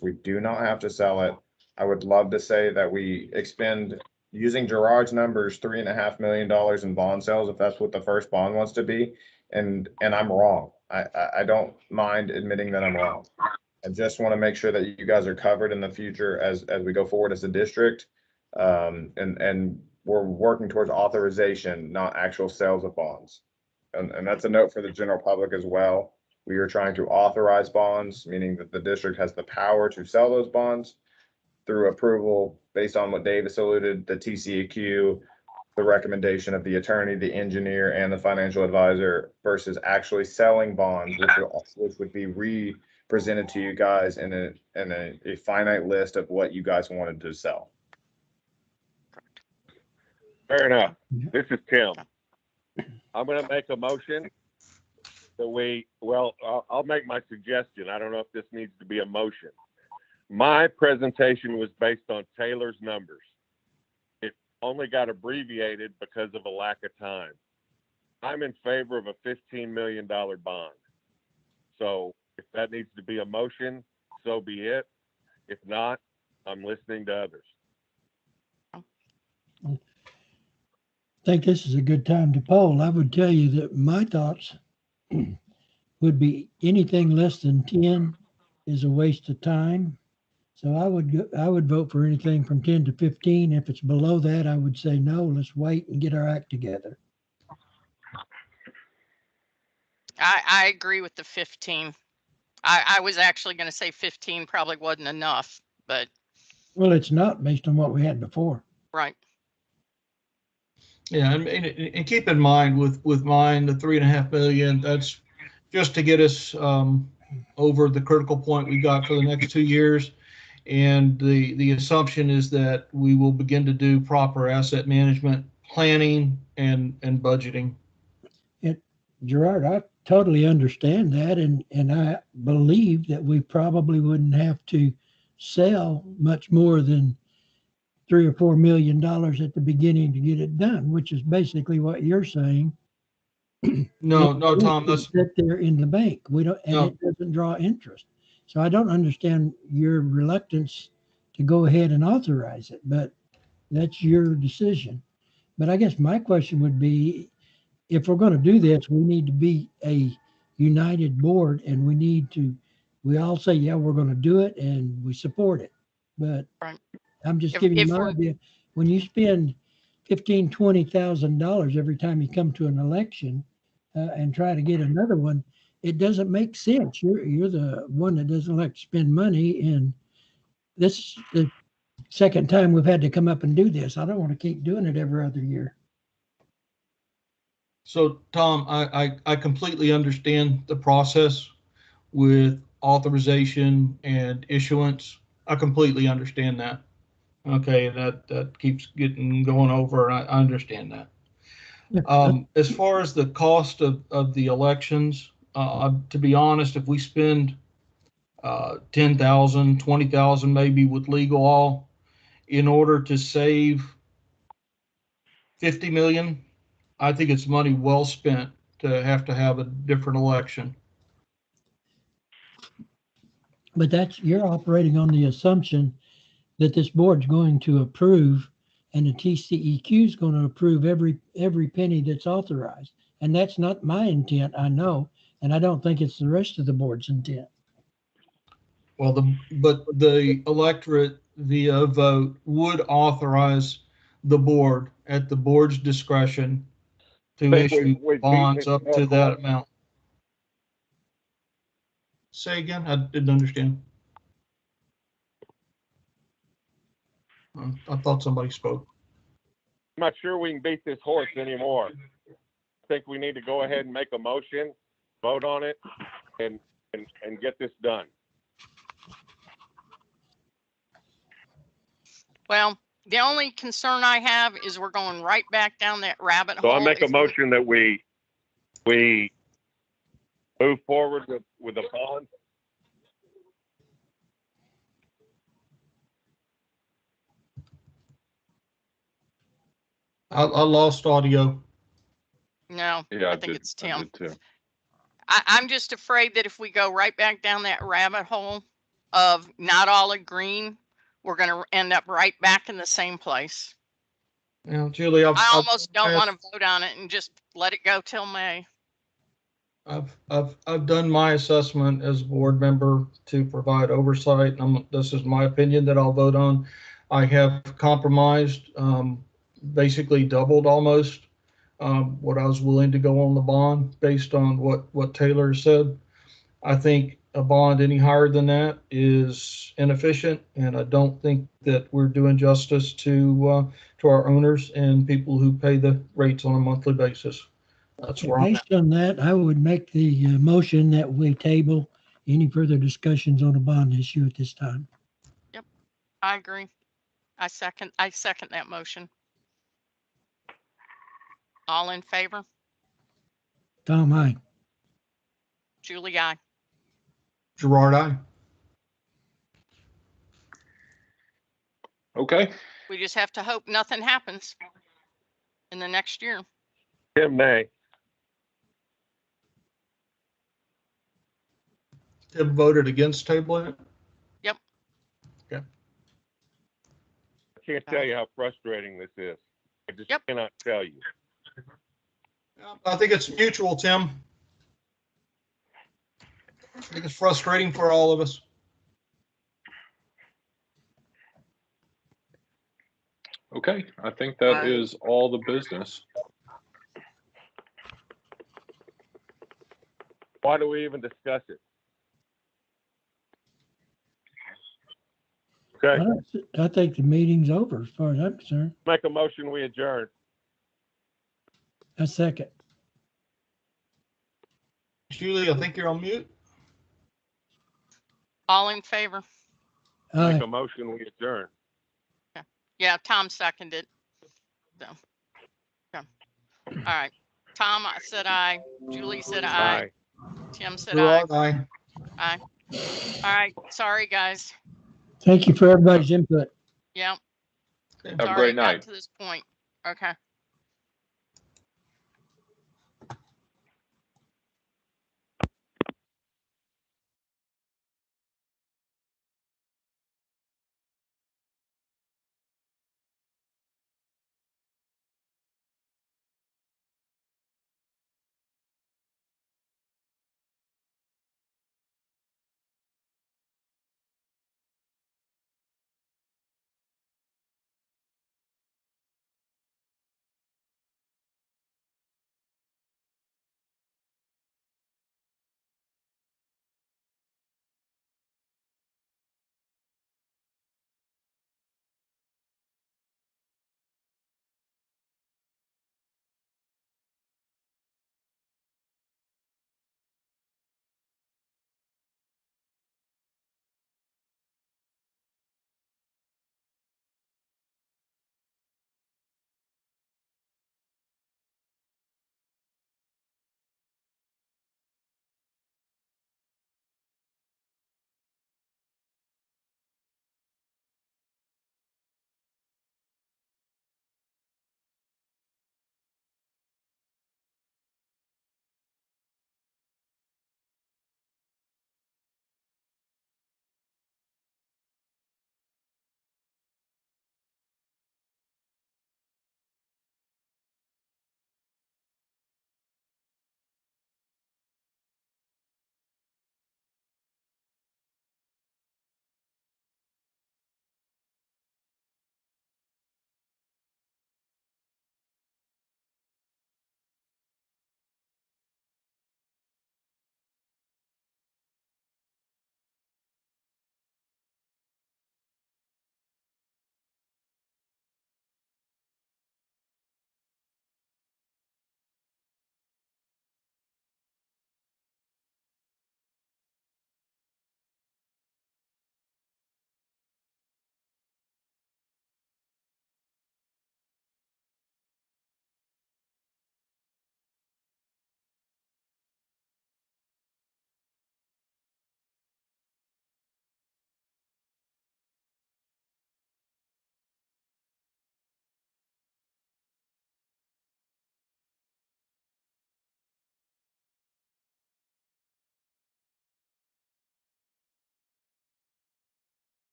we do not have to sell it. I would love to say that we expend, using Gerard's numbers, $3.5 million in bond sales, if that's what the first bond wants to be. And I'm wrong. I don't mind admitting that I'm wrong. I just want to make sure that you guys are covered in the future as we go forward as a district. And we're working towards authorization, not actual sales of bonds. And that's a note for the general public as well. We are trying to authorize bonds, meaning that the district has the power to sell those bonds through approval based on what Davis alluded, the TCEQ, the recommendation of the attorney, the engineer, and the financial advisor, versus actually selling bonds, which would be re-presented to you guys in a finite list of what you guys wanted to sell. Fair enough. This is Tim. I'm going to make a motion that I'll make my suggestion. I don't know if this needs to be a motion. My presentation was based on Taylor's numbers. It only got abbreviated because of a lack of time. I'm in favor of a $15 million bond. So if that needs to be a motion, so be it. If not, I'm listening to others. I think this is a good time to poll. I would tell you that my thoughts would be anything less than 10 is a waste of time. So I would vote for anything from 10 to 15. If it's below that, I would say no, let's wait and get our act together. I agree with the 15. I was actually going to say 15 probably wasn't enough, but. Well, it's not based on what we had before. Right. Yeah, and keep in mind with mine, the 3.5 million, that's just to get us over the critical point we got for the next 2 years. And the assumption is that we will begin to do proper asset management, planning, and budgeting. Gerard, I totally understand that, and I believe that we probably wouldn't have to sell much more than $3 or $4 million at the beginning to get it done, which is basically what you're saying. No, Tom, that's Sit there in the bank. We don't, and No. it doesn't draw interest. So I don't understand your reluctance to go ahead and authorize it, but that's your decision. But I guess my question would be, if we're going to do this, we need to be a united board, and we all say, yeah, we're going to do it, and we support it. But Right. I'm just If- giving you if my we're- idea. When you spend $15,000-$20,000 every time you come to an election and try to get another one, it doesn't make sense. You're the one that doesn't like to spend money, and this is the second time we've had to come up and do this. I don't want to keep doing it every other year. So, Tom, I completely understand the process with authorization and issuance. I completely understand that. Okay, that keeps going over. I understand that. As far as the cost of the elections, to be honest, if we spend 10,000, 20,000 maybe with legal all in order to save 50 million, I think it's money well spent to have a different election. But you're operating on the assumption that this board's going to approve, and the TCEQ is going to approve every penny that's authorized. And that's not my intent, I know, and I don't think it's the rest of the board's intent. Well, but the electorate via vote would authorize the board at the board's discretion to issue bonds up to that amount. Say again? I didn't understand. I thought somebody spoke. I'm not sure we can beat this horse anymore. I think we need to go ahead and make a motion, vote on it, and get this done. Well, the only concern I have is we're going right back down that rabbit So hole. I make a motion that we move forward with a bond. I lost audio. No, Yeah, I think it's Tim. I did too. I'm just afraid that if we go right back down that rabbit hole of not all agreeing, we're going to end up right back in the same place. Now, Julie, I almost don't want to vote on it and just let it go till May. I've done my assessment as a board member to provide oversight. This is my opinion that I'll vote on. I have compromised, basically doubled almost what I was willing to go on the bond based on what Taylor said. I think a bond any higher than that is inefficient, and I don't think that we're doing justice to our owners and people who pay the rates on a monthly basis. That's where I'm at. Based on that, I would make the motion that we table any further discussions on a bond issue at this time. Yep, I agree. I second that motion. All in favor? Tom, aye. Julie, aye. Gerard, aye. Okay. We just have to hope nothing happens in the next year. Tim, nay. Tim voted against tabling it? Yep. Okay. I can't tell you how frustrating this is. I just cannot tell you. I think it's mutual, Tim. I think it's frustrating for all of us. Okay, I think that is all the business. Why do we even discuss it? Okay. I think the meeting's over as far as I'm concerned. Make a motion, we adjourn. A second. Julie, I think you're on mute. All in favor? Make a motion, we adjourn. Yeah, Tom seconded. So, okay. All right. Tom said aye. Julie said aye. Tim said aye. Aye. Aye. All right. Sorry, guys. Thank you for everybody's input. Yeah. Have a great night. Got to this point. Okay.